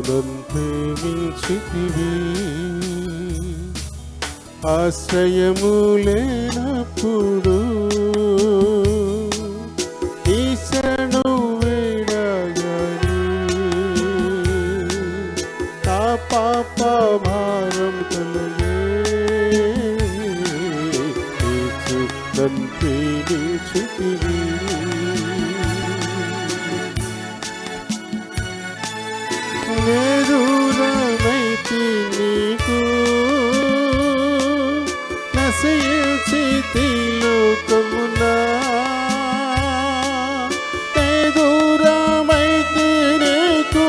నన్ను ప్రేమించితివి ఆశ్రయము లేనప్పుడు నీ శరణు వేడగాని నా పాప భారం తొలగే యేసు నన్ను ప్రేమించితివి దూరమైతి నీకు నశయించితి లోకమునా దూరమైతి నీకు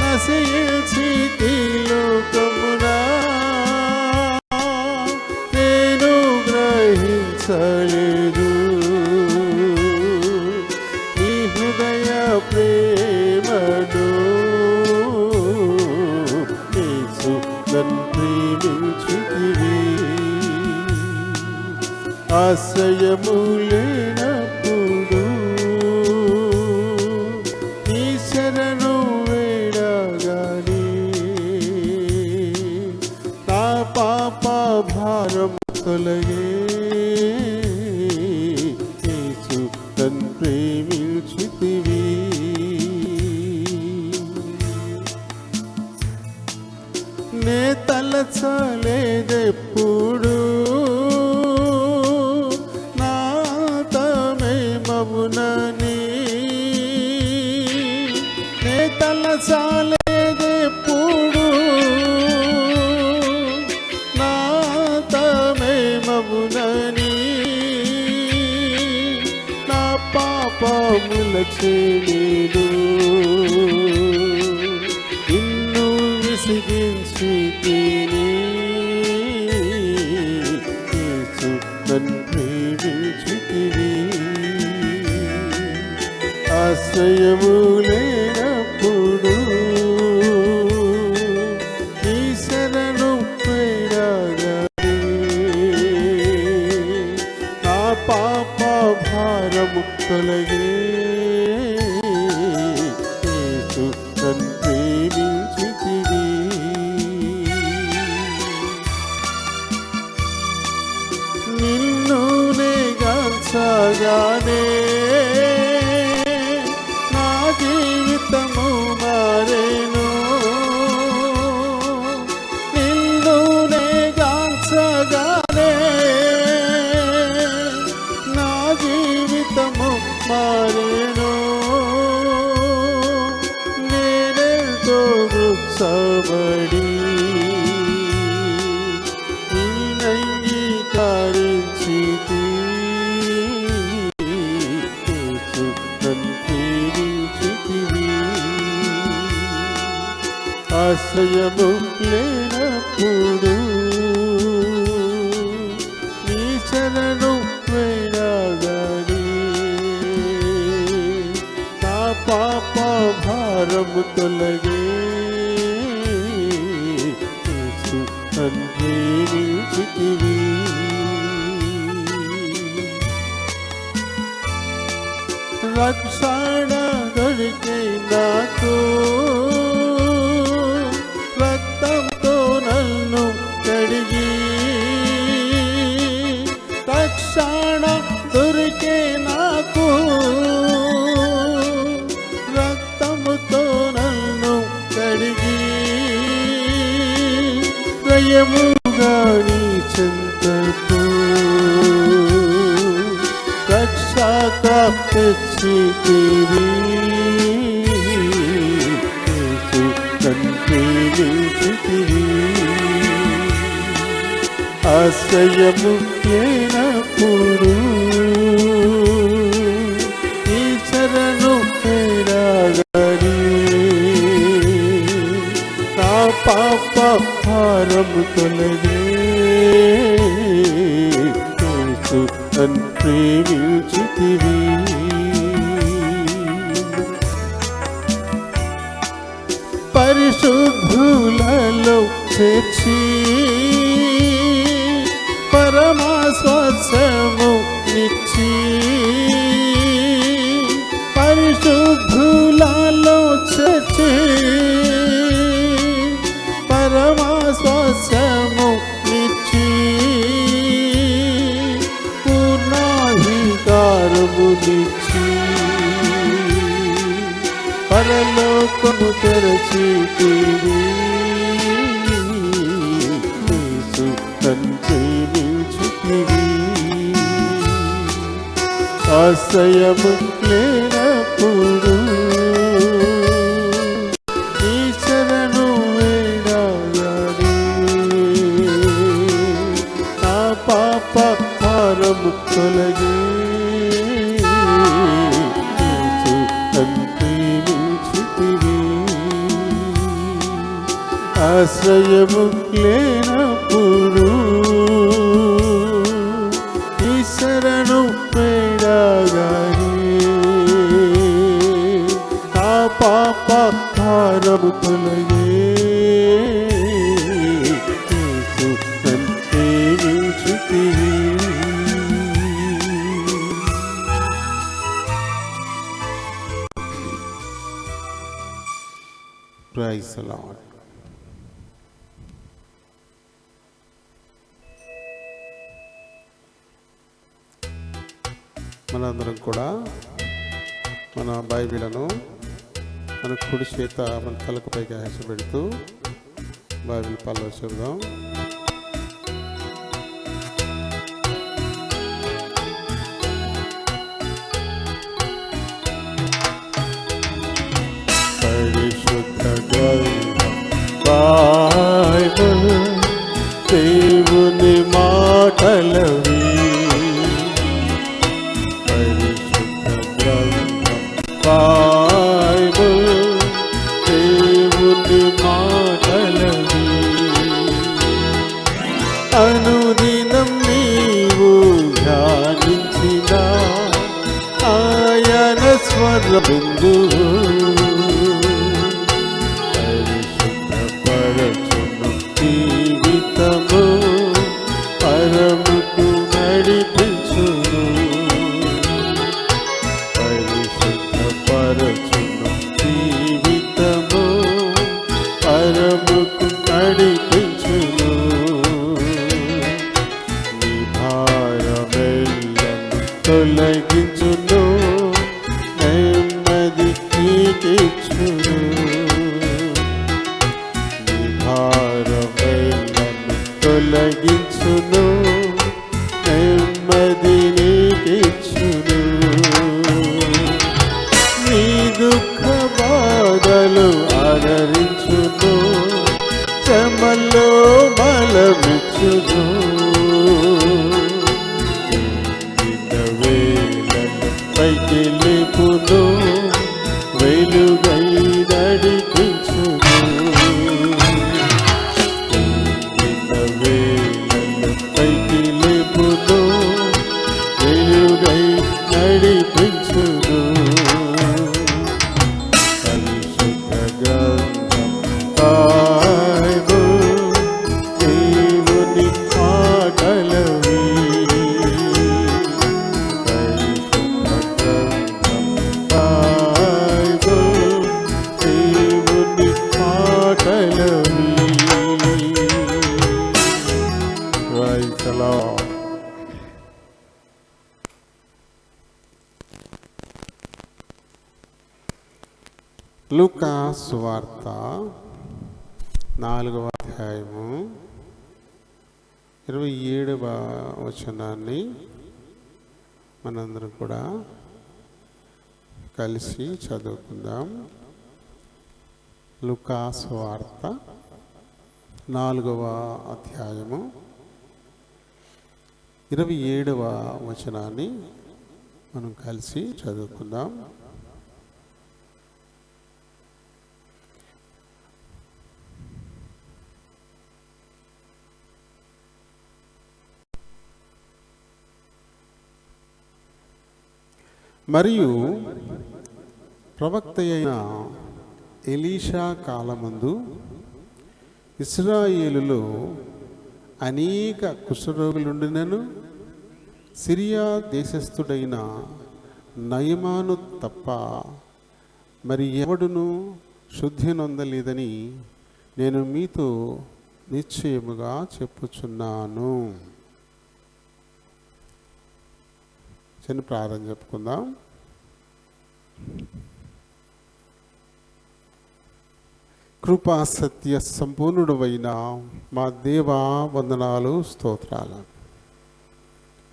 నశయించితి లోకమునా నేను గ్రహించలేదు నీ హృదయ ప్రేమను యేసు నన్ను ప్రేమించితివి ఆశ్రయము లేనప్పుడు నీ శరణు వేడగాని నా పాప భారం తొలగే యేసు నన్ను ప్రేమించితివి నే తలచలేదెప్పుడు నా తమేమవునని నే తలచలేదెప్పుడు నా తమేమవునని నా పాపముల చేడు నిన్ను విసిగించి తిని యేసు నన్ను ప్రేమించితివి ఆశ్రయము లేనప్పుడు నీ శరణు వేడగాని నా పాప భారము తొలగే యేసు నన్ను ప్రేమించితివి నిన్ను నేగాంచగానే నా జీవితము మారేను నిన్ను నేగాంచగానే నా జీవితము మారేను నేనెంతో వృక్షబడి నీనంగీకరించితి యేసు నన్ను ప్రేమించితివి ఆశ్రయము లేనప్పుడు నీ శరణు వేడగాని నా పాప భారము తొలగే యేసు నన్ను ప్రేమించితివి రక్షణ దొరికే నాకు రక్తంతో నన్ను కడిగి రక్షణ దొరికే నాకు రక్తముతో నన్ను కడిగి దయముగా నీ చెంతకు రక్షక తెచ్చితివి యేసు నన్ను ప్రేమించితివి ఆశ్రయము లేనప్పుడు నీ శరణు వేడగాని నా పాప భారము తొలగే యేసు నన్ను ప్రేమించితివి పరిశుద్ధులలో చేర్చి పరమా స్వాస్థ్యము నిచ్చి పరిశుద్ధులలో పరమా స్వాస్యము నిచ్చి పూర్ణాధికారము నిచ్చి పరలోకము తెరచితివి యేసు ప్రేమించితివి ఆశ్రయము లేనప్పుడు ఈశ్వరను వేడాయాలి నా పాప భారము తొలగి యేసు ప్రేమించితివి ఆశ్రయము లేనప్పుడు ఈశ్వరను వేడాగాని నా పాప భారము తొలగే యేసు ప్రేమించితివి ప్రైజ్ ది లార్డ్. మనందరం కూడా మన బైబిలను మన కుడి చేత మన తలకు పైకి ఆశపెడుతూ బైబిల్ పనులు చూద్దాం. పరిశుద్ధ గ్రంథం బైబిల్ దేవుని మాటలవి బైబిల్ దేవుని మాటలవి అనుదినం నీవు ధ్యానించిన ఆయన స్వరబిందువు పరిశుద్ధపరచును జీవితము పరముకు నడిపించును పరచును జీవితము పరముకు నడిపించును నీ భారమెల్లను తొలగించును నెమ్మది నీకిచ్చును నీ భారమెల్లను తొలగించును నెమ్మది నీకిచ్చును నీ దుఃఖ బాధలు ఆదరించును శ్రమలో బలమిచ్చును వేళలు పైకి లేపును వెలుగై నడిపించును వేళలు పైకి లేపును వెలుగై నడిపించును దేవుని మాటలవి దేవుని మాటలవి ప్రైజ్ ది లార్డ్. లూకా సువార్త 4వ అధ్యాయము 27వ వచనాన్ని మనందరం కూడా కలిసి చదువుకుందాం. లూకా సువార్త 4వ అధ్యాయము 27వ వచనాన్ని మనం కలిసి చదువుకుందాం. మరియు ప్రవక్త అయిన ఎలీషా కాలమందు ఇశ్రాయేలులో అనేక కుష్ఠరోగులుండినను సిరియా దేశస్థుడైన నయమాను తప్ప మరి ఎవడును శుద్ధి నొందలేదని నేను మీతో నిశ్చయముగా చెప్పుచున్నాను. చిన్న ప్రార్థన చెప్పుకుందాం. కృపా సత్య సంపూర్ణుడైన మా దేవా, వందనాలు, స్తోత్రాలు.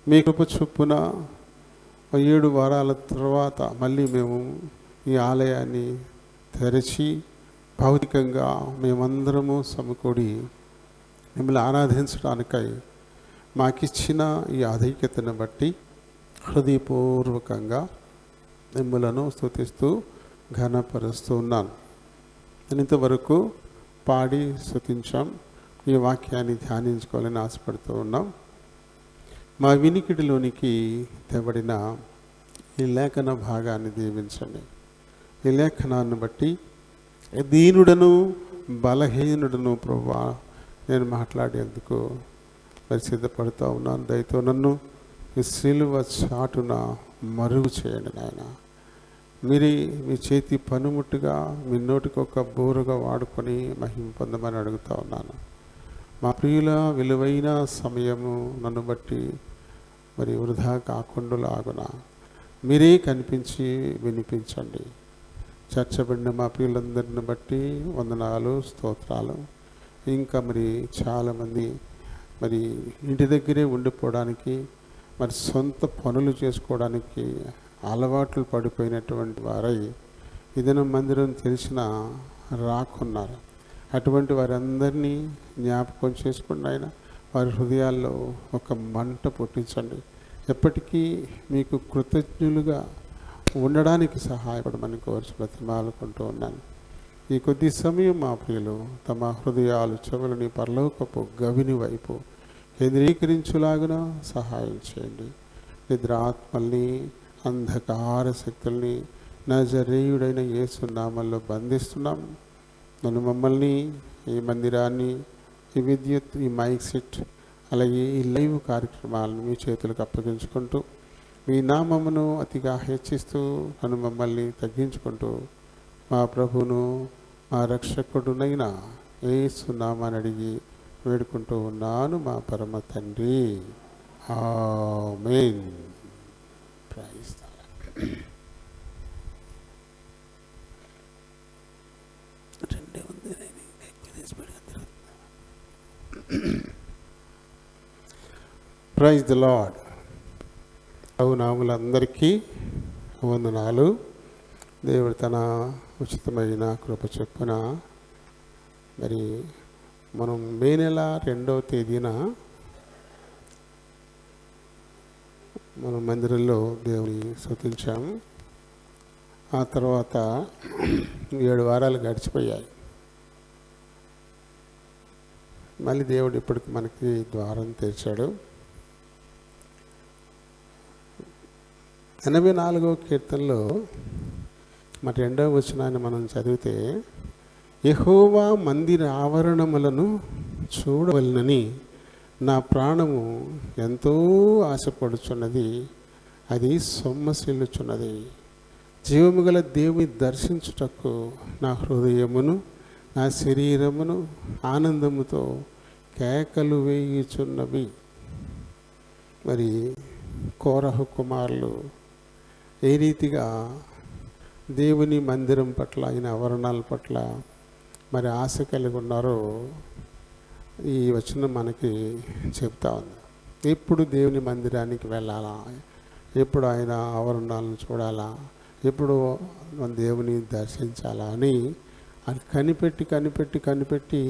మీ కృప చొప్పున 7 వారాల తర్వాత మళ్ళీ మేము ఈ ఆలయాన్ని తెరిచి భౌతికంగా మేమందరము సమకూడి మిమ్మల్ని ఆరాధించడానికై మాకిచ్చిన ఈ ఆధిక్యతను బట్టి హృదయపూర్వకంగా మిమ్మలను స్తుతిస్తూ ఘనపరుస్తూ ఉన్నాను. ఇంతవరకు పాడి స్తుతించాం. ఈ వాక్యాన్ని ధ్యానించుకోవాలని ఆశపడుతూ ఉన్నాం. మా వినికిడిలోనికి తెబడిన ఈ లేఖన భాగాన్ని దీవించండి. ఈ లేఖనాన్ని బట్టి దీనుడను బలహీనుడను ప్రభువా నేను మాట్లాడేందుకు మరి సిద్ధపడుతూ ఉన్నాను. దయతో నన్ను ఈ సిలువ చాటున మరుగు చేయండి నాయన. మీ చేతి పనిముట్టుగా మీ నోటికి ఒక బోరుగా వాడుకొని మహిమ పొందమని అడుగుతూ ఉన్నాను. మా ప్రియుల విలువైన సమయము నన్ను బట్టి మరి వృధా కాకుండా మీరే కనిపించి వినిపించండి. చర్చబడిన మా ప్రియులందరిని బట్టి వందనాలు, స్తోత్రాలు. ఇంకా మరి చాలామంది మరి ఇంటి దగ్గరే ఉండిపోవడానికి, మరి సొంత పనులు చేసుకోవడానికి అలవాట్లు పడిపోయినటువంటి వారై ఏదైనా మందిరం తెలిసిన రాకున్నారు. అటువంటి వారందరినీ జ్ఞాపకం చేసుకుని ఆయన వారి హృదయాల్లో ఒక మంట పుట్టించండి. ఎప్పటికీ మీకు కృతజ్ఞులుగా ఉండడానికి సహాయపడమని కోర్చి బ్రతిమాలుకుంటూ ఉన్నాను. ఈ కొద్ది సమయం మా ప్రియులు తమ హృదయాలు చెవులని పరలోకపు గవిని వైపు కేంద్రీకరించులాగున సహాయం చేయండి. నిద్రాత్మల్ని, అంధకార శక్తుల్ని నజరేయుడైన యేసు నామములో బంధిస్తున్నాం. నన్ను, మమ్మల్ని, ఈ మందిరాన్ని, ఈ విద్యుత్, ఈ మైక్ సెట్, అలాగే ఈ లైవ్ కార్యక్రమాలను మీ చేతులకు అప్పగించుకుంటూ మీ నామమును అతిగా హెచ్చిస్తూ నన్ను, మమ్మల్ని తగ్గించుకుంటూ మా ప్రభువును మా రక్షకుడునైన యేసు నామాన్ని అడిగి వేడుకుంటూ ఉన్నాను మా పరమ తండ్రి. Amen. Praise the Lord. Praise the Lord. నాములందరికీ వందనాలు. దేవుడు తన ఉచితమైన కృప చొప్పున మరి మనం మే నెల 2వ తేదీన మనం మందిరంలో దేవుని స్తుతించాము. ఆ తర్వాత 7 వారాలు గడిచిపోయాయి. మళ్ళీ దేవుడు ఇప్పటికి మనకి ద్వారం తెరిచాడు. 84వ కీర్తనలో మరి 2వ వచనాన్ని మనం చదివితే, యెహోవా మందిర ఆవరణములను చూడవలనని నా ప్రాణము ఎంతో ఆశపడుచున్నది, అది సొమ్మసిల్లుచున్నది. జీవము గల దేవుని దర్శించుటకు నా హృదయమును నా శరీరమును ఆనందముతో కేకలు వేయుచున్నవి. మరి కోరహు కుమారులు ఏ రీతిగా దేవుని మందిరం పట్ల, ఆయన ఆవరణాల పట్ల మరి ఆశ కలిగి ఉన్నారో ఈ వచనం మనకి చెప్తా ఉంది. ఎప్పుడు దేవుని మందిరానికి వెళ్ళాలా, ఎప్పుడు ఆయన ఆవరణాలను చూడాలా, ఎప్పుడు మన దేవుని దర్శించాలా అని అది కనిపెట్టి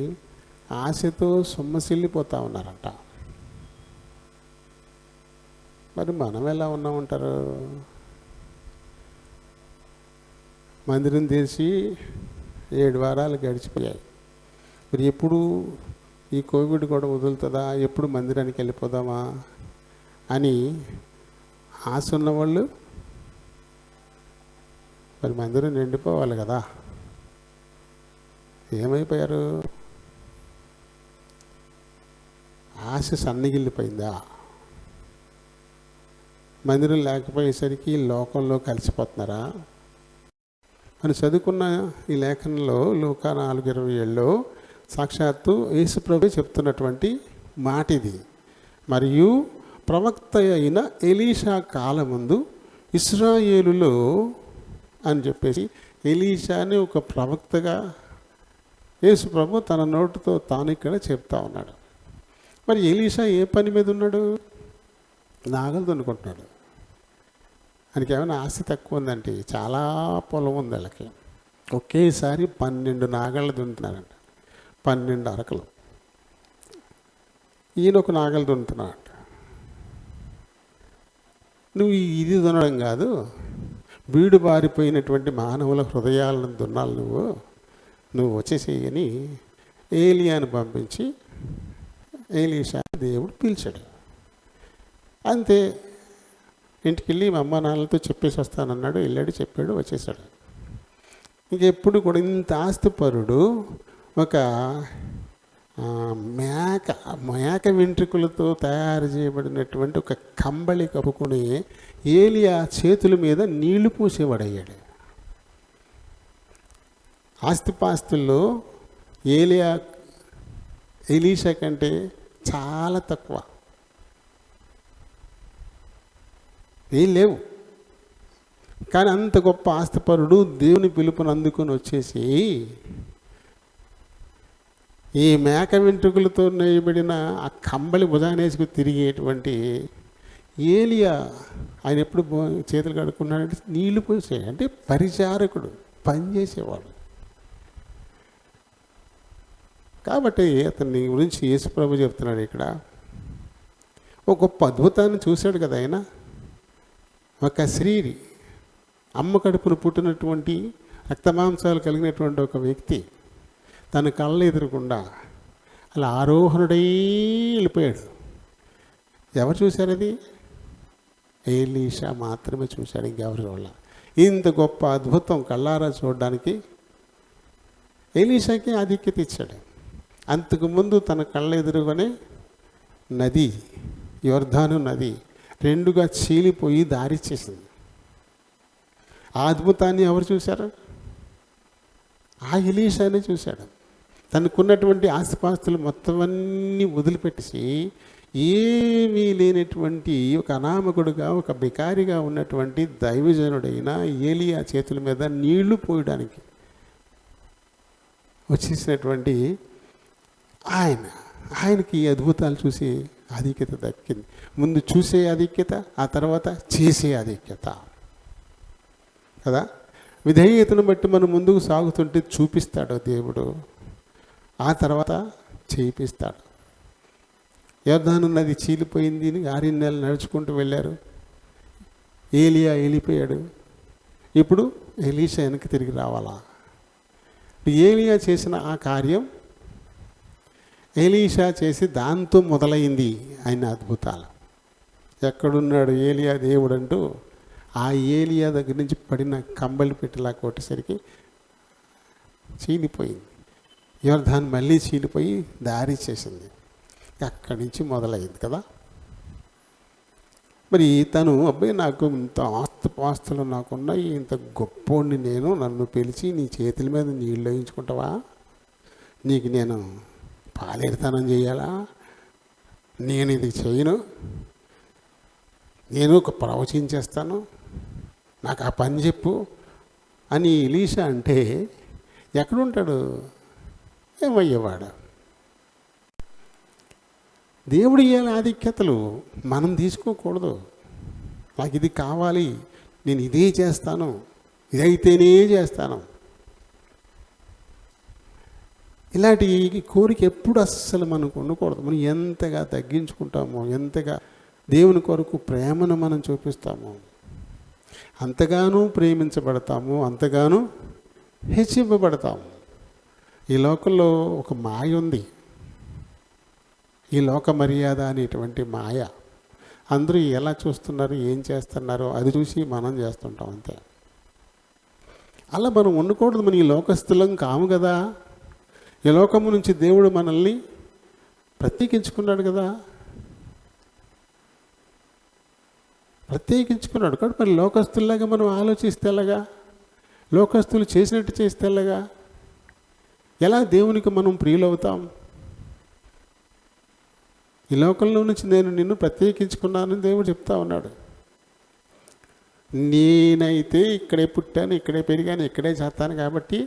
ఆశతో సొమ్మసిల్లిపోతూ ఉన్నారంట. మరి మనం ఎలా ఉన్నామంటారు? మందిరం తెరిచి 7 వారాలు గడిచిపోయాయి. మరి ఎప్పుడు ఈ కోవిడ్ కూడా వదులుతుందా, ఎప్పుడు మందిరానికి వెళ్ళిపోదామా అని ఆశ ఉన్నవాళ్ళు మరి మందిరం నిండిపోవాలి కదా. ఏమైపోయారు? ఆశ సన్నగిల్లిపోయిందా? మందిరం లేకపోయేసరికి లోకంలో కలిసిపోతున్నారా అని చదువుకున్న ఈ లేఖనంలో లూకా 4:27లో సాక్షాత్తు యేసుప్రభు చెప్తున్నటువంటి మాట ఇది. మరియు ప్రవక్త అయిన ఎలీషా కాలమందు ఇశ్రాయేలులో అని చెప్పేసి ఎలీషాని ఒక ప్రవక్తగా యేసుప్రభు తన నోటితో తాను ఇక్కడ చెప్తా ఉన్నాడు. మరి ఎలీషా ఏ పని మీద ఉన్నాడు? నాగలు దున్నుకుంటున్నాడు. ఆయనకి ఏమైనా ఆస్తి తక్కువ ఉందంటే చాలా పొలం ఉంది వాళ్ళకి. ఒకేసారి 12 నాగళ్ళు దున్నుతున్నారంట, 12 అరకలు. ఈయన ఒక నాగలు దున్నుతున్నాడు. నువ్వు ఇది దున్నడం కాదు, బీడు బారిపోయినటువంటి మానవుల హృదయాలను దున్నాలి నువ్వు వచ్చేసేయని ఏలియాను పంపించి ఎలీషా దేవుడు పిలిచాడు. అంతే, ఇంటికి వెళ్ళి మా అమ్మ నాన్నలతో చెప్పేసి వస్తానన్నాడు. వెళ్ళాడు, చెప్పాడు, వచ్చేసాడు. ఇంకెప్పుడు కూడా ఇంత ఆస్తిపరుడు ఒక మేక వెంట్రుకలతో తయారు చేయబడినటువంటి ఒక కంబళి కప్పుకొని ఏలియా చేతుల మీద నీళ్లు పూసేవాడయ్యాడు. ఆస్తిపాస్తుల్లో ఎలీషా కంటే చాలా తక్కువ, ఏం లేవు. కానీ అంత గొప్ప ఆస్తిపరుడు దేవుని పిలుపుని అందుకొని వచ్చేసి ఈ మేక వెంట్రుకలతో నేయబడిన ఆ కంబళి భుజానేసుకు తిరిగేటువంటి ఏలియా ఆయన ఎప్పుడు చేతులు కడుక్కున్నాడంటే నీళ్లు పోసాడు. అంటే పరిచారకుడు, పనిచేసేవాడు. కాబట్టి అతని గురించి యేసుప్రభు చెప్తున్నాడు ఇక్కడ. ఒక గొప్ప అద్భుతాన్ని చూశాడు కదా ఆయన. ఒక స్త్రీ, అమ్మ కడుపును పుట్టినటువంటి రక్తమాంసాలు కలిగినటువంటి ఒక వ్యక్తి తన కళ్ళ ఎదురకుండా అలా ఆరోహణుడై వెళ్ళిపోయాడు. ఎవరు చూశారు? అది ఎలీషా మాత్రమే చూశాడు, ఇంకెవరి వల్ల. ఇంత గొప్ప అద్భుతం కళ్ళారా చూడడానికి ఎలీషాకి ఆధిక్యత ఇచ్చాడు. అంతకుముందు తన కళ్ళ ఎదురుగానే నది, యొర్దాను నది 2గా చీలిపోయి దారిచ్చేసింది. ఆ అద్భుతాన్ని ఎవరు చూశారు? ఆ ఎలీషానే చూశాడు. తనకున్నటువంటి ఆస్తిపాస్తులు మొత్తం అన్నీ వదిలిపెట్టేసి ఏమీ లేనటువంటి ఒక అనామకుడుగా, ఒక బికారిగా ఉన్నటువంటి దైవజనుడైన ఏలియా చేతుల మీద నీళ్లు పోయడానికి వచ్చేసినటువంటి ఆయనకి ఈ అద్భుతాలు చూసి ఆధిక్యత దక్కింది. ముందు చూసే ఆధిక్యత, ఆ తర్వాత చేసే ఆధిక్యత కదా. విధేయతను బట్టి మనం ముందుకు సాగుతుంటే చూపిస్తాడు దేవుడు, ఆ తర్వాత చేయిస్తాడు. యొర్దాను నది చీలిపోయింది, 6 నెలలు నడుచుకుంటూ వెళ్ళారు. ఏలియా వెళ్ళిపోయాడు. ఇప్పుడు ఎలీషా వెనక్కి తిరిగి రావాలా? ఏలియా చేసిన ఆ కార్యం ఎలీషా చేసి దాంతో మొదలైంది ఆయన అద్భుతాలు. ఎక్కడున్నాడు ఏలియా దేవుడు అంటూ ఆ ఏలియా దగ్గర నుంచి పడిన కంబలి పెట్టిలా కొట్టేసరికి చీలిపోయింది. యొర్దాను మళ్ళీ చీలిపోయి దారి చేసింది. అక్కడి నుంచి మొదలైంది కదా. మరి తను అబ్బాయి నాకు ఇంత ఆస్తులు నాకున్నాయి, ఇంత గొప్పోడిని నేను, నన్ను పిలిచి నీ చేతుల మీద నీళ్ళు వేయించుకుంటావా? నీకు నేను పాలేరుతానం చేయాలా? నేను ఇది చేయను, నేను ఒక ప్రవచించేస్తాను, నాకు ఆ పని చెప్పు అని ఎలీషా అంటే ఎక్కడుంటాడు? ఏమయ్యేవాడు? దేవుడు ఇయ్యాలి ఆధిక్యతలు, మనం తీసుకోకూడదు. నాకు ఇది కావాలి, నేను ఇదే చేస్తాను, ఇదైతేనే చేస్తాను, ఇలాంటి కోరిక ఎప్పుడు అస్సలు మనకు ఉండకూడదు. మనం ఎంతగా తగ్గించుకుంటామో, ఎంతగా దేవుని కొరకు ప్రేమను మనం చూపిస్తామో అంతగానూ ప్రేమించబడతాము, అంతగానూ హెచ్చింపబడతాము. ఈ లోకంలో ఒక మాయ ఉంది, ఈ లోక మర్యాద అనేటువంటి మాయ. అందరూ ఎలా చూస్తున్నారు, ఏం చేస్తున్నారో అది చూసి మనం చేస్తుంటాం అంతే. అలా మనం ఉండకూడదు. మనం ఈ లోకస్థులం కాము కదా. ఈ లోకము నుంచి దేవుడు మనల్ని ప్రత్యేకించుకున్నాడు కదా, ప్రత్యేకించుకున్నాడు. కాబట్టి మరి లోకస్తుల్లాగా మనం ఆలోచిస్తే ఎలాగా? లోకస్తులు చేసినట్టు చేస్తే ఎలాగా? ఎలా దేవునికి మనం ప్రియులవుతాం? ఈ లోకంలో నుంచి నేను నిన్ను ప్రత్యేకించుకున్నానని దేవుడు చెప్తా ఉన్నాడు. నేనైతే ఇక్కడే పుట్టాను, ఇక్కడే పెరిగాను, ఇక్కడే చేస్తాను కాబట్టి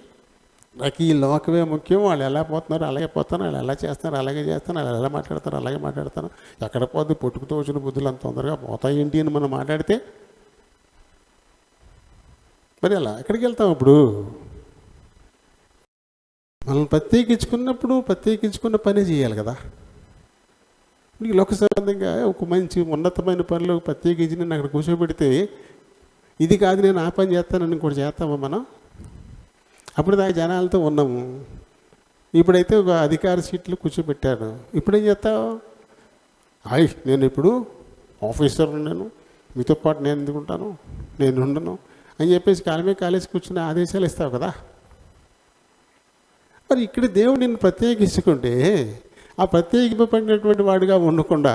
నాకు ఈ లోకమే ముఖ్యం. వాళ్ళు ఎలా పోతున్నారు అలాగే పోతాను, వాళ్ళు ఎలా చేస్తున్నారు అలాగే చేస్తాను, వాళ్ళు ఎలా మాట్లాడతారు అలాగే మాట్లాడతాను. ఎక్కడ పోతే పుట్టుకుతూ వచ్చిన బుద్ధులు అంత తొందరగా పోతాయి ఏంటి అని మనం మాట్లాడితే మరి అలా ఎక్కడికి వెళ్తాం? ఇప్పుడు మనం ప్రత్యేకించుకున్న పని చేయాలి కదా. లోక సంబంధంగా ఒక మంచి ఉన్నతమైన పనిలో ప్రత్యేకించి నేను అక్కడ కూర్చోబెడితే ఇది కాదు నేను ఆ పని చేస్తానని కూడా చేస్తామా మనం? అప్పుడు దాకా జనాలతో ఉన్నాము. ఇప్పుడైతే ఒక అధికార సీట్లు కూర్చోబెట్టాను. ఇప్పుడేం చేస్తావు? నేను ఇప్పుడు ఆఫీసర్, నేను మీతో పాటు నేను ఎందుకుంటాను, నేను ఉండను అని చెప్పేసి కాలేసి కూర్చుని ఆదేశాలు ఇస్తావు కదా. మరి ఇక్కడ దేవుడు నిన్ను ప్రత్యేకించుకుంటే ఆ ప్రత్యేకింపబడినటువంటి వాడిగా ఉండకుండా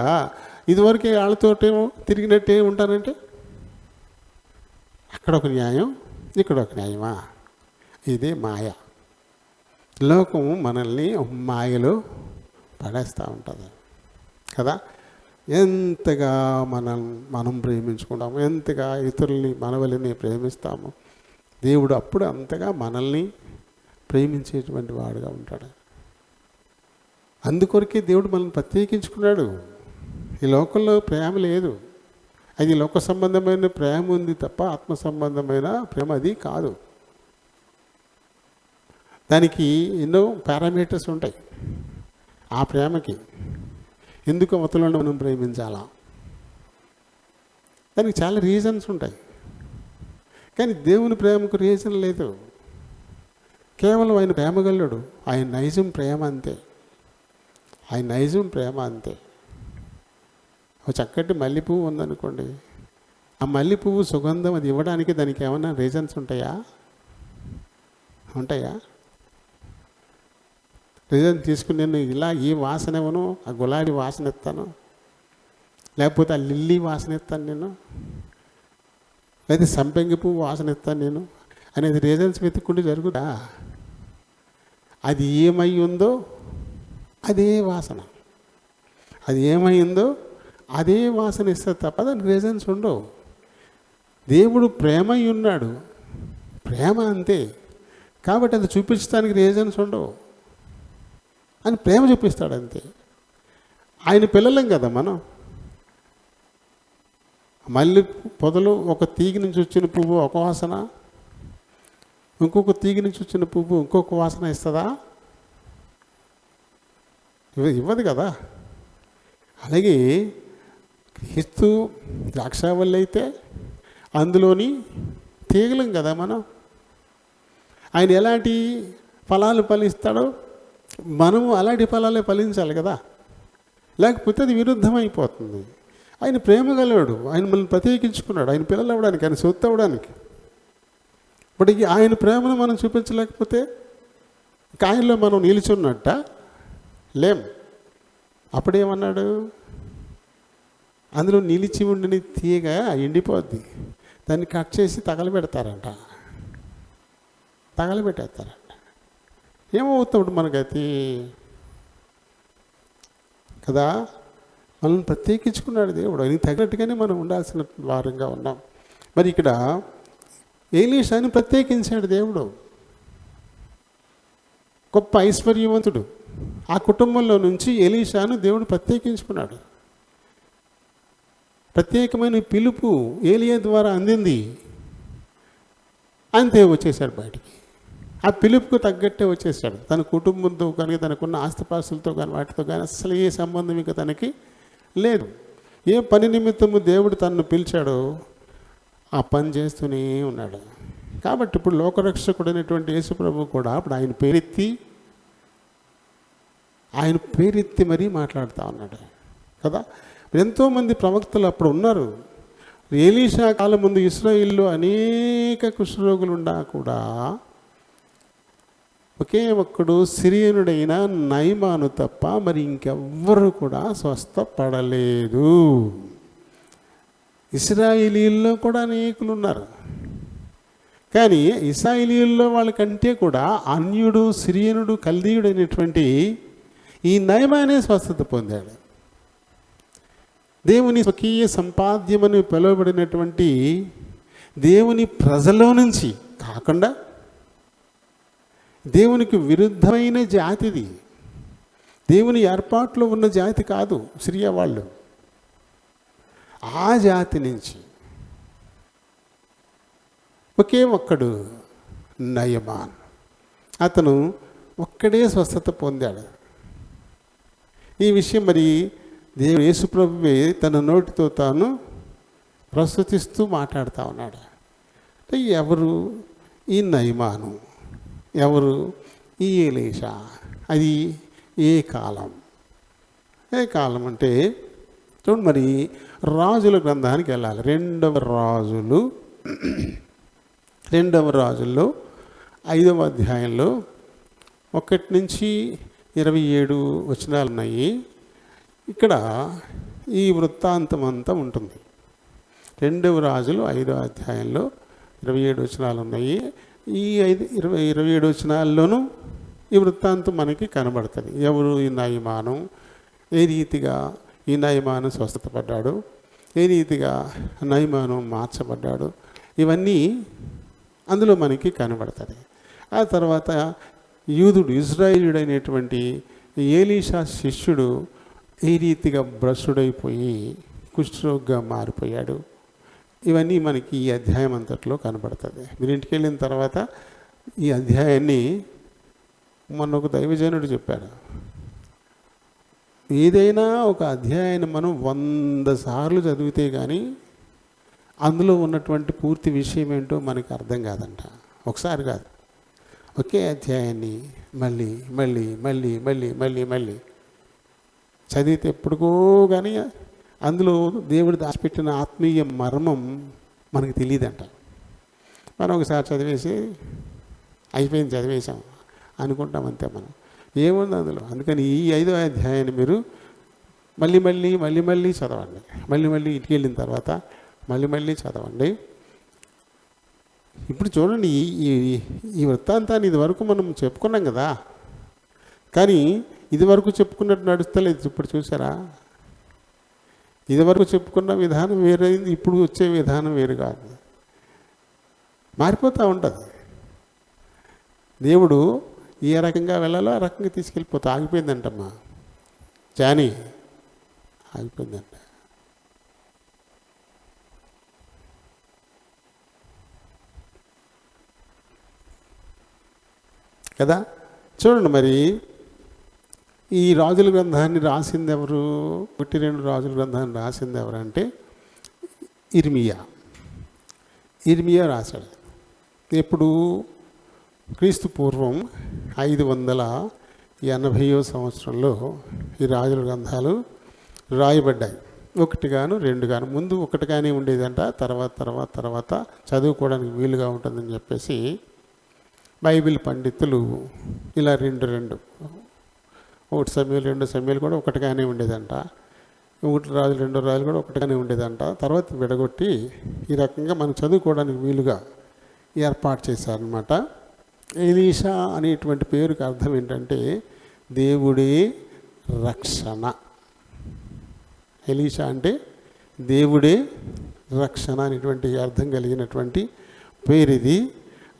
ఇదివరకే వాళ్ళతోటేమో తిరిగినట్టే ఉంటానంటే అక్కడ ఒక న్యాయం, ఇక్కడ ఒక న్యాయమా? ఇదే మాయ. లోకము మనల్ని మాయలో పడేస్తూ ఉంటుంది కదా. ఎంతగా మనం ప్రేమించుకుంటాము, ఎంతగా ఇతరుల్ని మనవల్ని ప్రేమిస్తాము, దేవుడు అప్పుడు అంతగా మనల్ని ప్రేమించేటువంటి వాడుగా ఉంటాడు. అందుకొరకే దేవుడు మనల్ని ప్రత్యేకించుకున్నాడు. ఈ లోకంలో ప్రేమ లేదు, అది లోక సంబంధమైన ప్రేమ ఉంది తప్ప ఆత్మ సంబంధమైన ప్రేమ అది కాదు. దానికి ఎన్నో పారామీటర్స్ ఉంటాయి. ఆ ప్రేమకి ఎందుకు అవతలను మనం ప్రేమించాలా, దానికి చాలా రీజన్స్ ఉంటాయి. కానీ దేవుని ప్రేమకు రీజన్ లేదు. కేవలం ఆయన ప్రేమగలడు, ఆయన నైజం ప్రేమ అంతే, ఆయన నైజం ప్రేమ అంతే. ఒక చక్కటి మల్లెపువ్వు ఉందనుకోండి, ఆ మల్లెపువ్వు సుగంధం అది ఇవ్వడానికి దానికి ఏమైనా రీజన్స్ ఉంటాయా? రీజన్ తీసుకుని నేను ఇలా ఈ వాసన ఇవ్వను, ఆ గులాబీ వాసన ఇస్తాను, లేకపోతే ఆ లిల్లీ వాసన ఇస్తాను నేను, లేదా సంపెంగి పువ్వు వాసన ఇస్తాను నేను అనేది రీజన్స్ వెతుక్కుంటూ జరుగుతా. అది ఏమై ఉందో అదే వాసన, అది ఏమై ఉందో అదే వాసన ఇస్తుంది తప్ప దానికి రీజన్స్ ఉండవు. దేవుడు ప్రేమై ఉన్నాడు, ప్రేమ అంతే. కాబట్టి అది చూపించడానికి రీజన్స్ ఉండవు, అని ప్రేమ చూపిస్తాడు అంతే. ఆయన పిల్లలం కదా మనం. మళ్ళీ పొదలు ఒక తీగ నుంచి వచ్చిన పువ్వు ఒక వాసన, ఇంకొక తీగ నుంచి వచ్చిన పువ్వు ఇంకొక వాసన ఇస్తుందా? ఇవ్వదు కదా. అలాగే క్రీస్తు ద్రాక్షావల్లి అయితే అందులోని తీగలం కదా మనం. ఆయన ఎలాంటి ఫలాలు ఫలిస్తాడో మనము అలాంటి ఫలాలే ఫలించాలి కదా, లేకపోతే అది విరుద్ధమైపోతుంది. ఆయన ప్రేమ గలవాడు, ఆయన మనల్ని ప్రత్యేకించుకున్నాడు, ఆయన పిల్లలు అవ్వడానికి, ఆయన సొత్తు అవ్వడానికి. బట్ ఆయన ప్రేమను మనం చూపించలేకపోతే ఆయనలో మనం నిలిచున్నట్ట లేం. అప్పుడేమన్నాడు? అందులో నిలిచి ఉండిన తీగ ఎండిపోద్ది, దాన్ని కట్ చేసి తగలబెడతారంట, తగలబెట్టేస్తారంట. ఏమవుతాడు మనకైతే కదా. మనల్ని ప్రత్యేకించుకున్నాడు దేవుడు, ఆయనకి తగినట్టుగానే మనం ఉండాల్సిన వారంగా ఉన్నాం. మరి ఇక్కడ ఎలీషాని ప్రత్యేకించాడు దేవుడు. గొప్ప ఐశ్వర్యవంతుడు, ఆ కుటుంబంలో నుంచి ఎలీషాను దేవుడు ప్రత్యేకించుకున్నాడు. ప్రత్యేకమైన పిలుపు ఏలియా ద్వారా అందింది, అంతే వచ్చేసాడు బయటికి. ఆ పిలుపుకు తగ్గట్టే వచ్చేసాడు. తన కుటుంబంతో కానీ, తనకున్న ఆస్తిపాస్తులతో కానీ, వాటితో కానీ అసలు ఏ సంబంధం ఇంకా తనకి లేదు. ఏ పని నిమిత్తము దేవుడు తనను పిలిచాడో ఆ పని చేస్తూనే ఉన్నాడు. కాబట్టి ఇప్పుడు లోకరక్షకుడైనటువంటి యేసుప్రభు కూడా అప్పుడు ఆయన పేరెత్తి మరీ మాట్లాడుతూ ఉన్నాడు కదా. ఎంతోమంది ప్రవక్తలు అప్పుడు ఉన్నారు. ఎలీషా కాలం ముందు ఇశ్రాయేలులో అనేక కుష్ఠరోగులు ఉన్నా కూడా ఒకే ఒక్కడు సిరియనుడైన నయమాను తప్ప మరి ఇంకెవ్వరు కూడా స్వస్థపడలేదు. ఇశ్రాయేలీల్లో కూడా అనేకులు ఉన్నారు, కానీ ఇశ్రాయేలీయుల్లో వాళ్ళకంటే కూడా అన్యుడు, సిరియనుడు, కల్దీయుడు అయినటువంటి ఈ నయమానే స్వస్థత పొందాడు. దేవుని స్వకీయ సంపాద్యమని పిలువబడినటువంటి దేవుని ప్రజల్లో నుంచి కాకుండా దేవునికి విరుద్ధమైన జాతిది, దేవుని ఏర్పాట్లో ఉన్న జాతి కాదు సిరియా వాళ్ళు. ఆ జాతి నుంచి ఒకే ఒక్కడు నయమాన్, అతను ఒక్కడే స్వస్థత పొందాడు. ఈ విషయం మరి దేవుడు యేసుప్రభువే తన నోటితో తాను ప్రస్తుతిస్తూ మాట్లాడుతూ ఉన్నాడు. అంటే ఎవరు ఈ నయమాను, ఎవరు ఈ ఎలీషా, అది ఏ కాలం? ఏ కాలం అంటే చూడండి, మరి రాజుల గ్రంథానికి వెళ్ళాలి. రెండవ రాజుల్లో 5వ అధ్యాయంలో 1 నుంచి 27 వచనాలు ఉన్నాయి. ఇక్కడ ఈ వృత్తాంతం అంతా ఉంటుంది. 2వ రాజులు 5వ అధ్యాయంలో 27 వచనాలు ఉన్నాయి. ఈ 27 వచనాల్లోనూ ఈ వృత్తాంతం మనకి కనబడుతుంది. ఎవరు ఈ నయమాను, ఏ రీతిగా ఈ నయమాను స్వస్థతపడ్డాడు, ఏ రీతిగా నయమాను మార్చబడ్డాడు, ఇవన్నీ అందులో మనకి కనబడుతుంది. ఆ తర్వాత ఇజ్రాయేలుడైనటువంటి ఎలీషా శిష్యుడు ఏ రీతిగా భ్రష్టుడైపోయి కుష్ఠరోగిగా మారిపోయాడు, ఇవన్నీ మనకి ఈ అధ్యాయం అంతట్లో కనబడుతుంది. మీరు ఇంటికి వెళ్ళిన తర్వాత ఈ అధ్యాయాన్ని మొన్న ఒక దైవజనుడు చెప్పాడు, ఏదైనా ఒక అధ్యాయాన్ని మనం 100 సార్లు చదివితే కానీ అందులో ఉన్నటువంటి పూర్తి విషయం ఏంటో మనకి అర్థం కాదంట. ఒకసారి కాదు, ఒకే అధ్యాయాన్ని మళ్ళీ మళ్ళీ మళ్ళీ మళ్ళీ మళ్ళీ మళ్ళీ చదివితే ఎప్పుడుకో కానీ అందులో దేవుడు దాచిపెట్టిన ఆత్మీయ మర్మం మనకు తెలియదంట. మనం ఒకసారి చదివేసి అయిపోయింది, చదివేశాం అనుకుంటాం, అంతే. మనం ఏముంది అందులో? అందుకని ఈ 5వ అధ్యాయాన్ని మీరు మళ్ళీ మళ్ళీ మళ్ళీ మళ్ళీ చదవండి. మళ్ళీ మళ్ళీ ఇంటికి వెళ్ళిన తర్వాత మళ్ళీ మళ్ళీ చదవండి. ఇప్పుడు చూడండి, ఈ వృత్తాంతాన్ని ఇదివరకు మనం చెప్పుకున్నాం కదా, కానీ ఇదివరకు చెప్పుకున్నట్టు నడుస్తలేదు. ఇప్పుడు చూసారా, ఇదివరకు చెప్పుకున్న విధానం వేరైంది, ఇప్పుడు వచ్చే విధానం వేరు కాదు, మారిపోతూ ఉంటుంది. దేవుడు ఏ రకంగా వెళ్ళాలో ఆ రకంగా తీసుకెళ్ళిపోతా. ఆగిపోయిందంటమ్మా జానీ, ఆగిపోయిందంట. కదా, చూడండి మరి ఈ రాజుల గ్రంథాన్ని రాసింది ఎవరు? 1-2 రాజుల గ్రంథాన్ని రాసింది ఎవరంటే ఇర్మియా రాశాడు. ఎప్పుడు? క్రీస్తు పూర్వం 580వ సంవత్సరంలో ఈ రాజుల గ్రంథాలు రాయబడ్డాయి. 1 గాను 2 గాను. ముందు 1 గానే ఉండేదంట, తర్వాత చదువుకోవడానికి వీలుగా ఉంటుందని చెప్పేసి బైబిల్ పండితులు ఇలా 2 1 సమయాలు 2 సమయాలు కూడా 1 గానే ఉండేదంట, 1 రాజులు 2 రాజులు కూడా 1 గానే ఉండేదంట. తర్వాత విడగొట్టి ఈ రకంగా మనం చదువుకోవడానికి వీలుగా ఏర్పాటు చేశారనమాట. ఎలీషా అనేటువంటి పేరుకి అర్థం ఏంటంటే దేవుడే రక్షణ. ఎలీషా అంటే దేవుడే రక్షణ అనేటువంటి అర్థం కలిగినటువంటి పేరు ఇది.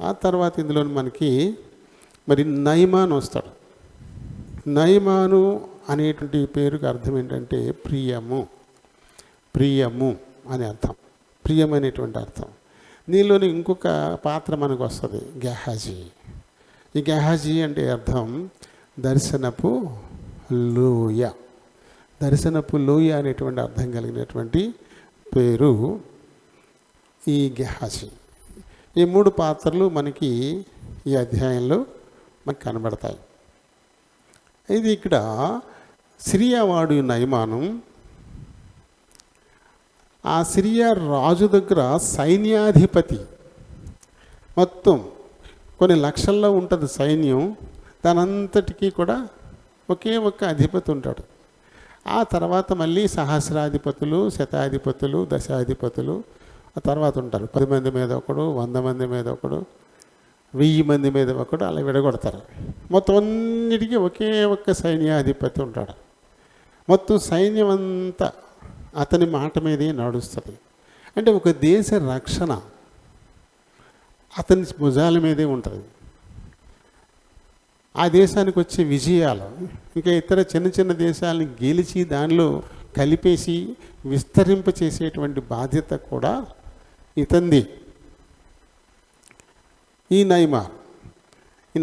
ఆ తర్వాత ఇందులో మనకి మరి నయమాను వస్తాడు. నయమాను అనేటువంటి పేరుకి అర్థం ఏంటంటే ప్రియము అని అర్థం, ప్రియం అనేటువంటి అర్థం. దీనిలోని ఇంకొక పాత్ర మనకు వస్తుంది, గెహాజీ. ఈ గెహాజీ అంటే అర్థం దర్శనపు లోయ అనేటువంటి అర్థం కలిగినటువంటి పేరు ఈ గెహాజీ. ఈ 3 పాత్రలు మనకి ఈ అధ్యాయంలో మనకు కనబడతాయి. ఇది ఇక్కడ సిరియావాడు నయమాను ఆ సిరియా రాజు దగ్గర సైన్యాధిపతి, మొత్తం కొన్ని లక్షల్లో ఉంటుంది సైన్యం, దానంతటికీ కూడా ఒకే ఒక్క అధిపతి ఉంటాడు. ఆ తర్వాత మళ్ళీ సహస్రాధిపతులు, శతాధిపతులు, దశాధిపతులు, ఆ తర్వాత ఉంటారు 10 మంది మీద ఒకడు, 100 మంది మీద ఒకడు, 1000 మంది మీద ఒకడు, అలా విడగొడతారు. మొత్తం అన్నిటికీ ఒకే ఒక్క సైన్యాధిపతి ఉంటాడు. మొత్తం సైన్యం అంతా అతని మాట మీదే నడుస్తుంది. అంటే ఒక దేశ రక్షణ అతని భుజాల మీదే ఉంటుంది. ఆ దేశానికి వచ్చే విజయాలు ఇంకా ఇతర చిన్న చిన్న దేశాలను గెలిచి దానిలో కలిపేసి విస్తరింప చేసేటువంటి బాధ్యత కూడా ఇతంది. ఈ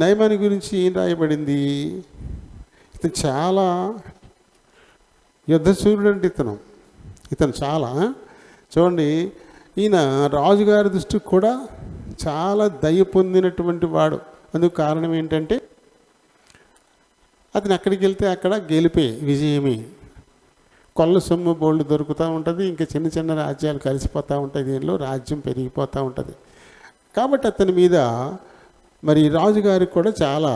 నయమాని గురించి ఏం రాయబడింది? ఇతను చాలా యుద్ధశూరుడు అంటే ఇతను చాలా చూడండి, ఈయన రాజుగారి దృష్టికి కూడా చాలా దయ పొందినటువంటి వాడు. అందుకు కారణం ఏంటంటే అతను ఎక్కడికి వెళ్తే అక్కడ గెలిపే, విజయమే. కొల్ల సొమ్ము బోల్డ్ దొరుకుతూ ఉంటుంది, ఇంకా చిన్న చిన్న రాజ్యాలు కలిసిపోతూ ఉంటాయి, దీనిలో రాజ్యం పెరిగిపోతూ ఉంటుంది. కాబట్టి అతని మీద మరి రాజుగారికి కూడా చాలా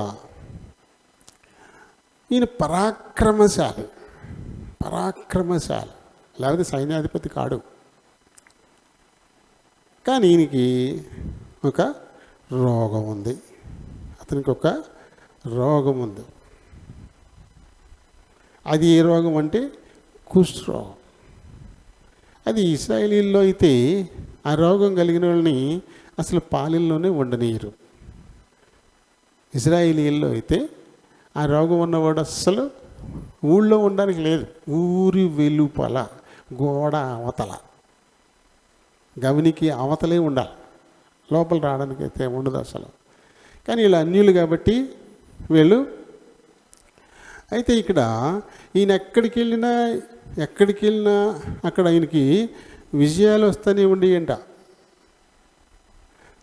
ఈయన పరాక్రమశాలి, లేకపోతే సైన్యాధిపతి కాడు. కానీ ఈయనకి ఒక రోగం ఉంది. అతనికి ఒక రోగం ఉంది. అది ఏ రోగం అంటే కుష్ఠరోగం. అది ఇశ్రాయేలీల్లో అయితే ఆ రోగం కలిగిన వాళ్ళని అసలు పాలెల్లోనే ఉండనీయరు. ఇశ్రాయేలీల్లో అయితే ఆ రోగం ఉన్నవాడు అస్సలు ఊళ్ళో ఉండడానికి లేదు. ఊరి వెలుపల గోడ అవతల, గవినికి అవతలే ఉండాలి, లోపల రావడానికి అయితే ఉండదు అసలు. కానీ వీళ్ళు అన్యులు కాబట్టి వీళ్ళు అయితే ఇక్కడ ఈయన ఎక్కడికి వెళ్ళినా అక్కడ ఆయనకి విజయాలు వస్తూనే ఉండేయంట.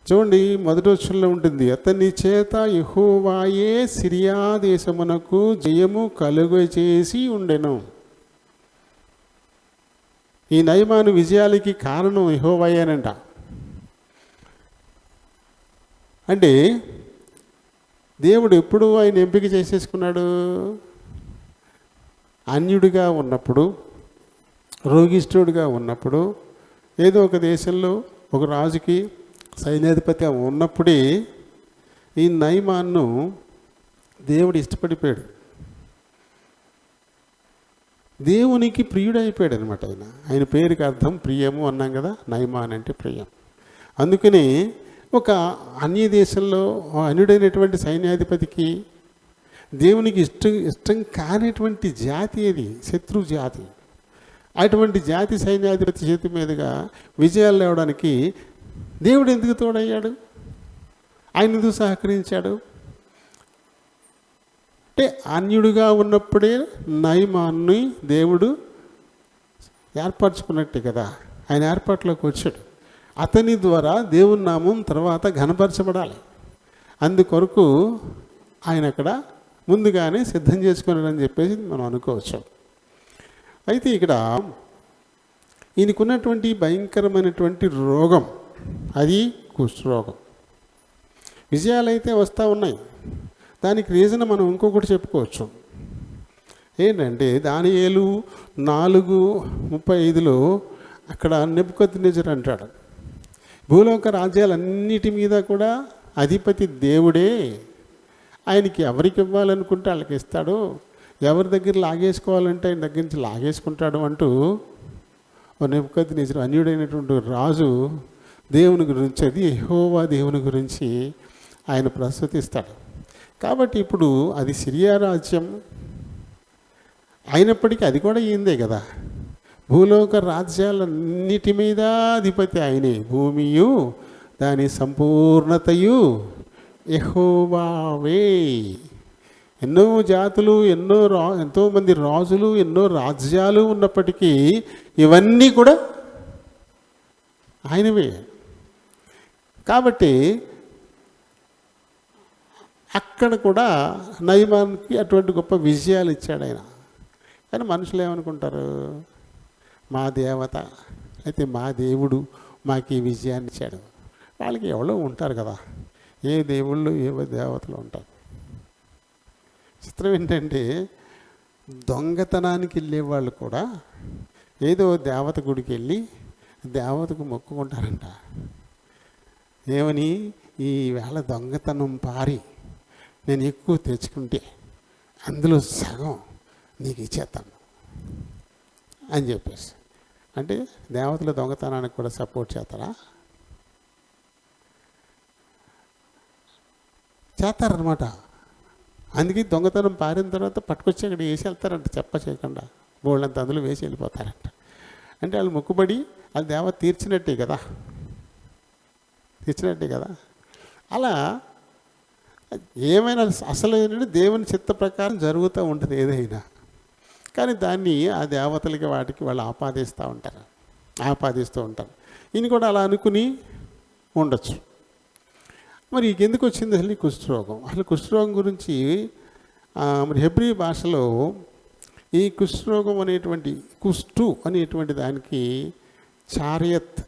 చూడండి, మొదటి వచనంలో ఉంటుంది, అతని చేత యెహోవాయే సిరియా దేశమునకు జయము కలుగజేసి ఉండెను. ఈ నయమాను విజయాలకి కారణం యెహోవాయేనంట. అంటే దేవుడు ఎప్పుడు ఆయన ఎంపిక చేసేసుకున్నాడు? అన్యుడిగా ఉన్నప్పుడు, రోగిష్ఠుడిగా ఉన్నప్పుడు, ఏదో ఒక దేశంలో ఒక రాజుకి సైన్యాధిపతి ఉన్నప్పుడే ఈ నయమాన్ను దేవుడు ఇష్టపడిపోయాడు. దేవునికి ప్రియుడైపోయాడు అనమాట. ఆయన పేరుకి అర్థం ప్రియము అన్నాం కదా, నయమాన్ అంటే ప్రియం. అందుకని ఒక అన్య దేశంలో అన్యుడైనటువంటి సైన్యాధిపతికి దేవునికి ఇష్టం కానిటువంటి జాతి అది, శత్రు జాతి. అటువంటి జాతి సైన్యాధిపతి చేతి మీదుగా విజయాలు లేవడానికి దేవుడు ఎందుకు తోడయ్యాడు? ఆయన ఎందుకు సహకరించాడు? అంటే అన్యుడిగా ఉన్నప్పుడే నయమాన్ని దేవుడు ఏర్పరచుకున్నట్టే కదా, ఆయన ఏర్పాట్లోకి వచ్చాడు. అతని ద్వారా దేవుని నామం తర్వాత ఘనపరచబడాలి. అందుకొరకు ఆయన అక్కడ ముందుగానే సిద్ధం చేసుకున్నాడని చెప్పేసి మనం అనుకోవచ్చు. అయితే ఇక్కడ ఈయనకున్నటువంటి భయంకరమైనటువంటి రోగం అది కుష్ఠరోగం. విజయాలు అయితే వస్తూ ఉన్నాయి. దానికి రీజన్ మనం ఇంకొకటి చెప్పుకోవచ్చు. ఏంటంటే దానియేలు 4:35లో అక్కడ నెబుకద్నెజరు అంటాడు, భూలోక రాజ్యాలన్నిటి మీద కూడా అధిపతి దేవుడే, ఆయనకి ఎవరికి ఇవ్వాలనుకుంటే వాళ్ళకి ఇస్తాడు, ఎవరి దగ్గర లాగేసుకోవాలంటే ఆయన దగ్గర నుంచి లాగేసుకుంటాడు అంటూ నెబుకద్నెజరు అన్యుడైనటువంటి రాజు దేవుని గురించి, అది యెహోవా దేవుని గురించి ఆయన ప్రస్తుతిస్తాడు. కాబట్టి ఇప్పుడు అది సిరియా రాజ్యం అయినప్పటికీ అది కూడా ఈయందే కదా. భూలోక రాజ్యాలన్నిటి మీద అధిపతి ఆయనే. భూమియు దాని సంపూర్ణతయు యెహోవావే. ఎన్నో జాతులు, ఎంతోమంది రాజులు, ఎన్నో రాజ్యాలు ఉన్నప్పటికీ ఇవన్నీ కూడా ఆయనవే. కాబట్టి అక్కడ కూడా నయమానికి అటువంటి గొప్ప విజయాలు ఇచ్చాడు ఆయన. కానీ మనుషులు ఏమనుకుంటారు? మా దేవత అయితే మా దేవుడు మాకు ఈ విజయాన్ని ఇచ్చాడు. వాళ్ళకి ఎవరో ఉంటారు కదా, ఏ దేవుళ్ళు ఏ దేవతలు ఉంటారు. చిత్రం ఏంటంటే దొంగతనానికి వెళ్ళే వాళ్ళు కూడా ఏదో దేవత గుడికి వెళ్ళి దేవతకు మొక్కుకుంటారంట. ఏమని? ఈ వేళ దొంగతనం పారి నేను ఎక్కువ తెచ్చుకుంటే అందులో సగం నీకు ఇచ్చేస్తాను అని చెప్పేసి. అంటే దేవతల దొంగతనానికి కూడా సపోర్ట్ చేస్తారా? చేస్తారనమాట. అందుకే దొంగతనం పారిన తర్వాత పట్టుకొచ్చి అక్కడ వేసి వెళ్తారంట, చెప్ప చేయకుండా బోళ్ళంత అందులో వేసి వెళ్ళిపోతారంట. అంటే వాళ్ళు మొక్కుబడి అది దేవత తీర్చినట్టే కదా, తీర్చినట్టే కదా. అలా ఏమైనా అసలు ఏంటంటే దేవుని చిత్త ప్రకారం జరుగుతూ ఉంటుంది ఏదైనా. కానీ దాన్ని ఆ దేవతలకి వాటికి వాళ్ళు ఆపాదిస్తూ ఉంటారు. ఈయన కూడా అలా అనుకుని ఉండొచ్చు. మరి ఎందుకు వచ్చింది అసలు ఈ కుష్ఠరోగం? అసలు కుష్ఠరోగం గురించి మరి హెబ్రీ భాషలో ఈ కుష్ఠరోగం అనేటువంటి కుష్టు అనేటువంటి దానికి చారయత్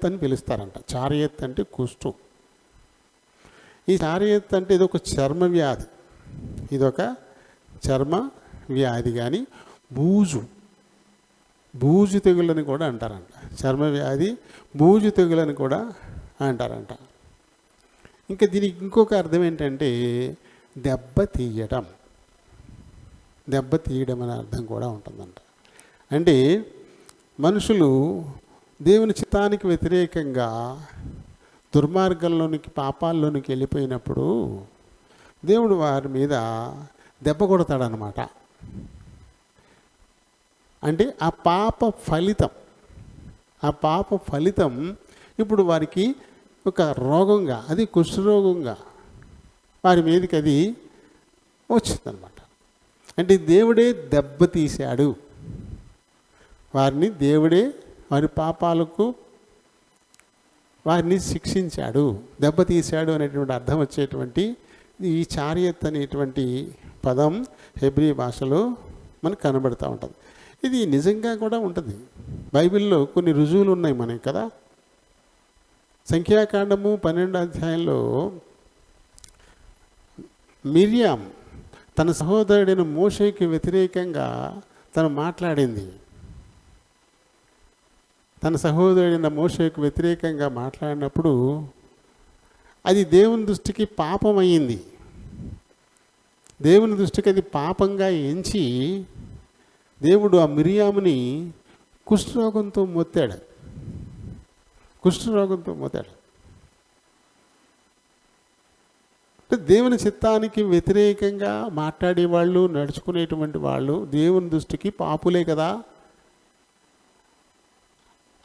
అని పిలుస్తారంట. చారయత్ అంటే కుష్టు. ఈ చారయత్ అంటే ఇదొక చర్మ వ్యాధి. కానీ బూజు తెగులని కూడా అంటారంట. చర్మ వ్యాధి, బూజు తెగులని కూడా అంటారంట. ఇంకా దీనికి ఇంకొక అర్థం ఏంటంటే దెబ్బతీయడం అనే అర్థం కూడా ఉంటుందంట. అంటే మనుషులు దేవుని చిత్తానికి వ్యతిరేకంగా దుర్మార్గంలోనికి, పాపాల్లోనికి వెళ్ళిపోయినప్పుడు దేవుడు వారి మీద దెబ్బ కొడతాడనమాట. అంటే ఆ పాప ఫలితం ఇప్పుడు వారికి ఒక రోగంగా, అది కుష్ఠరోగంగా వారి మీదకి అది వచ్చిందనమాట. అంటే దేవుడే దెబ్బతీశాడు వారిని, దేవుడే వారి పాపాలకు వారిని శిక్షించాడు, దెబ్బతీశాడు అనేటువంటి అర్థం వచ్చేటువంటి ఈ చారియత్ అనేటువంటి పదం హెబ్రీ భాషలో మనకు కనబడుతూ ఉంటుంది. ఇది నిజంగా కూడా ఉంటుంది. బైబిల్లో కొన్ని రుజువులు ఉన్నాయి మనకి కదా. సంఖ్యాకాండము 12వ అధ్యాయంలో మిర్యాం తన సహోదరుడైన మోషేకి వ్యతిరేకంగా తను మాట్లాడింది. తన సహోదరుడైన మోషేకు వ్యతిరేకంగా మాట్లాడినప్పుడు అది దేవుని దృష్టికి పాపమయ్యింది. దేవుని దృష్టికి అది పాపంగా ఎంచి దేవుడు ఆ మిరియాముని కుష్ఠరోగంతో మొత్తాడు. అంటే దేవుని చిత్తానికి వ్యతిరేకంగా మాట్లాడేవాళ్ళు, నడుచుకునేటువంటి వాళ్ళు దేవుని దృష్టికి పాపులే కదా.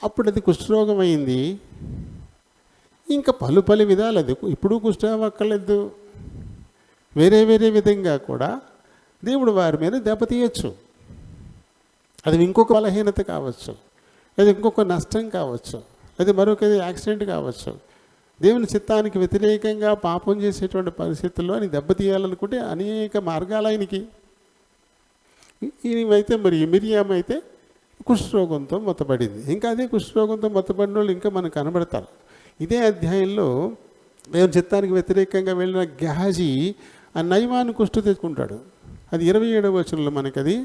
అప్పుడు అది కుష్ఠరోగం అయింది. ఇంకా పలు విధాలు, అది ఇప్పుడు కుష్ఠరోగం అక్కర్లేదు, వేరే విధంగా కూడా దేవుడు వారి మీద దెబ్బతీయచ్చు. అది ఇంకొక బలహీనత కావచ్చు, అది ఇంకొక నష్టం కావచ్చు, అది మరొక యాక్సిడెంట్ కావచ్చు. దేవుని చిత్తానికి వ్యతిరేకంగా పాపం చేసేటువంటి పరిస్థితుల్లో ఆయన దెబ్బతీయాలనుకుంటే అనేక మార్గాలు ఆయనకి. ఈయనైతే మరి మిరియాం అయితే కుష్ఠరోగంతో మొత్తపడింది. ఇంకా అదే కుష్ఠరోగంతో మొత్తపడిన వాళ్ళు ఇంకా మనకు కనబడతారు. ఇదే అధ్యాయంలో దేవుని చిత్తానికి వ్యతిరేకంగా వెళ్ళిన గెహాజీ ఆ నయమాను కుష్ఠు తెచ్చుకుంటాడు. అది 27వ వచనంలో మనకి అది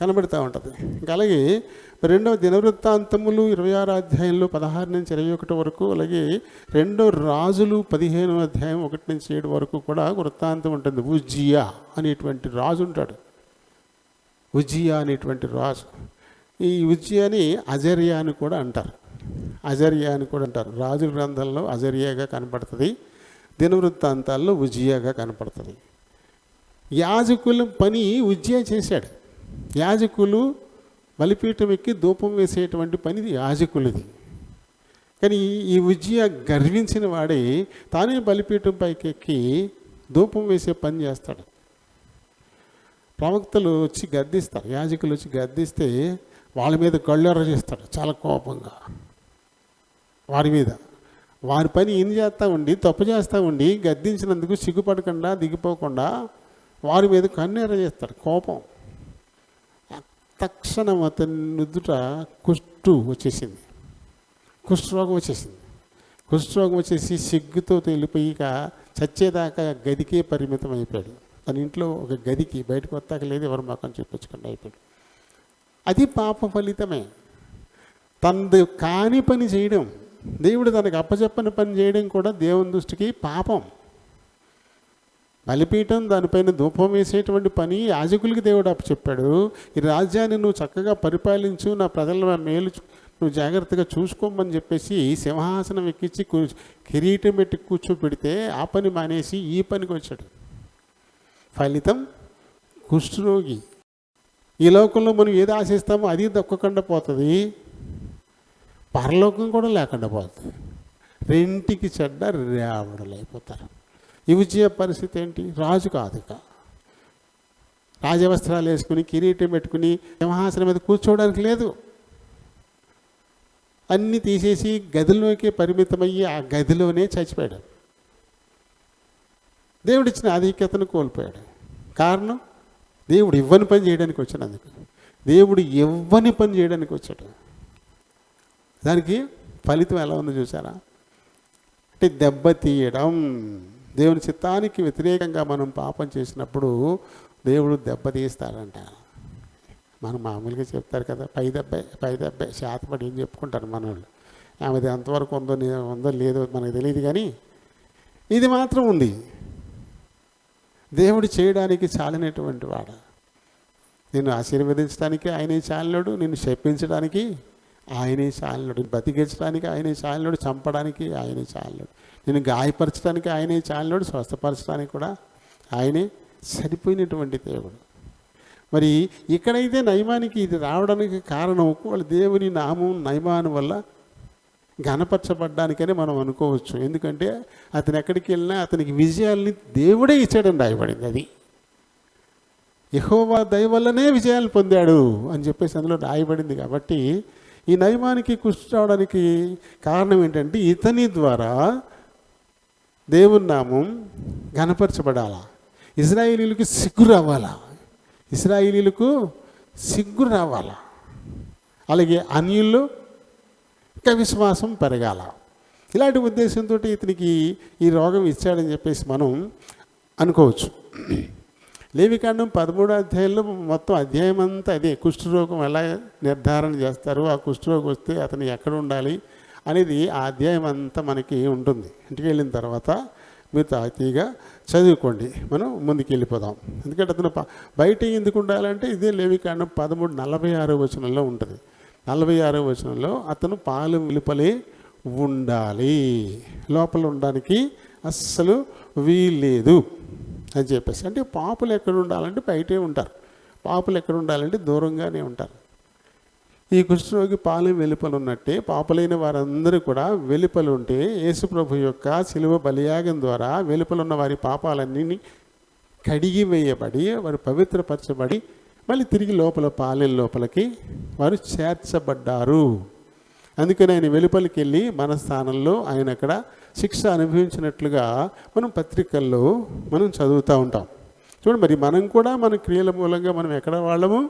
కనబడుతూ ఉంటుంది. ఇంకా అలాగే 2వ దినవృత్తాంతములు 26వ అధ్యాయంలో 16 నుంచి 21 వరకు, అలాగే 2వ రాజులు 15వ అధ్యాయం 1 నుంచి 7 వరకు కూడా వృత్తాంతం ఉంటుంది. ఉజ్జియా అనేటువంటి రాజు ఉంటాడు. ఈ ఉజ్జియాని అజర్యా అని కూడా అంటారు. రాజుల గ్రంథంలో అజర్యాగా కనపడుతుంది, దినవృత్తాంతాల్లో ఉజ్జియాగా కనపడుతుంది. యాజకుల పని ఉజ్జియా చేశాడు. యాజకులు బలిపీఠం ఎక్కి ధూపం వేసేటువంటి పని యాజకులది. కానీ ఈ ఉజ్జియా గర్వించిన వాడే తానే బలిపీఠం పైకి ఎక్కి ధూపం వేసే పని చేస్తాడు. ప్రవక్తలు వచ్చి గద్దిస్తారు, యాజకులు వచ్చి గద్దిస్తే వాళ్ళ మీద కళ్ళెర్ర చేస్తాడు చాలా కోపంగా. వారి పని ఏం చేస్తూ ఉండి, తప్పు చేస్తూ ఉండి, గద్దించినందుకు సిగ్గుపడకుండా దిగిపోకుండా వారి మీద కన్నెర్ర చేస్తాడు కోపం. తక్షణం అతని నుదుట కుష్ఠరోగం వచ్చేసి సిగ్గుతో వెళ్ళిపోయిక చచ్చేదాకా గదికే పరిమితం అయిపోయాడు. తన ఇంట్లో ఒక గదికి బయటకు వస్తాక లేదు, ఎవరు మాకని చెప్పించకుండా అయిపోయాడు. అది పాప ఫలితమే. తనది కాని పని చేయడం, దేవుడు తనకు అప్పచెప్పని పని చేయడం కూడా దేవుని దృష్టికి పాపం. బలిపీఠం, దానిపైన ధూపం వేసేటువంటి పని యాజకులకి దేవుడు అప్పచెప్పాడు. ఈ రాజ్యాన్ని నువ్వు చక్కగా పరిపాలించు, నా ప్రజల మేలు నువ్వు జాగ్రత్తగా చూసుకోమని చెప్పేసి సింహాసనం ఎక్కించి కిరీటం పెట్టి కూర్చోబెడితే ఆ పని మానేసి ఈ పనికి వచ్చాడు. ఫలితం కుష్ఠరోగి. ఈ లోకంలో మనం ఏది ఆశిస్తామో అది దక్కకుండా పోతుంది, పరలోకం కూడా లేకుండా పోతుంది. రెంటికి చెడ్డ రేవడలు అయిపోతారు. ఈ విజయ పరిస్థితి ఏంటి? రాజు కాదు, ఇక రాజవస్త్రాలు వేసుకుని కిరీటం పెట్టుకుని సింహాసనం మీద కూర్చోవడానికి లేదు. అన్నీ తీసేసి గదిలోకే పరిమితమయ్యి ఆ గదిలోనే చచ్చిపోయాడు. దేవుడు ఇచ్చిన ఆధిక్యతను కోల్పోయాడు. కారణం, దేవుడు ఇవ్వని పని చేయడానికి వచ్చినందుకు. దేవుడు ఇవ్వని పని చేయడానికి వచ్చాడు. దానికి ఫలితం ఎలా ఉందో చూసారా? అంటే దెబ్బతీయడం. దేవుని చిత్తానికి వ్యతిరేకంగా మనం పాపం చేసినప్పుడు దేవుడు దెబ్బతీస్తాడంట. మనం మామూలుగా చెప్తారు కదా, పై దెబ్బ శాతపడి ఏం చెప్పుకుంటారు మన వాళ్ళు. ఆమెది ఎంతవరకు ఉందో లేదో మనకు తెలియదు, కానీ ఇది మాత్రం ఉంది. దేవుడు చేయడానికి చాలినటువంటి వాడు. నిన్ను ఆశీర్వదించడానికి ఆయనే చాలినాడు, నిన్ను శపించడానికి ఆయనే చాలినాడు, బతికించడానికి ఆయనే చాలినాడు, చంపడానికి ఆయనే చాలినాడు, నిన్ను గాయపరచడానికి ఆయనే చాలినాడు, స్వస్థపరచడానికి కూడా ఆయనే సరిపోయినటువంటి దేవుడు. మరి ఇక్కడైతే నయమానికి ఇది రావడానికి కారణం వాళ్ళ దేవుని నామం నయమాను వల్ల ఘనపరచబడ్డానికనే మనం అనుకోవచ్చు. ఎందుకంటే అతను ఎక్కడికి వెళ్ళినా అతనికి విజయాల్ని దేవుడే ఇచ్చాడని రాయబడింది. అది యెహోవా దయ వల్లనే విజయాలు పొందాడు అని చెప్పేసి అందులో రాయబడింది. కాబట్టి ఈ నయమానికి కుష్ఠ రావడానికి కారణం ఏంటంటే ఇతని ద్వారా దేవుని నామం ఘనపరచబడాలా, ఇశ్రాయేలీయులకు సిగ్గు రావాలా, ఇశ్రాయేలీయులకు సిగ్గు రావాలా, అలాగే అన్యుల్లో ఇంకా విశ్వాసం పెరగాల. ఇలాంటి ఉద్దేశంతో ఇతనికి ఈ రోగం ఇచ్చాడని చెప్పేసి మనం అనుకోవచ్చు. లేవికాండం 13వ అధ్యాయంలో మొత్తం అధ్యాయం అంతా అదే, కుష్ఠరోగం ఎలా నిర్ధారణ చేస్తారు, ఆ కుష్ఠరోగం వస్తే అతను ఎక్కడ ఉండాలి అనేది ఆ అధ్యాయం అంతా మనకి ఉంటుంది. ఇంటికి వెళ్ళిన తర్వాత మీరు తాతీగా చదువుకోండి, మనం ముందుకు వెళ్ళిపోదాం. ఎందుకంటే అతను బయట ఎందుకు ఉండాలంటే ఇదే లేవికాండం 13:46 వచనంలో ఉంటుంది. 46వ వచనంలో అతను పాలు వెలుపలే ఉండాలి, లోపల ఉండడానికి అస్సలు వీల్లేదు అని చెప్పేసి. అంటే పాపులు ఎక్కడ ఉండాలంటే బయటే ఉంటారు, పాపులు ఎక్కడ ఉండాలంటే దూరంగానే ఉంటారు. ఈ కుష్ఠరోగి పాలు వెలుపలు ఉన్నట్టే పాపులైన వారందరూ కూడా వెలుపలు ఉంటే యేసుప్రభు యొక్క శిలువ బలియాగం ద్వారా వెలుపలున్న వారి పాపాలన్నీ కడిగి వేయబడి వారు పవిత్రపరచబడి మళ్ళీ తిరిగి లోపల పాలెం లోపలికి వారు చేర్చబడ్డారు. అందుకని ఆయన వెలుపలికి వెళ్ళి మన స్థానంలో ఆయన అక్కడ శిక్ష అనుభవించినట్లుగా మనం పత్రికల్లో మనం చదువుతూ ఉంటాం. చూడండి, మరి మనం కూడా మన క్రియల మూలంగా మనం ఎక్కడ వాళ్ళము?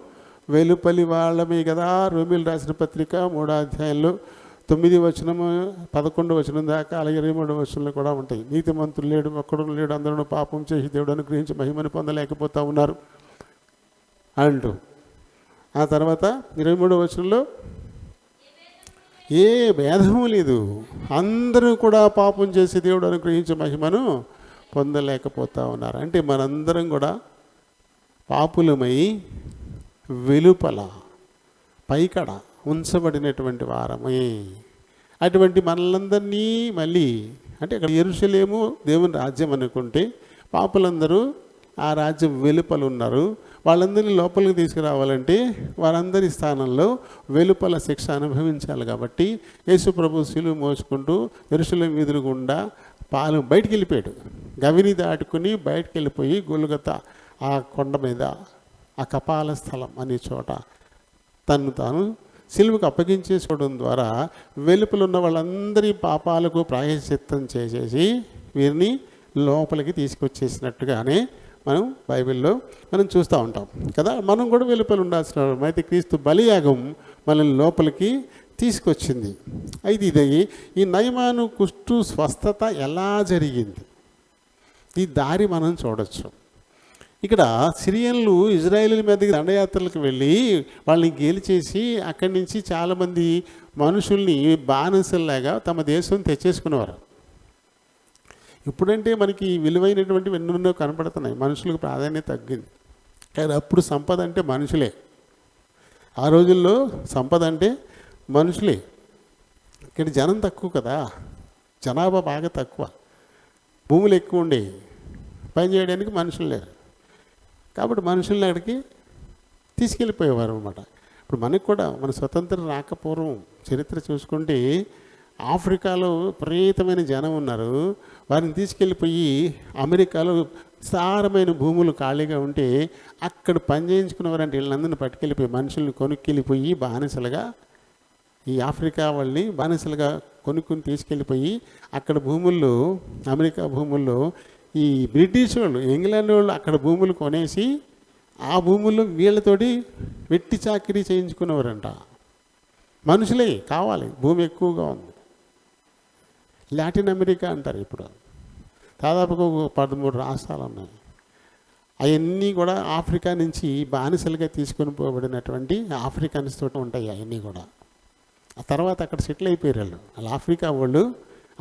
వెలుపలి వాళ్ళమే కదా. రోమీయులు రాసిన పత్రిక 3వ అధ్యాయంలో 9వ వచనం 11వ వచనం దాకా, అలాగే 23వ వచనంలో కూడా ఉంటాయి. నీతిమంతులు లేడు, ఒక్కడు లేడు, అందరూ పాపం చేసి దేవుడు అనుగ్రహించి మహిమను పొందలేకపోతూ ఉన్నారు అంటూ. ఆ తర్వాత 23వ వచనంలో ఏ భేదము లేదు, అందరూ కూడా పాపం చేసి దేవుడు అనుగ్రహించే మహిమను పొందలేకపోతూ ఉన్నారు. అంటే మనందరం కూడా పాపులమై వెలుపల పైకడ ఉంచబడినటువంటి వారమే. అటువంటి మనలందరినీ మళ్ళీ అంటే అక్కడ యెరూషలేము దేవుని రాజ్యం అనుకుంటే పాపులందరూ ఆ రాజ్యం వెలుపల ఉన్నారు. వాళ్ళందరినీ లోపలికి తీసుకురావాలంటే వారందరి స్థానంలో వెలుపల శిక్ష అనుభవించాలి. కాబట్టి యేసు ప్రభు శిలువ మోసుకుంటూ యెరూషలేము వీధుల గుండా పాలు బయటికి వెళ్ళిపోయాడు. గవిని దాటుకుని బయటికి వెళ్ళిపోయి గొల్గొతా ఆ కొండ మీద ఆ కపాల స్థలం అనే చోట తను తాను శిలువకు అప్పగించేసుకోవడం ద్వారా వెలుపల ఉన్న వాళ్ళందరి పాపాలకు ప్రాయశ్చిత్తం చేసేసి వీరిని లోపలికి తీసుకొచ్చేసినట్టుగానే మనం బైబిల్లో మనం చూస్తూ ఉంటాం కదా. మనం కూడా వెలుపల ఉండాల్సిన అయితే క్రీస్తు బలియాగం మనల్ని లోపలికి తీసుకొచ్చింది. అయితే ఇది ఈ నయమాను కుష్టు స్వస్థత ఎలా జరిగింది, ఈ దారి మనం చూడొచ్చు. ఇక్కడ సిరియన్లు ఇజ్రాయేలీల మీదకి దండయాత్రలకు వెళ్ళి వాళ్ళని గేలిచేసి అక్కడి నుంచి చాలామంది మనుషుల్ని బానిసల్లాగా తమ దేశం తెచ్చేసుకునేవారు. ఇప్పుడంటే మనకి విలువైనటువంటివి ఎన్నెన్నో కనపడుతున్నాయి, మనుషులకు ప్రాధాన్యత తగ్గింది. కానీ అప్పుడు సంపద అంటే మనుషులే. ఆ రోజుల్లో సంపద అంటే మనుషులే. ఇక్కడ జనం తక్కువ కదా, జనాభా బాగా తక్కువ, భూములు ఎక్కువ ఉండేవి, పని చేయడానికి మనుషులు లేరు. కాబట్టి మనుషుల్ని అక్కడికి తీసుకెళ్ళిపోయేవారు అనమాట. ఇప్పుడు మనకు కూడా మన స్వతంత్రం రాకపూర్వం చరిత్ర చూసుకుంటే ఆఫ్రికాలో విపరీతమైన జనం ఉన్నారు. వారిని తీసుకెళ్ళిపోయి అమెరికాలో విస్తారమైన భూములు ఖాళీగా ఉంటే అక్కడ పని చేయించుకున్నవారంటే వీళ్ళందరినీ పట్టుకెళ్ళిపోయి మనుషుల్ని కొనుక్కెళ్ళిపోయి బానిసలుగా, ఈ ఆఫ్రికా వాళ్ళని బానిసలుగా కొనుక్కుని తీసుకెళ్ళిపోయి అక్కడ భూముల్లో, అమెరికా భూముల్లో ఈ బ్రిటిష్ వాళ్ళు, ఇంగ్లాండ్ వాళ్ళు అక్కడ భూములు కొనేసి ఆ భూముల్లో వీళ్ళతోటి వెట్టి చాకిరీ చేయించుకునేవారంట. మనుషులే కావాలి, భూమి ఎక్కువగా ఉంది. లాటిన్ అమెరికా అంటారు. ఇప్పుడు దాదాపుగా 13 రాష్ట్రాలు ఉన్నాయి. అవన్నీ కూడా ఆఫ్రికా నుంచి బానిసలుగా తీసుకొని పోబడినటువంటి ఆఫ్రికన్స్ తోటి ఉంటాయి అవన్నీ కూడా. ఆ తర్వాత అక్కడ సెటిల్ అయిపోయారు వాళ్ళు ఆఫ్రికా వాళ్ళు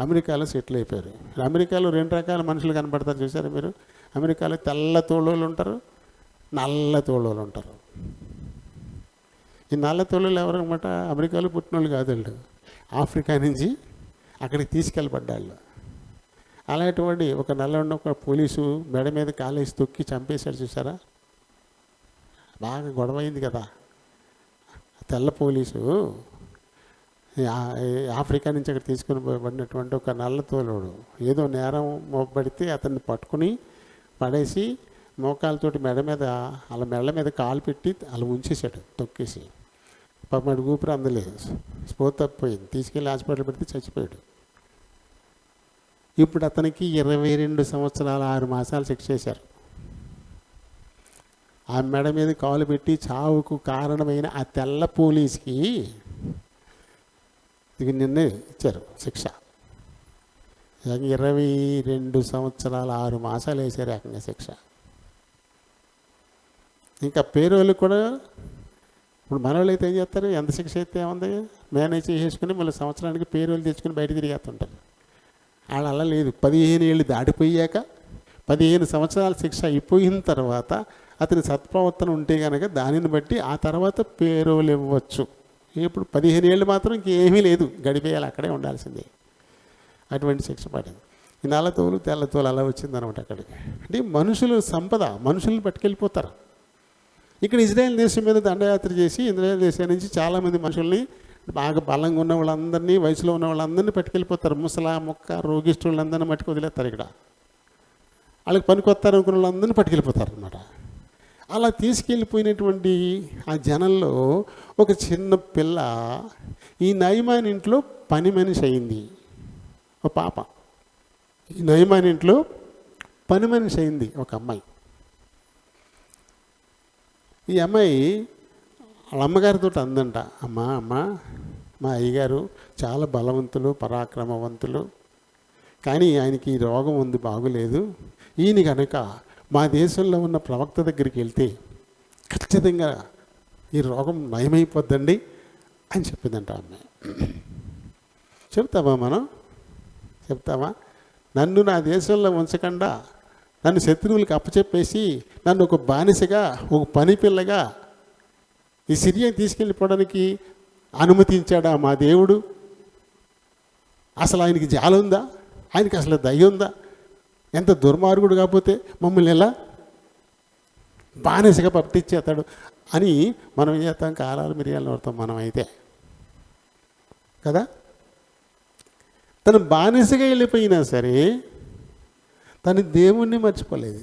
అమెరికాలో సెటిల్ అయిపోయారు. అమెరికాలో 2 రకాల మనుషులు కనపడతారు చూసారు మీరు. అమెరికాలో తెల్ల తోళోళ్ళు ఉంటారు, నల్ల తోళోళ్ళు ఉంటారు. ఈ నల్ల తోళోళ్ళు ఎవరు అనమాట? అమెరికాలో పుట్టిన వాళ్ళు కాదు, వాళ్ళు ఆఫ్రికా నుంచి అక్కడికి తీసుకెళ్ళబడ్డాళ్ళు. అలాంటి ఒక నల్ల ఒక పోలీసు మెడ మీద కాలేసి తొక్కి చంపేశాడు చూసారా, బాగా గొడవ అయింది కదా. తెల్ల పోలీసు ఆఫ్రికా నుంచి అక్కడ తీసుకుని పోబడినటువంటి ఒక నల్ల తోలుడు ఏదో నేరం మోపబడితే అతన్ని పట్టుకుని పడేసి మోకాలతోటి మెడ మీద వాళ్ళ మెడల మీద కాలు పెట్టి అలా ఉంచేశాడు తొక్కేసి. పాపం అడు ఊపిరి అందలేదు, స్పో తప్పిపోయింది, తీసుకెళ్ళి హాస్పిటల్ పెడితే చచ్చిపోయాడు. ఇప్పుడు అతనికి 22 సంవత్సరాల 6 మాసాలు శిక్ష చేశారు. ఆ మెడ మీద కాలు పెట్టి చావుకు కారణమైన ఆ తెల్ల పోలీస్కి ఇది నిన్నే ఇచ్చారు శిక్ష. 22 సంవత్సరాల 6 మాసాలు వేసారు ఏకంగా శిక్ష. ఇంకా పేరోళ్ళు కూడా ఇప్పుడు మనోళ్ళు అయితే ఏం చేస్తారు, ఎంత శిక్ష అయితే ఏముంది మేనేజ్ చేసేసుకుని మళ్ళీ సంవత్సరానికి పేరోళ్ళు తెచ్చుకుని బయట తిరిగేస్తుంటారు. వాళ్ళు అలా లేదు. 15 ఏళ్ళు దాటిపోయాక 15 సంవత్సరాల శిక్ష అయిపోయిన తర్వాత అతని సత్ప్రవర్తన ఉంటే కనుక దానిని బట్టి ఆ తర్వాత పేరోలు ఇవ్వచ్చు. ఇప్పుడు 15 ఏళ్ళు మాత్రం ఇంకేమీ లేదు, గడిపేయాలి, అక్కడే ఉండాల్సిందే. అటువంటి శిక్ష పడింది. ఈ నల్లతోలు తెల్లతోలు అలా వచ్చిందనమాట అక్కడికి. అంటే మనుషులు సంపద, మనుషులను పట్టుకెళ్ళిపోతారు. ఇక్కడ ఇజ్రాయెల్ దేశం మీద దండయాత్ర చేసి ఇజ్రాయెల్ దేశం నుంచి చాలామంది మనుషుల్ని, బాగా బలంగా ఉన్న వాళ్ళందరినీ, వయసులో ఉన్న వాళ్ళందరినీ పట్టుకెళ్ళిపోతారు. ముసలా మొక్క రోగిష్ఠు వాళ్ళందరినీ మట్టుకు వదిలేస్తారు. ఇక్కడ వాళ్ళకి పనికొస్తారు అనుకున్న వాళ్ళందరినీ పట్టుకెళ్ళిపోతారు అనమాట. అలా తీసుకెళ్ళిపోయినటువంటి ఆ జనంలో ఒక చిన్న పిల్ల ఈ నయమాన్ ఇంట్లో పని మనిషి అయింది. ఒక పాప ఈ నయమాన్ ఇంట్లో పని మనిషి అయింది, ఒక అమ్మాయి. ఈ అమ్మాయి వాళ్ళ అమ్మగారితో అందంట, అమ్మ మా అయ్యగారు చాలా బలవంతులు, పరాక్రమవంతులు, కానీ ఆయనకి ఈ రోగం ఉంది, బాగులేదు. ఈయన కనుక మా దేశంలో ఉన్న ప్రవక్త దగ్గరికి వెళ్తే ఖచ్చితంగా ఈ రోగం నయమైపోద్దండి అని చెప్పిందంట అమ్మాయి. చెప్తామా మనం? చెప్తామా? నన్ను నా దేశంలో ఉంచకుండా నన్ను శత్రువులకు అప్పచెప్పేసి నన్ను ఒక బానిసగా, ఒక పని పిల్లగా ఈ సిరియా తీసుకెళ్ళిపోవడానికి అనుమతించాడా మా దేవుడు? అసలు ఆయనకి జాలి ఉందా? ఆయనకి అసలు దయ ఉందా? ఎంత దుర్మార్గుడు కాకపోతే మమ్మల్ని ఎలా బానిసగా పంపించేస్తాడు అని మనం ఏం చేస్తాం? కాలాలు మిరియాలు నోడతాం మనం అయితే కదా. తను బానిసగా వెళ్ళిపోయినా సరే తను దేవుణ్ణి మర్చిపోలేదు,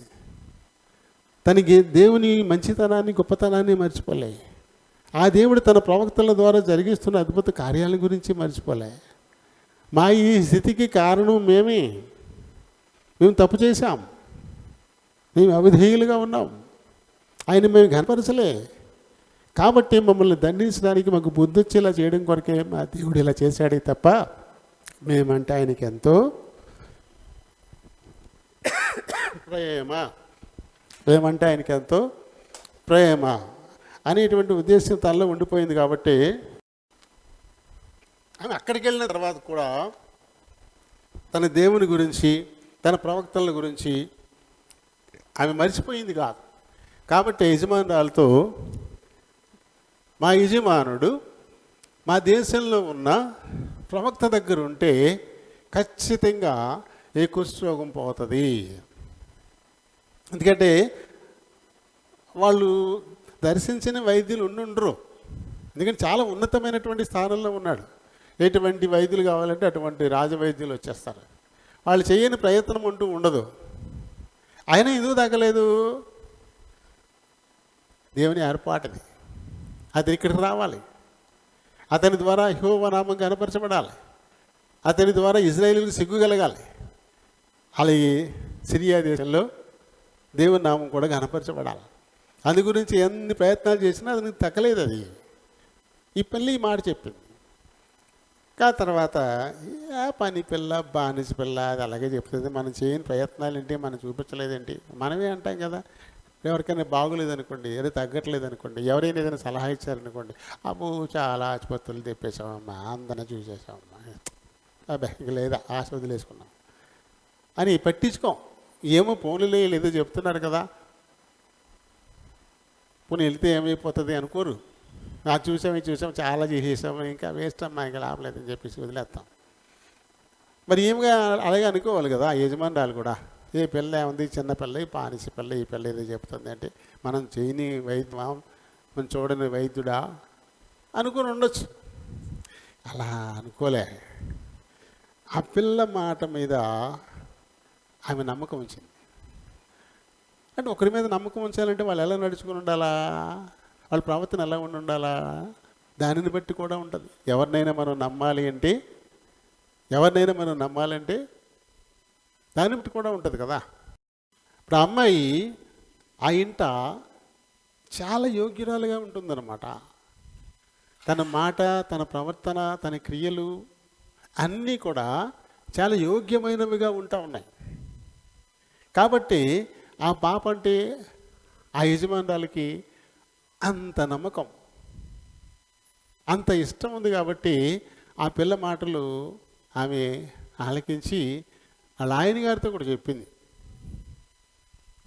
తనకి దేవుని మంచితనాన్ని, గొప్పతనాన్ని మర్చిపోలే. ఆ దేవుడు తన ప్రవక్తల ద్వారా జరిగిస్తున్న అద్భుత కార్యాల గురించి మర్చిపోలే. మా ఈ స్థితికి కారణం మేము తప్పు చేశాం, మేము అవిధేయులుగా ఉన్నాం, ఆయన మేము కనపరచలే. కాబట్టి మమ్మల్ని దండించడానికి మాకు బుద్ధి వచ్చేలా చేయడం కొరకే మా దేవుడు ఇలా చేశాడే తప్ప మేమంటే ఆయనకి ఎంతో ప్రేమ, మేమంటే ఆయనకి ఎంతో ప్రేమ అనేటువంటి ఉద్దేశం తనలో ఉండిపోయింది. కాబట్టి ఆమె అక్కడికి వెళ్ళిన తర్వాత కూడా తన దేవుని గురించి, తన ప్రవక్తల గురించి ఆమె మర్చిపోయింది కాదు. కాబట్టి యజమానురాలతో, మా యజమానుడు మా దేశంలో ఉన్న ప్రవక్త దగ్గర ఉంటే ఖచ్చితంగా ఏ కుష్ఠరోగం పోతుంది. ఎందుకంటే వాళ్ళు దర్శించిన వైద్యులు ఉండుండరు. ఎందుకంటే చాలా ఉన్నతమైనటువంటి స్థానంలో ఉన్నాడు. ఎటువంటి వైద్యులు కావాలంటే అటువంటి రాజవైద్యులు వచ్చేస్తారు. వాళ్ళు చేయని ప్రయత్నం అంటూ ఉండదు. ఆయన ఎందుకు తగ్గలేదు? దేవుని ఏర్పాటుది. అతను ఇక్కడికి రావాలి, అతని ద్వారా యెహోవా నామం కనపరచబడాలి, అతని ద్వారా ఇజ్రాయేలుకు సిగ్గు కలగాలి. అలాగే సిరియా దేశంలో దేవుని నామం కూడా కనపరచబడాలి. అందు గురించి ఎన్ని ప్రయత్నాలు చేసినా అతనికి తగ్గలేదు. అది ఈ పెళ్ళి ఈ మాట చెప్పింది. తర్వాత పని పిల్ల, బానిస పిల్ల, అది అలాగే చెప్తుంది. మనం చేయని ప్రయత్నాలు ఏంటి, మనం చూపించలేదేంటి. మనమే అంటాం కదా, ఎవరికైనా బాగోలేదనుకోండి, ఏదో తగ్గట్లేదనుకోండి, ఎవరైనా ఏదైనా సలహా ఇచ్చారనుకోండి, అబ్బో చాలా ఆసుపత్రులు తెప్పేసామమ్మా, అందరిని చూసేసామమ్మా, అబ్బా ఇక లేదా ఆశ వదిలేసుకున్నాం అని పట్టించుకోం. ఏమో పోనీలే ఏదో చెప్తున్నారు కదా, పోనీ వెళితే ఏమైపోతుంది అనుకోరు. చూసాం చాలా చేసేసాము, ఇంకా వేస్ట్ అమ్మా, ఇంకా లాభలేదని చెప్పేసి వదిలేస్తాం. మరి ఏమిగా అలాగే అనుకోవాలి కదా ఆ యజమానురాలు కూడా. ఏ పిల్ల ఏముంది, చిన్న పిల్ల, ఈ పానిసి పిల్ల, ఈ పిల్ల ఏదో చెప్తుంది అంటే మనం చేయని వైద్యమా, మనం చూడని వైద్యుడా అనుకుని ఉండొచ్చు. అలా అనుకోలే. ఆ పిల్ల మాట మీద ఆమె నమ్మకం ఉంచింది. అంటే ఒకరి మీద నమ్మకం ఉంచాలంటే వాళ్ళు ఎలా నడుచుకుని ఉండాలా, వాళ్ళ ప్రవర్తన ఎలా ఉండాలా, దానిని బట్టి కూడా ఉంటుంది. ఎవరినైనా మనం నమ్మాలంటే దాన్ని బట్టి కూడా ఉంటుంది కదా. ఇప్పుడు ఆ అమ్మాయి ఆ ఇంట చాలా యోగ్యురాలుగా ఉంటుందన్నమాట. తన మాట, తన ప్రవర్తన, తన క్రియలు అన్నీ కూడా చాలా యోగ్యమైనవిగా ఉంటా ఉన్నాయి. కాబట్టి ఆ పాప అంటే ఆ యజమానురాలకి అంత నమ్మకం, అంత ఇష్టం ఉంది. కాబట్టి ఆ పిల్ల మాటలు ఆమె ఆలకించి వాళ్ళ ఆయన గారితో కూడా చెప్పింది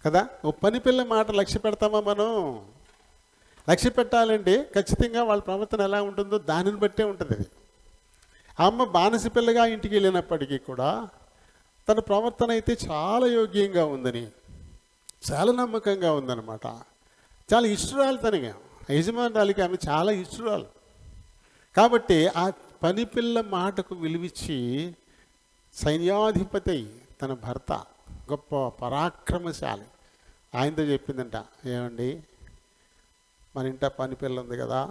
కదా. ఓ పని పిల్ల మాట లక్ష్య పెడతామా మనం? లక్ష్య పెట్టాలంటే ఖచ్చితంగా వాళ్ళ ప్రవర్తన ఎలా ఉంటుందో దానిని బట్టే ఉంటుంది. అది ఆ అమ్మ బానిస పిల్లగా ఇంటికి వెళ్ళినప్పటికీ కూడా తన ప్రవర్తన అయితే చాలా యోగ్యంగా ఉందని, చాలా నమ్మకంగా ఉందన్నమాట. చాలా ఇష్టరాలు తనగా, యజమానురాలికి ఆమె చాలా ఇష్టరాలు. కాబట్టి ఆ పని పిల్ల మాటకు విలువిచ్చి సైన్యాధిపతి తన భర్త, గొప్ప పరాక్రమశాలి, ఆయనతో చెప్పిందంట, ఏమండి మన ఇంట పని పిల్ల ఉంది కదా,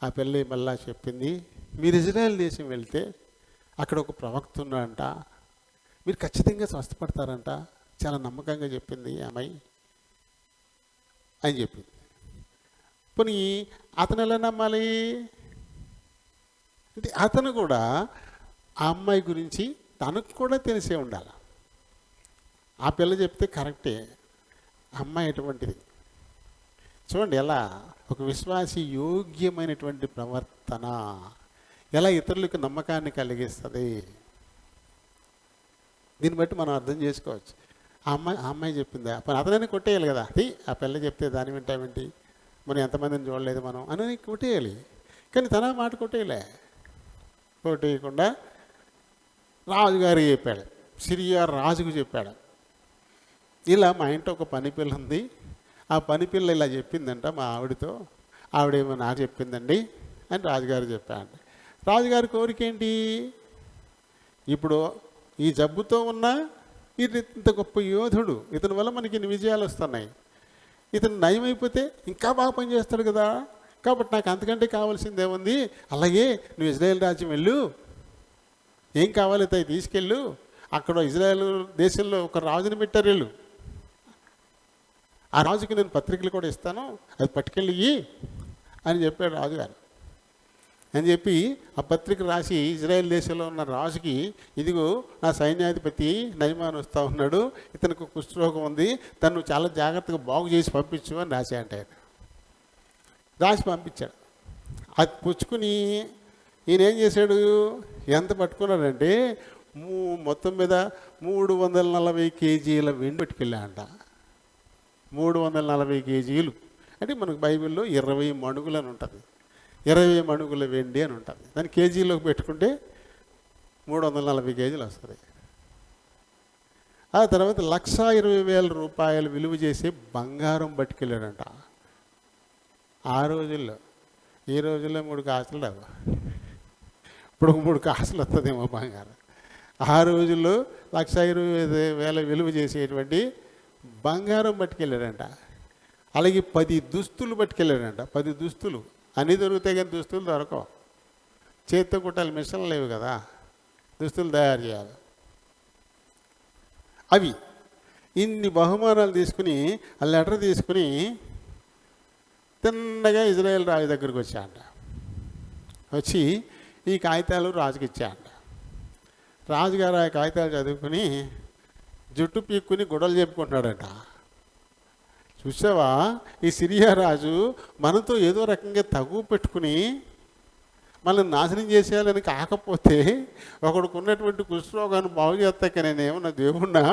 ఆ పిల్ల మళ్ళా చెప్పింది, మీరు ఇజ్రాయెల్ దేశం వెళ్తే అక్కడ ఒక ప్రవక్త ఉన్నాడంట, మీరు ఖచ్చితంగా స్వస్థపడతారంట, చాలా నమ్మకంగా చెప్పింది అమ్మాయి అని చెప్పింది. పోనీ అతను ఎలా నమ్మాలి అంటే అతను కూడా ఆ అమ్మాయి గురించి తనకు కూడా తెలిసే ఉండాలి. ఆ పిల్ల చెప్తే కరెక్టే, అమ్మాయి ఎటువంటిది చూడండి, ఎలా ఒక విశ్వాసి యోగ్యమైనటువంటి ప్రవర్తన ఎలా ఇతరులకు నమ్మకాన్ని కలిగిస్తుంది. దీన్ని బట్టి మనం అర్థం చేసుకోవచ్చు. ఆ అమ్మాయి చెప్పిందా, అతనైనా కొట్టేయాలి కదా, ఆ పిల్ల చెప్తే దాని వింటామేంటి, మనం ఎంతమందిని చూడలేదు మనం అని కొట్టేయాలి. కానీ తన మాట కొట్టేయకుండా రాజుగారికి చెప్పాడు, సిరియా రాజుకు చెప్పాడు, ఇలా మా ఇంట్లో ఒక పని పిల్ల ఉంది, ఆ పని పిల్ల ఇలా చెప్పిందంట మా ఆవిడతో, ఆవిడేమో నాకు చెప్పిందండి అని రాజుగారు చెప్పాడు. రాజుగారి కోరిక ఏంటి, ఇప్పుడు ఈ జబ్బుతో ఉన్న ఇంత గొప్ప యోధుడు, ఇతని వల్ల మనకి ఇన్ని విజయాలు వస్తున్నాయి, ఇతను నయమైపోతే ఇంకా బాగా పనిచేస్తాడు కదా, కాబట్టి నాకు అంతకంటే కావాల్సిందేముంది, అలాగే నువ్వు ఇజ్రాయేల్ రాజ్యం వెళ్ళు, ఏం కావాలి అవి తీసుకెళ్ళు, అక్కడ ఇజ్రాయేల్ దేశంలో ఒక రాజుని పెట్టారు వెళ్ళు, ఆ రాజుకి నేను పత్రికలు కూడా ఇస్తాను, అది పట్టుకెళ్ళి అని చెప్పాడు రాజుగారు. అని చెప్పి ఆ పత్రిక రాసి ఇజ్రాయెల్ దేశంలో ఉన్న రాజుకి, ఇదిగో నా సైన్యాధిపతి నయమాన్ వస్తూ ఉన్నాడు, ఇతనికి కుష్ఠరోగం ఉంది, తను చాలా జాగ్రత్తగా బాగు చేసి పంపించు అని రాసి అంటే రాసి పంపించాడు. అది పుచ్చుకుని ఈయన ఏం చేశాడు, ఎంత పట్టుకున్నాడంటే మొత్తం మీద 340 కేజీల వెండి పట్టుకెళ్ళాడంట. 340 కేజీలు అంటే మనకు బైబిల్లో 20 మణుగులు అని ఉంటుంది. 20 మణుగుల వెండి అని ఉంటుంది. దాన్ని కేజీలోకి పెట్టుకుంటే 340 కేజీలు వస్తుంది. ఆ తర్వాత 1,20,000 రూపాయలు విలువ చేసే బంగారం పట్టుకెళ్ళాడంట ఆ రోజుల్లో. ఈ రోజుల్లో 3 కాసులు రావు, ఇప్పుడు 3 కాసులు వస్తుందేమో బంగారం. ఆ రోజుల్లో 1,20,000 విలువ చేసేటువంటి బంగారం పట్టుకెళ్ళాడంట. అలాగే 10 దుస్తులు పట్టుకెళ్ళాడంట. 10 దుస్తులు అన్నీ దొరుకుతాయి కానీ దుస్తులు దొరకవు. చేతితో కుట్టాలి, మిషన్లు లేవు కదా, దుస్తులు తయారు చేయాలి. అవి ఇన్ని బహుమానాలు తీసుకుని ఆ లెటర్ తీసుకుని తిన్నగా ఇజ్రాయేల్ రాజు దగ్గరికి వచ్చాయంట. వచ్చి ఈ కాగితాలు రాజుకి ఇచ్చాయంట. రాజుగారు ఆ కాగితాలు చదువుకుని జుట్టు పీక్కుని గొడవలు చెప్పుకుంటున్నాడంట. చూసావా, ఈ సిరియా రాజు మనతో ఏదో రకంగా తగువ పెట్టుకుని మనల్ని నాశనం చేసేయాలని కాకపోతే ఒకడికి ఉన్నటువంటి కుష్ఠరోగాన్ని బాగు చేస్తాక నేనేమన్నా దేవుణ్ణా,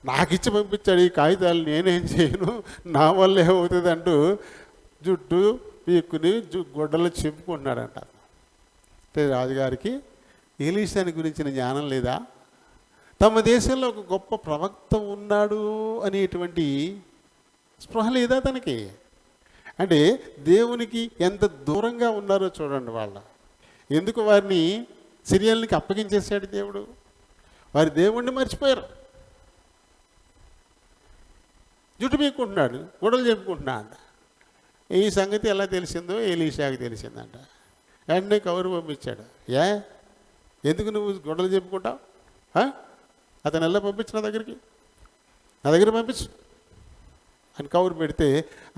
నాకిచ్చి పంపించాడు ఈ కాగితాలు, నేనేం చేయను, నా వల్ల ఏమవుతుంది అంటూ జుట్టు పీక్కుని గొడ్డలు చెప్పుకుంటున్నాడంట. అంటే రాజుగారికి ఎలీషాని గురించిన జ్ఞానం లేదా? తమ దేశంలో ఒక గొప్ప ప్రవక్త ఉన్నాడు అనేటువంటి స్పృహ లేదా తనకి? అంటే దేవునికి ఎంత దూరంగా ఉన్నారో చూడండి వాళ్ళు. ఎందుకు వారిని సిరియన్లకి అప్పగించేశాడు దేవుడు? వారి దేవుణ్ణి మర్చిపోయారు. జుట్టు పీక్కుంటున్నాడు, గొడవలు చెప్పుకుంటున్నాడు. ఈ సంగతి ఎలా తెలిసిందో ఎలీషాకి తెలిసిందంట. వెంటనే కబురు పంపించాడు. ఎందుకు నువ్వు గొడవలు చెప్పుకుంటావు? అతను ఎలా పంపించు, నా దగ్గర పంపించు అని కబురు పెడితే,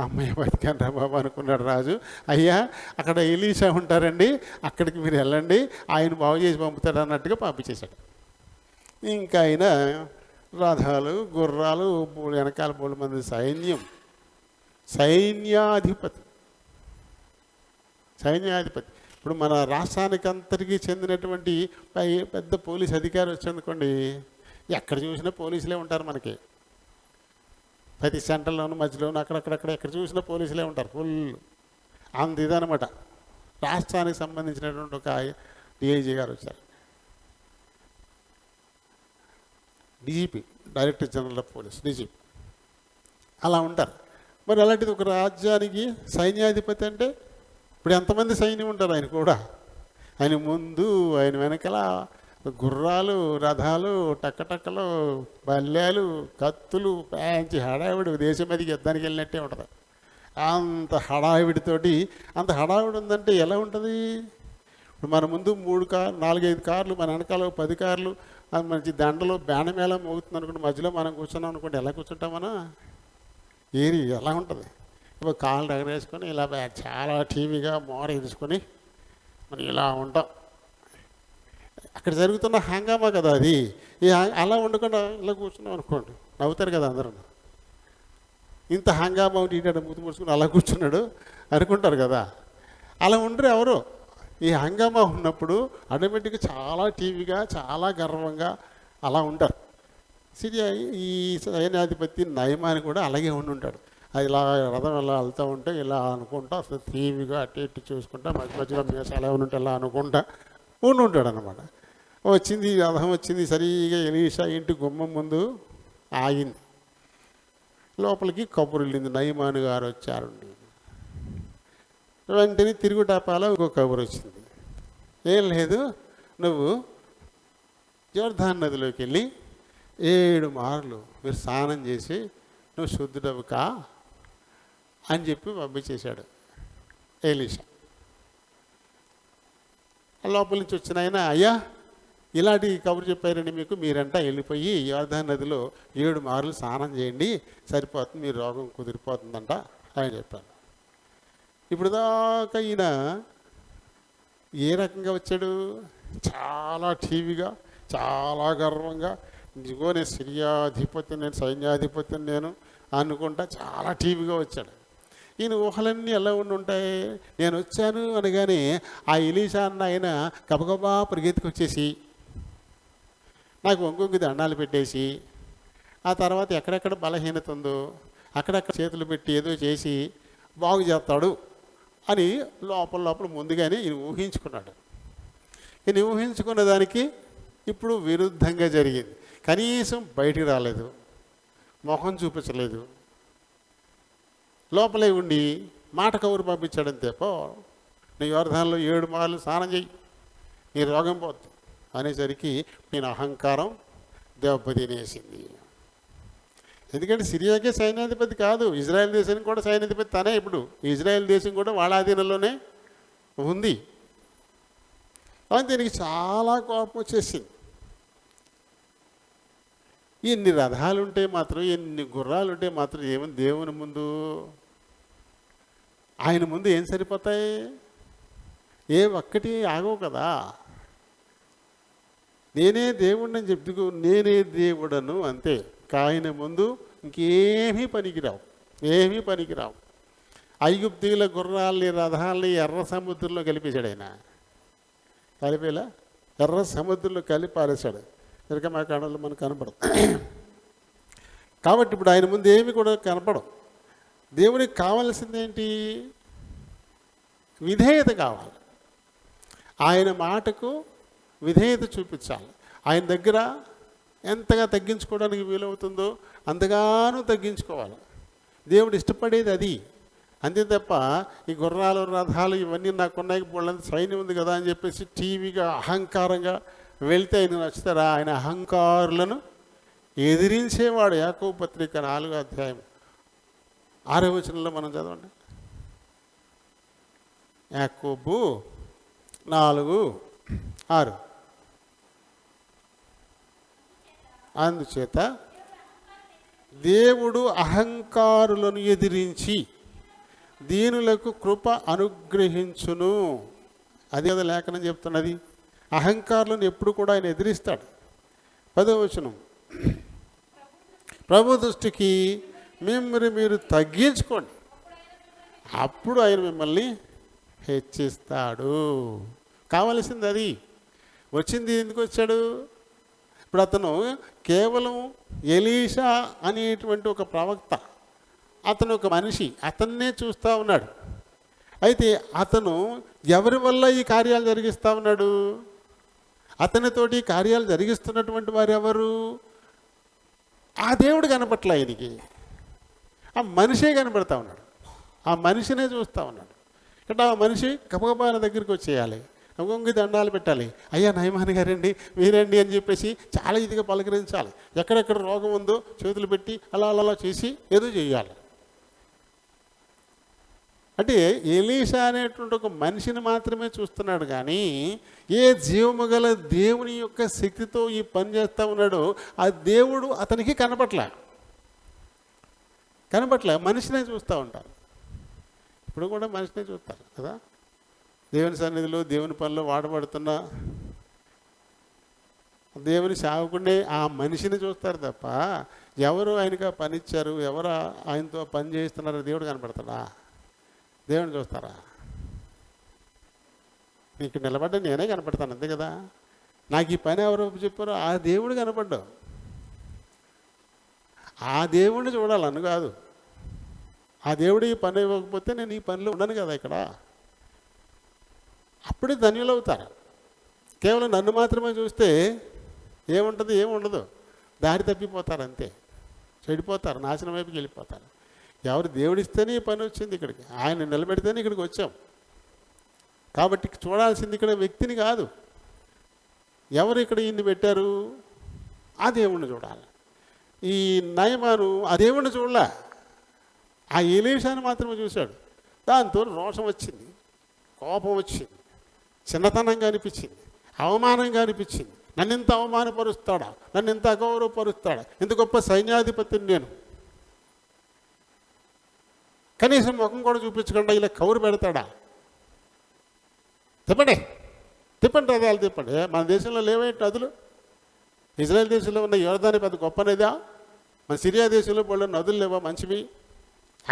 అమ్మాయి బతికాను రా బాబా అనుకున్నాడు రాజు. అయ్యా, అక్కడ ఎలీషా ఉంటారండి, అక్కడికి మీరు వెళ్ళండి, ఆయన బాగు చేసి పంపుతాడు అన్నట్టుగా పంపించేశాడు. ఇంకా ఆయన రథాలు, గుర్రాలు, వెనకాల 3 మంది సైన్యాధిపతి. ఇప్పుడు మన రాష్ట్రానికి అంతటికీ చెందినటువంటి పెద్ద పోలీస్ అధికారి వచ్చారనుకోండి, ఎక్కడ చూసినా పోలీసులే ఉంటారు మనకి. ప్రతి సెంటర్లోనూ, మధ్యలోనూ, అక్కడక్కడక్కడ ఎక్కడ చూసినా పోలీసులే ఉంటారు. ఫుల్ అంత ఇదనమాట. రాష్ట్రానికి సంబంధించినటువంటి ఒక డిఐజీ గారు వచ్చారు, DGP, director general of police, DGP, అలా ఉంటారు. మరి అలాంటిది ఒక రాజ్యానికి సైన్యాధిపతి అంటే ఇప్పుడు ఎంతమంది సైన్యం ఉంటారు? ఆయన కూడా, ఆయన ముందు, ఆయన వెనకాల గుర్రాలు, రథాలు, టక్కటక్కలు, బల్యాలు, కత్తులు, పేంచి హడావిడి, దేశం మీదకి యుద్ధానికి వెళ్ళినట్టే ఉంటుంది. అంత హడావిడితోటి, అంత హడావిడి ఉందంటే ఎలా ఉంటుంది? ఇప్పుడు మన ముందు 4-5 కార్లు, మన వెనకాల 10 కార్లు, మంచి దండలో బ్యాండమేళం మోగుతుంది అనుకోండి, మధ్యలో మనం కూర్చున్నాం అనుకోండి, ఎలా కూర్చుంటాం మనం? ఎలా ఉంటుంది? ఇప్పుడు కాళ్ళు ఎగరేసుకొని ఇలా చాలా టీవీగా మోర తీసుకొని మనం ఇలా ఉంటాం. అక్కడ జరుగుతున్న హంగామా కదా అది. అలా ఉండకుండా ఇలా కూర్చున్నాం అనుకోండి, నవ్వుతారు కదా అందరూ. ఇంత హంగామా ఉంటే ఇటు మూతి ముడుచుకుని అలా కూర్చున్నాడు అనుకుంటారు కదా. అలా ఉండరు ఎవరు. ఈ హంగామా ఉన్నప్పుడు ఆటోమేటిక్గా చాలా టీవీగా, చాలా గర్వంగా అలా ఉంటారు. సిరియా ఈ సైన్యాధిపతి నయమాని కూడా అలాగే ఉంటాడు. అది ఇలా రథం ఇలా వెళ్తూ ఉంటే ఇలా అనుకుంటా, అసలు టీవీగా అటు ఇటు చూసుకుంటా, మధ్యలో మీసాలు ఏమైనా ఉంటే ఇలా అనుకుంటా ఉంటాడు అనమాట. వచ్చింది రథం, వచ్చింది సరిగా ఎలీషా ఇంటి గుమ్మం ముందు ఆగింది. లోపలికి కబురు వెళ్ళింది, నయమాను గారు వచ్చారండి. వెంటనే తిరుగుటాపాల ఇంకో కబురు వచ్చింది. ఏం లేదు, నువ్వు జోర్దాన్ నదిలోకి వెళ్ళి 7 మార్లు మీరు స్నానం చేసి నువ్వు శుద్ధుడవు కా అని చెప్పి పంపించేశాడు ఎలీషా. లోపల నుంచి వచ్చిన ఆయన, అయ్యా ఇలాంటి కబురు చెప్పారండి మీకు, మీరంతా వెళ్ళిపోయి యోర్దాన్ నదిలో 7 మార్లు స్నానం చేయండి, సరిపోతుంది, మీ రోగం కుదిరిపోతుందంట ఆయన చెప్పాను. ఇప్పుడు దాకా ఈయన ఏ రకంగా వచ్చాడు? చాలా టీవీగా, చాలా గర్వంగా, ఇదిగో నేను సిరియాధిపతి, నేను సైన్యాధిపతిని నేను అనుకుంటా చాలా టీవీగా వచ్చాడు. ఈయన ఊహలన్నీ ఎలా ఉంటాయి? నేను వచ్చాను అనగానే ఆ ఎలీషా అన్న ఆయన గబగబా పరిగెత్తుకొచ్చేసి నాకు వంకొంగి దండాలు పెట్టేసి, ఆ తర్వాత ఎక్కడెక్కడ బలహీనత ఉందో అక్కడక్కడ చేతులు పెట్టి ఏదో చేసి బాగు చేస్తాడు అని లోపల ముందుగానే ఈయన ఊహించుకున్నాడు. ఈయన ఊహించుకున్న దానికి ఇప్పుడు విరుద్ధంగా జరిగింది. కనీసం బయటికి రాలేదు, మొహం చూపించలేదు, లోపలే ఉండి మాట కబురు పంపించాడంతే. పో, నీ యోర్దానులో 7 మార్లు స్నానం చెయ్యి, నీ రోగం పోతుంది అనేసరికి నేను అహంకారం దెబ్బతినేసింది. ఎందుకంటే సిరియాకే సైన్యాధిపతి కాదు, ఇజ్రాయెల్ దేశానికి కూడా సైన్యాధిపతి తనే. ఇప్పుడు ఇజ్రాయెల్ దేశం కూడా వాళ్ళ ఆధీనంలోనే ఉంది. అని దీనికి చాలా కోపం వచ్చేసింది. ఎన్ని రథాలు ఉంటే మాత్రం, ఎన్ని గుర్రాలు ఉంటే మాత్రం ఏమని దేవుని ముందు, ఆయన ముందు ఏం సరిపోతాయి? ఏ ఒక్కటి ఆగవు కదా. నేనే దేవుడిని చెప్పుకో, నేనే దేవుడను అంతే. ఆయన ముందు ఇంకేమీ పనికిరావు, ఏమీ పనికిరావు. ఐగుప్తీయుల గుర్రాల్ని రథాల్ని ఎర్ర సముద్రంలో కలిపేశాడు ఆయన. కలిపేలా ఎర్ర సముద్రంలో కలిపి పారేశాడు. మా కాలంలో మనకు కనపడదు. కాబట్టి ఇప్పుడు ఆయన ముందు ఏమి కూడా కనపడవు. దేవుడికి కావాల్సిందేంటి? విధేయత కావాలి. ఆయన మాటకు విధేయత చూపించాలి. ఆయన దగ్గర ఎంతగా తగ్గించుకోవడానికి వీలవుతుందో అంతగానూ తగ్గించుకోవాలి. దేవుడు ఇష్టపడేది అది. అంతే తప్ప ఈ గుర్రాలు రథాలు ఇవన్నీ నాకున్నాయి, వాళ్ళంత సైన్యం ఉంది కదా అని చెప్పేసి టీవీగా అహంకారంగా వెళ్తే ఆయన నచ్చుతారా? ఆయన అహంకారులను ఎదిరించేవాడు. యాకోబు పత్రిక 4వ అధ్యాయం 6వ వచనంలో మనం చదవండి. యాకోబు 4:6. అందుచేత దేవుడు అహంకారులను ఎదిరించి దీనులకు కృప అనుగ్రహించును. అదే కదా లేఖనం చెప్తున్నది. అహంకారులను ఎప్పుడు కూడా ఆయన ఎదిరిస్తాడు. 10వ వచనం, ప్రభు దృష్టికి మిమ్మల్ని మీరు తగ్గించుకోండి, అప్పుడు ఆయన మిమ్మల్ని హెచ్చిస్తాడు. కావలసింది అది. వచ్చింది ఎందుకు వచ్చాడు? ఇప్పుడు అతను కేవలం ఎలీషా అనేటువంటి ఒక ప్రవక్త, అతను ఒక మనిషి, అతన్నే చూస్తూ ఉన్నాడు. అయితే అతను ఎవరి వల్ల ఈ కార్యాలు జరిగిస్తూ ఉన్నాడు? అతనితోటి కార్యాలు జరిగిస్తున్నటువంటి వారు ఎవరు? ఆ దేవుడు కనపట్ల ఆయనకి, ఆ మనిషే కనపడతా ఉన్నాడు. ఆ మనిషినే చూస్తూ ఉన్నాడు. ఇక్కడ ఆ మనిషి గబగబాల దగ్గరికి వచ్చేయాలి, వంగి దండాలు పెట్టాలి. అయ్యా నయమాని గారండి, మీరండి అని చెప్పేసి చాలా ఇదిగా పలకరించాలి. ఎక్కడెక్కడ రోగం ఉందో చేతులు పెట్టి అలా చేసి ఏదో చేయాలి. అంటే ఎలీషా అనేటువంటి ఒక మనిషిని మాత్రమే చూస్తున్నాడు, కానీ ఏ జీవము గల దేవుని యొక్క శక్తితో ఈ పని చేస్తూ ఉన్నాడో ఆ దేవుడు అతనికి కనపట్లే. మనిషినే చూస్తూ ఉంటారు. ఇప్పుడు కూడా మనిషినే చూస్తారు కదా. దేవుని సన్నిధిలో దేవుని పనిలో వాడబడుతున్న దేవుని సేవకుడినే ఆ మనిషిని చూస్తారు తప్ప ఎవరు ఆయనకు పని ఇచ్చారు, ఎవరు ఆయనతో పని చేస్తున్నారో దేవుడు కనపడతాడా? దేవుని చూస్తారా? నీకు నిలబడ్డా నేనే కనపడతాను అంతే కదా. నాకు ఈ పని ఎవరు చెప్పారో ఆ దేవుడు కనపడ్డావు. ఆ దేవుడిని చూడాలను కాదు. ఆ దేవుడు ఈ పని ఇవ్వకపోతే నేను ఈ పనిలో ఉండను కదా ఇక్కడ. అప్పుడే ధన్యులు అవుతారు. కేవలం నన్ను మాత్రమే చూస్తే ఏముంటుంది? ఏముండదు. దారి తప్పిపోతారు అంతే, చెడిపోతారు, నాశనం వైపుకి వెళ్ళిపోతారు. ఎవరు దేవుడిస్తేనే ఈ పని వచ్చింది ఇక్కడికి, ఆయన నిలబెడితేనే ఇక్కడికి వచ్చాం. కాబట్టి చూడాల్సింది ఇక్కడ వ్యక్తిని కాదు, ఎవరు ఇక్కడ ఇన్ని పెట్టారు ఆ దేవుణ్ణి చూడాలి. ఈ నయమాను ఆ దేవుణ్ణి చూడలే, ఆ ఎలీషాను మాత్రమే చూశాడు. దాంతో రోషం వచ్చింది, కోపం వచ్చింది, చిన్నతనంగా అనిపించింది, అవమానంగా అనిపించింది. నన్ను ఇంత అవమానపరుస్తాడా, నన్ను ఇంత అగౌరవపరుస్తాడా, ఇంత గొప్ప సైన్యాధిపతిని నేను, కనీసం ముఖం కూడా చూపించకుండా ఇలా కౌరు పెడతాడా? తిప్పండి రథాలు తిప్పండి. మన దేశంలో లేవేంటి నదులు? ఇజ్రాయెల్ దేశంలో ఉన్న యోర్దాను పెద్ద గొప్ప నదా? మన సిరియా దేశంలో వాళ్ళ నదులు లేవా మంచివి?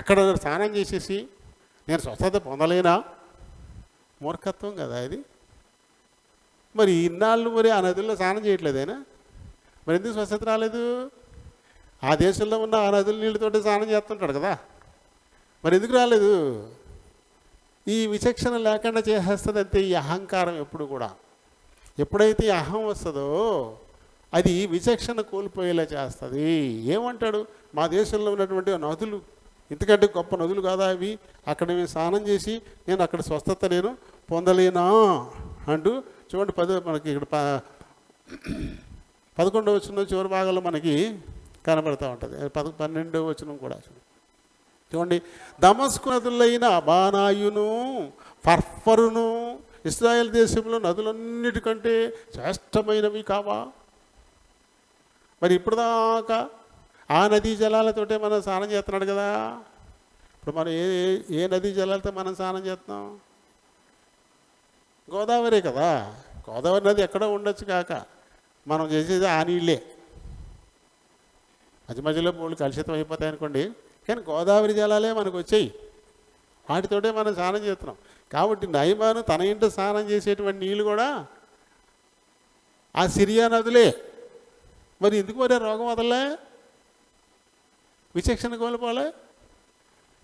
అక్కడ స్నానం చేసేసి నేను స్వస్థత పొందలేనా? మూర్ఖత్వం కదా ఇది. మరి ఇన్నాళ్ళు మరి ఆ నదుల్లో స్నానం చేయట్లేదేనా? మరి ఎందుకు స్వస్థత రాలేదు? ఆ దేశంలో ఉన్న ఆ నదుల నీళ్ళతోటి స్నానం చేస్తుంటాడు కదా, మరి ఎందుకు రాలేదు? ఈ విచక్షణ లేకుండా చేసేస్తుంది అంతే ఈ అహంకారం. ఎప్పుడు కూడా ఎప్పుడైతే ఈ అహం వస్తుందో అది విచక్షణ కోల్పోయేలా చేస్తుంది. ఏమంటాడు, మా దేశంలో ఉన్నటువంటి నదులు ఇంతకంటే గొప్ప నదులు కాదా అవి, అక్కడ మేము స్నానం చేసి నేను అక్కడ స్వస్థత నేను పొందలేనా అంటూ చూడండి. మనకి ఇక్కడ 11వ వచనం చివరి భాగంలో మనకి కనబడుతూ ఉంటుంది. 12వ వచనం కూడా చూడండి. దమస్కు నదులైన అబానాయును ఫర్ఫరును ఇశ్రాయేల్ దేశంలో నదులన్నిటికంటే శ్రేష్టమైనవి కావా? మరి ఇప్పుడు దాకా ఆ నదీ జలాలతోటే మనం స్నానం చేస్తున్నాడు కదా. ఇప్పుడు మనం ఏ నదీ జలాలతో మనం స్నానం చేస్తున్నాం? గోదావరి కదా. గోదావరి నది ఎక్కడో ఉండొచ్చు కాక మనం చేసేది ఆ నీళ్ళే. మధ్య మధ్యలో పూలు కలుషితం అయిపోతాయి అనుకోండి, కానీ గోదావరి జలాలే మనకు వచ్చాయి, వాటితోటే మనం స్నానం చేస్తున్నాం. కాబట్టి నయమాను తన ఇంట స్నానం చేసేటువంటి నీళ్ళు కూడా ఆ సిరియా నదులే. మరి ఎందుకు మరి రోగం వదలలే? విచక్షణ కోల్పోలే?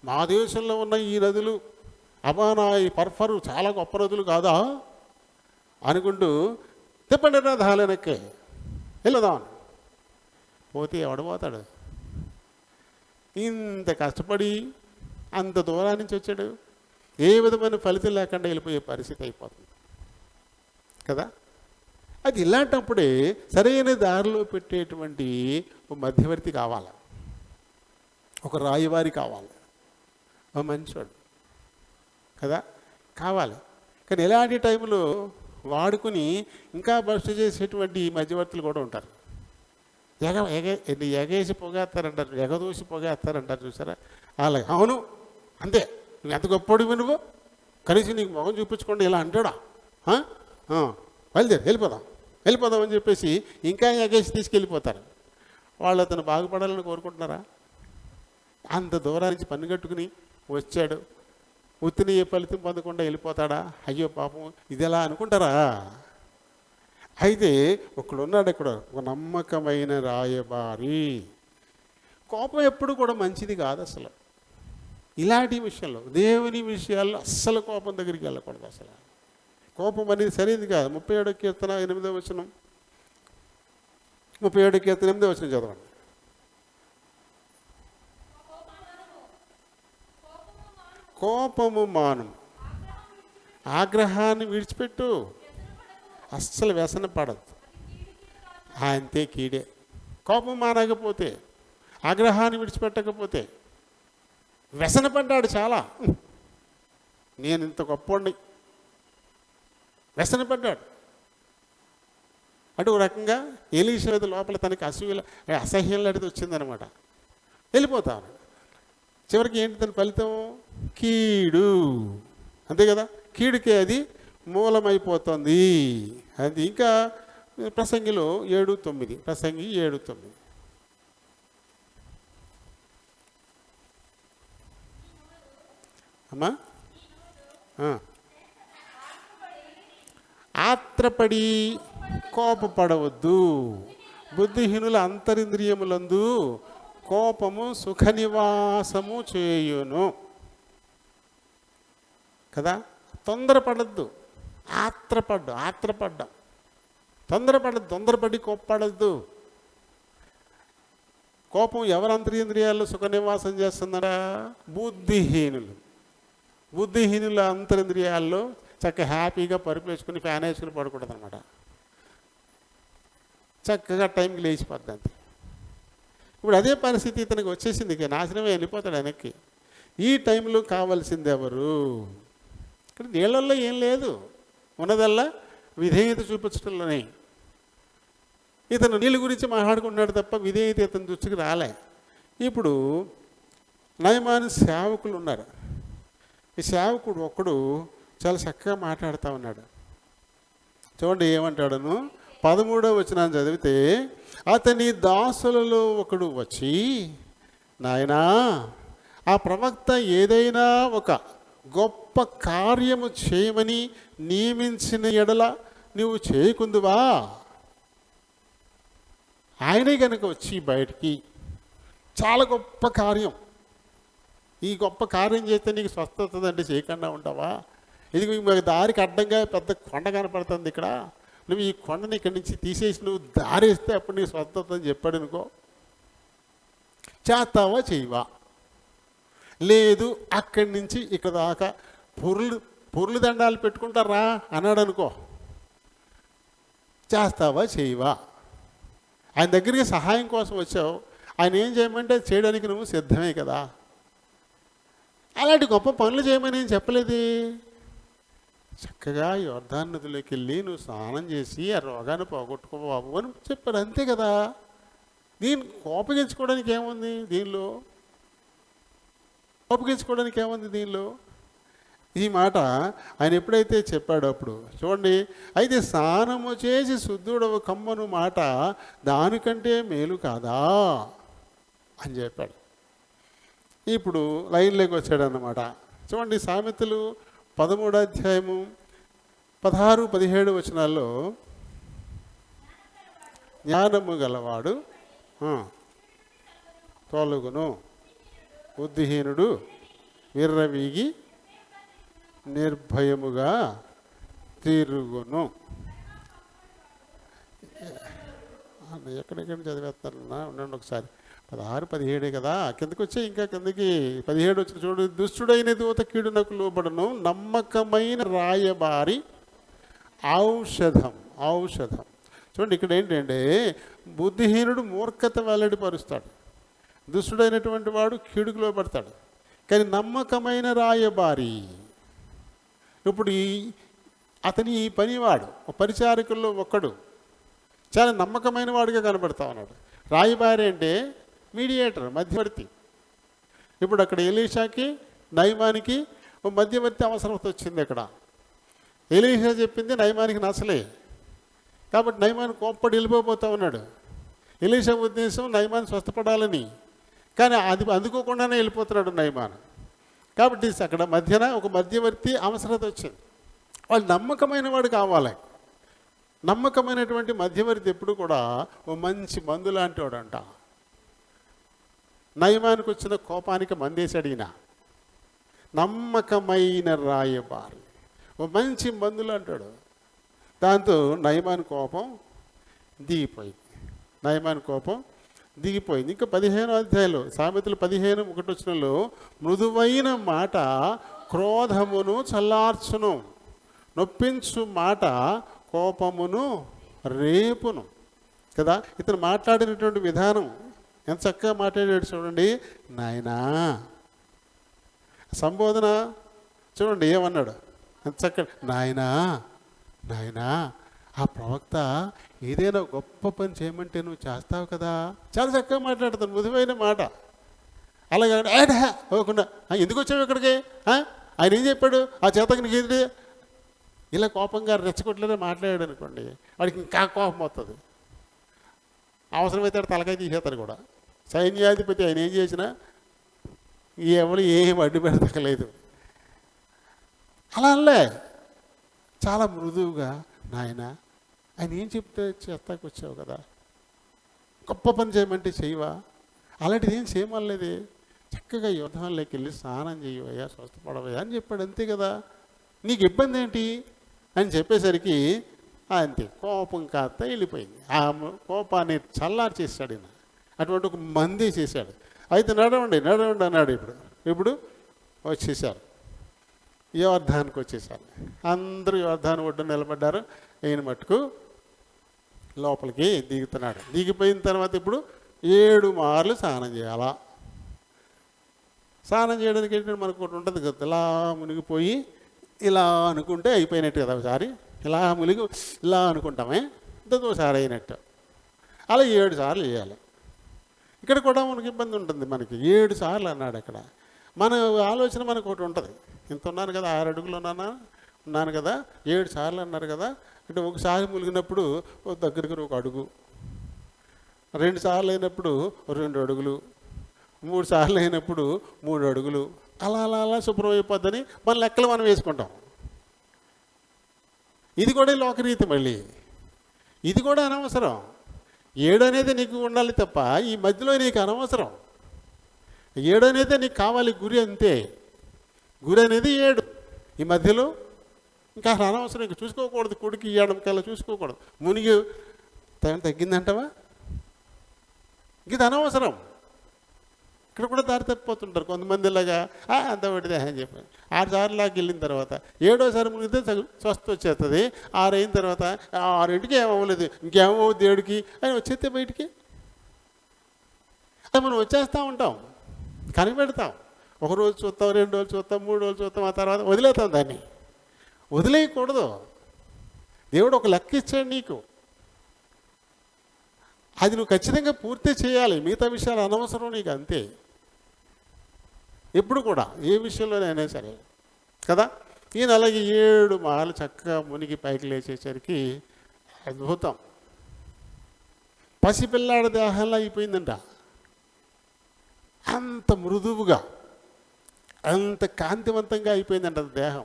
మా దేశంలో ఉన్న ఈ నదులు అబానా ఈ పర్ఫరు చాలా గొప్ప నదులు కాదా అనుకుంటూ తిప్పండి రథాలనక్కే వెళ్దాం పోతే ఎవడపోతాడు? ఇంత కష్టపడి అంత దూరం నుంచి వచ్చాడు, ఏ విధమైన ఫలితం లేకుండా వెళ్ళిపోయే పరిస్థితి అయిపోతుంది కదా. అది ఇలాంటప్పుడే సరైన దారిలో పెట్టేటువంటి ఒక మధ్యవర్తి కావాలి, ఒక రాయవారి కావాలి, ఒక మంచివాడు కదా కావాలి. కానీ ఇలాంటి టైంలో వాడుకుని ఇంకా భ్రష్టు చేసేటువంటి మధ్యవర్తులు కూడా ఉంటారు. ఎగేసి పొగేస్తారంటారు, ఎగదూసి పొగేస్తారంటారు చూసారా. అలాగే అవును అంతే, నువ్వు ఎంత గొప్పడివి, నువ్వు కనీసం నీకు మొహం చూపించుకోండి ఇలా అంటాడా, బయలుదేరి వెళ్ళిపోదాం అని చెప్పేసి ఇంకా ఎగేసి తీసుకెళ్ళిపోతారు. వాళ్ళు అతను బాగుపడాలని కోరుకుంటున్నారా? అంత దూరం నుంచి పన్ను కట్టుకుని వచ్చాడు, ఉత్తిని ఏ ఫలితం పొందకుండా వెళ్ళిపోతాడా? అయ్యో పాపం ఇది ఎలా అనుకుంటారా? అయితే ఒకడున్నాడు ఇక్కడ, ఒక నమ్మకమైన రాయబారి. కోపం ఎప్పుడు కూడా మంచిది కాదు అసలు. ఇలాంటి విషయంలో దేవుని విషయాల్లో అస్సలు కోపం దగ్గరికి వెళ్ళకూడదు. అసలు కోపం అనేది సరైనది కాదు. 37వ కీర్తన 8వ వచనం, 37వ కీర్తన 8వ వచనం చదవండి. కోపము మాను, ఆగ్రహాన్ని విడిచిపెట్టు, అస్సలు వ్యసన పడద్దు, అంతే కీడే. కోపం మానకపోతే, ఆగ్రహాన్ని విడిచిపెట్టకపోతే, వ్యసన పడ్డాడు చాలా, నేను ఇంత గొప్పవాడిని వ్యసన పడ్డాడు అంటే ఒక రకంగా ఎలీషా లోపల తనకి అసహ్యం లాంటిది వచ్చిందనమాట. వెళ్ళిపోతాను చివరికి ఏంటి తన ఫలితం? కీడు, అంతే కదా. కీడుకే అది మూలమైపోతుంది. అది ఇంకా ప్రసంగిలో 7:9, ప్రసంగి 7:9. అమ్మా ఆత్రపడి కోపపడవద్దు, బుద్ధిహీనుల అంతరింద్రియములందు కోపము సుఖ నివాసము చేయును కదా. తొందరపడద్దు, ఆత్రపడ్డం తొందరపడద్దు, తొందరపడి కోప్పడద్దు. కోపం ఎవరు అంతరింద్రియాల్లో సుఖ నివాసం చేస్తున్నారా? బుద్ధిహీనుల అంతరింద్రియాల్లో చక్కగా హ్యాపీగా పరుపు వేసుకుని ఫ్యాన్ వేసుకుని పడుకుంటుంది అనమాట. చక్కగా టైంకి లేచిపోద్ది అంతే. ఇప్పుడు అదే పరిస్థితి ఇతనికి వచ్చేసింది, ఇక నాశనమే, వెళ్ళిపోతాడు వెనక్కి. ఈ టైంలో కావాల్సింది ఎవరు? ఇక్కడ నీళ్ళల్లో ఏం లేదు, ఉన్నదల్లా విధేయత చూపించడంలోనే. ఇతను నీళ్ళ గురించి మాట్లాడుకుంటున్నాడు తప్ప విధేయత ఇతని దృష్టికి రాలే. ఇప్పుడు నయమాను సేవకులు ఉన్నారు. ఈ సేవకుడు ఒక్కడు చాలా చక్కగా మాట్లాడుతూ ఉన్నాడు. చూడండి ఏమంటాడను, 13వ వచనాన్ని చదివితే, అతని దాసులలో ఒకడు వచ్చి, నాయనా ఆ ప్రవక్త ఏదైనా ఒక గొప్ప కార్యము చేయమని నియమించిన ఎడల నువ్వు చేయకుందువా, ఆయనే కనుక వచ్చి బయటికి చాలా గొప్ప కార్యం, ఈ గొప్ప కార్యం చేస్తే నీకు స్వస్థత అంటే చేయకుండా ఉంటావా? ఇది దారికి అడ్డంగా పెద్ద కొండ కనపడుతుంది ఇక్కడ, నువ్వు ఈ కొండని ఇక్కడి నుంచి తీసేసి నువ్వు దారేస్తే అప్పుడు నీకు స్వస్థత అని చెప్పాడు అనుకో, చేస్తావా చేయవా? లేదు అక్కడి నుంచి ఇక్కడ దాకా పొర్లు దండాలు పెట్టుకుంటారా అన్నాడు అనుకో, చేస్తావా చేయవా? ఆయన దగ్గరికి సహాయం కోసం వచ్చావు, ఆయన ఏం చేయమంటే చేయడానికి నువ్వు సిద్ధమే కదా. అలాంటి గొప్ప పనులు చేయమని నేను చెప్పలేదు. చక్కగా యోర్దాను నదిలోకి వెళ్ళి నువ్వు స్నానం చేసి ఆ రోగాన్ని పోగొట్టుకో బాబు అని చెప్పారు, అంతే కదా. దీన్ని కోపగించుకోవడానికి ఏముంది దీనిలో? కోపగించుకోవడానికి ఏముంది దీనిలో? ఈ మాట ఆయన ఎప్పుడైతే చెప్పాడో అప్పుడు చూడండి, అయితే స్నానము చేసి శుద్ధుడవు కమ్మను మాట దానికంటే మేలు కాదా అని చెప్పాడు. ఇప్పుడు లైన్లోకి వచ్చాడన్నమాట. చూడండి, సామెతలు 13వ అధ్యాయము 16, 17 వచనాల్లో జ్ఞానము గలవాడు తొలగును, బుద్ధిహీనుడు విర్రవీగి నిర్భయముగా తిరుగును. ఎక్కడెక్కడ చదివేస్తారన్నా ఉండండి ఒకసారి. 16, 17 కదా, కిందకి వచ్చే ఇంకా కిందకి 17 వచ్చిన చూడు. దుష్టుడైన దూత కీడునకు లోబడను, నమ్మకమైన రాయబారి ఔషధం. చూడండి, ఇక్కడ ఏంటంటే బుద్ధిహీనుడు మూర్ఖత వెల్లడిపరుస్తాడు, దుష్టుడైనటువంటి వాడు కీడుకు లోబడతాడు. కానీ నమ్మకమైన రాయబారి, ఇప్పుడు అతని ఈ పనివాడు పరిచారకుల్లో ఒక్కడు చాలా నమ్మకమైన వాడిగా కనబడతా ఉన్నాడు. రాయబారి అంటే మీడియేటర్, మధ్యవర్తి. ఇప్పుడు అక్కడ ఎలీషాకి నయమానికి ఓ మధ్యవర్తి అవసరం వచ్చింది. అక్కడ ఎలీషా చెప్పింది నయమానికి నచ్చలే, కాబట్టి నయమాన్ కోప్పడి వెళ్ళిపోతూ ఉన్నాడు. ఎలీషా ఉద్దేశం నయమాన్ స్వస్థపడాలని, కానీ అది అందుకోకుండానే వెళ్ళిపోతున్నాడు నయమాన్. కాబట్టి అక్కడ మధ్యన ఒక మధ్యవర్తి అవసరత వచ్చింది. వాళ్ళు నమ్మకమైన వాడు కావాలి. నమ్మకమైనటువంటి మధ్యవర్తి ఎప్పుడు కూడా ఓ మంచి మందు లాంటి వాడు అంట. నయమానికి వచ్చిన కోపానికి మందేశాడు ఈయన. నమ్మకమైన రాయబారి ఓ మంచి మందులు అంటాడు. దాంతో నయమాన్ కోపం దిగిపోయింది. ఇంకా 15వ అధ్యాయంలో సామెతలు 15:1 మృదువైన మాట క్రోధమును చల్లార్చును, నొప్పించు మాట కోపమును రేపును కదా. ఇతను మాట్లాడినటువంటి విధానం ఎంత చక్కగా మాట్లాడాడు చూడండి. నాయనా సంబోధన చూడండి ఏమన్నాడు, ఎంత చక్కగా నాయనా. ఆ ప్రవక్త ఏదైనా గొప్ప పని చేయమంటే నువ్వు చేస్తావు కదా. చాలా చక్కగా మాట్లాడతాను, మృదువైన మాట. అలాగే అవ్వకుండా ఎందుకు వచ్చావు ఇక్కడికి, ఆయన ఏం చెప్పాడు, ఆ చేతకి నీకు ఏంటి, ఇలా కోపంగా రెచ్చగొట్లేదే మాట్లాడాడు అనుకోండి, వాడికి ఇంకా కోపం వస్తుంది. అవసరమైతే తలకాయ తీసేస్తాను కూడా. సైన్యాధిపతి ఆయన ఏం చేసినా ఎవరు ఏం అడ్డు పెడతలేదు. అలా చాలా మృదువుగా నాయన ఆయన ఏం చెప్తే చేస్తాకు వచ్చావు కదా, గొప్ప పని చేయమంటే చేయవా, అలాంటిది ఏం చేయమనలేదే, చక్కగా యుద్ధంలోకి వెళ్ళి స్నానం చేయవయ్యా, స్వస్థపడవయ్యా అని చెప్పాడు, అంతే కదా. నీకు ఇబ్బంది ఏంటి అని చెప్పేసరికి అంతే కోపం కాస్త వెళ్ళిపోయింది. ఆ కోపాన్ని చల్లారు చేశాడు ఈయన, అటువంటి ఒక మంది చేశాడు. అయితే నడవండి అన్నాడు. ఇప్పుడు వచ్చేసారు, యోర్ధానికి వచ్చేసారు. అందరూ యోర్ధాను ఒడ్డు నిలబడ్డారు. ఈయన మట్టుకు లోపలికి దిగుతున్నాడు. దిగిపోయిన తర్వాత ఇప్పుడు 7 మార్లు స్నానం చేయాలా. స్నానం చేయడానికి ఏంటంటే మనకు ఒకటి ఉంటుంది కదా, ఇలా మునిగిపోయి ఇలా అనుకుంటే అయిపోయినట్టు కదా. ఒకసారి ఇలా మునిగి ఇలా అనుకుంటామే, ఇంకోసారి అయినట్టు. అలా 7 సార్లు చేయాలి. ఇక్కడ కూడా మనకి ఇబ్బంది ఉంటుంది. మనకి 7 సార్లు అన్నాడు. అక్కడ మన ఆలోచన మనకు ఒకటి ఉంటుంది, ఇంత ఉన్నాను కదా, 6 అడుగులు ఉన్నాను కదా, 7 సార్లు అన్నారు కదా అంటే ఒకసారి మునిగినప్పుడు దగ్గరికి 1 అడుగు, 2 సార్లు అయినప్పుడు 2 అడుగులు, 3 సార్లు అయినప్పుడు 3 అడుగులు అలా అలా అలా శుభ్రం అయిపోద్దని మన లెక్కలు మనం వేసుకుంటాం. ఇది కూడా లోకరీతి. మళ్ళీ ఇది కూడా అనవసరం. 7 అనేది నీకు ఉండాలి తప్ప ఈ మధ్యలో నీకు అనవసరం. 7 అనేది నీకు కావాలి, గురి అంతే. గురి అనేది 7. ఈ మధ్యలో ఇంకా అనవసరం. ఇంక చూసుకోకూడదు. కొడుకు ఇవ్వడం కల్లా చూసుకోకూడదు. మునిగి తగ్గిందంటావా? ఇది అనవసరం. ఇక్కడ కూడా దారి తప్పిపోతుంటారు కొంతమంది. ఇలాగా అంత పడితే అని చెప్పాను. 6 సార్లు లాగా వెళ్ళిన తర్వాత 7వ సారి మునిగితే స్వస్థ వచ్చేస్తుంది. 6 అయిన తర్వాత 6ంటికి ఏమవ్వలేదు, ఇంకేమవుద్ది 7కి అని వచ్చేస్తే బయటికి మనం వచ్చేస్తూ ఉంటాం, కనిపెడతాం. 1 రోజు చూస్తాం, 2 రోజులు చూస్తాం, 3 రోజులు చూస్తాం, ఆ తర్వాత వదిలేతాం. దాన్ని వదిలేయకూడదు. దేవుడు ఒక లెక్క ఇచ్చాడు నీకు, అది నువ్వు ఖచ్చితంగా పూర్తి చేయాలి. మిగతా విషయాలు అనవసరం నీకు, అంతే. ఎప్పుడు కూడా ఏ విషయంలోనైనా సరే కదా. ఈయన అలాగే 7 మార్లు చక్కగా మునిగి పైకి లేచేసరికి అద్భుతం. పసిపిల్లాడి దేహంలో అయిపోయిందంట. అంత మృదువుగా, అంత కాంతివంతంగా అయిపోయిందంట దేహం.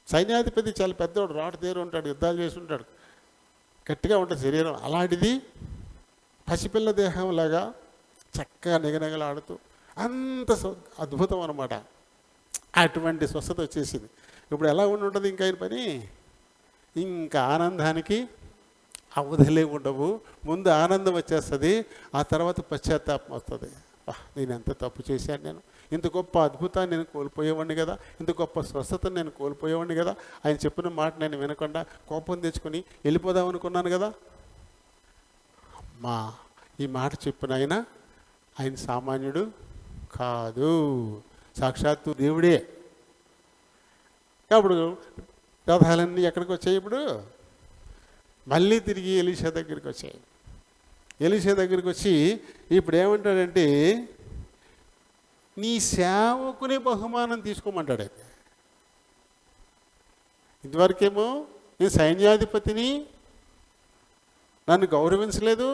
సైన్యాధిపతి చాలా పెద్దవాడు, రాటు తీరు ఉంటాడు, యుద్ధాలు చేసి ఉంటాడు, గట్టిగా ఉంటుంది శరీరం. అలాంటిది పసిపిల్ల దేహంలాగా చక్కగా నిగనగలాడుతూ అంత అద్భుతం అన్నమాట. అటువంటి స్వస్థత వచ్చేసింది. ఇప్పుడు ఎలా ఉంటుంది ఇంకా ఆయన పని? ఇంకా ఆనందానికి అవధులే ఉండవు. ముందు ఆనందం వచ్చేస్తుంది, ఆ తర్వాత పశ్చాత్తాపం వస్తుంది. నేను ఎంత తప్పు చేశాను, నేను ఇంత గొప్ప అద్భుతాన్ని నేను కోల్పోయేవాడిని కదా, ఇంత గొప్ప స్వస్థతను నేను కోల్పోయేవాడిని కదా, ఆయన చెప్పిన మాట నేను వినకుండా కోపం తెచ్చుకొని వెళ్ళిపోదాం అనుకున్నాను కదా. అమ్మా, ఈ మాట చెప్పిన ఆయన సామాన్యుడు కాదు, సాక్షాత్తు దేవుడే. అప్పుడు రథాలన్నీ ఎక్కడికి వచ్చాయి? ఇప్పుడు మళ్ళీ తిరిగి ఎలీషా దగ్గరికి వచ్చాయి. ఎలీషా దగ్గరికి వచ్చి ఇప్పుడు ఏమంటాడంటే, నీ సేవకుని బహుమానం తీసుకోమంటాడు. ఇంతవరకేమో నేను సైన్యాధిపతిని, నన్ను గౌరవించలేదు,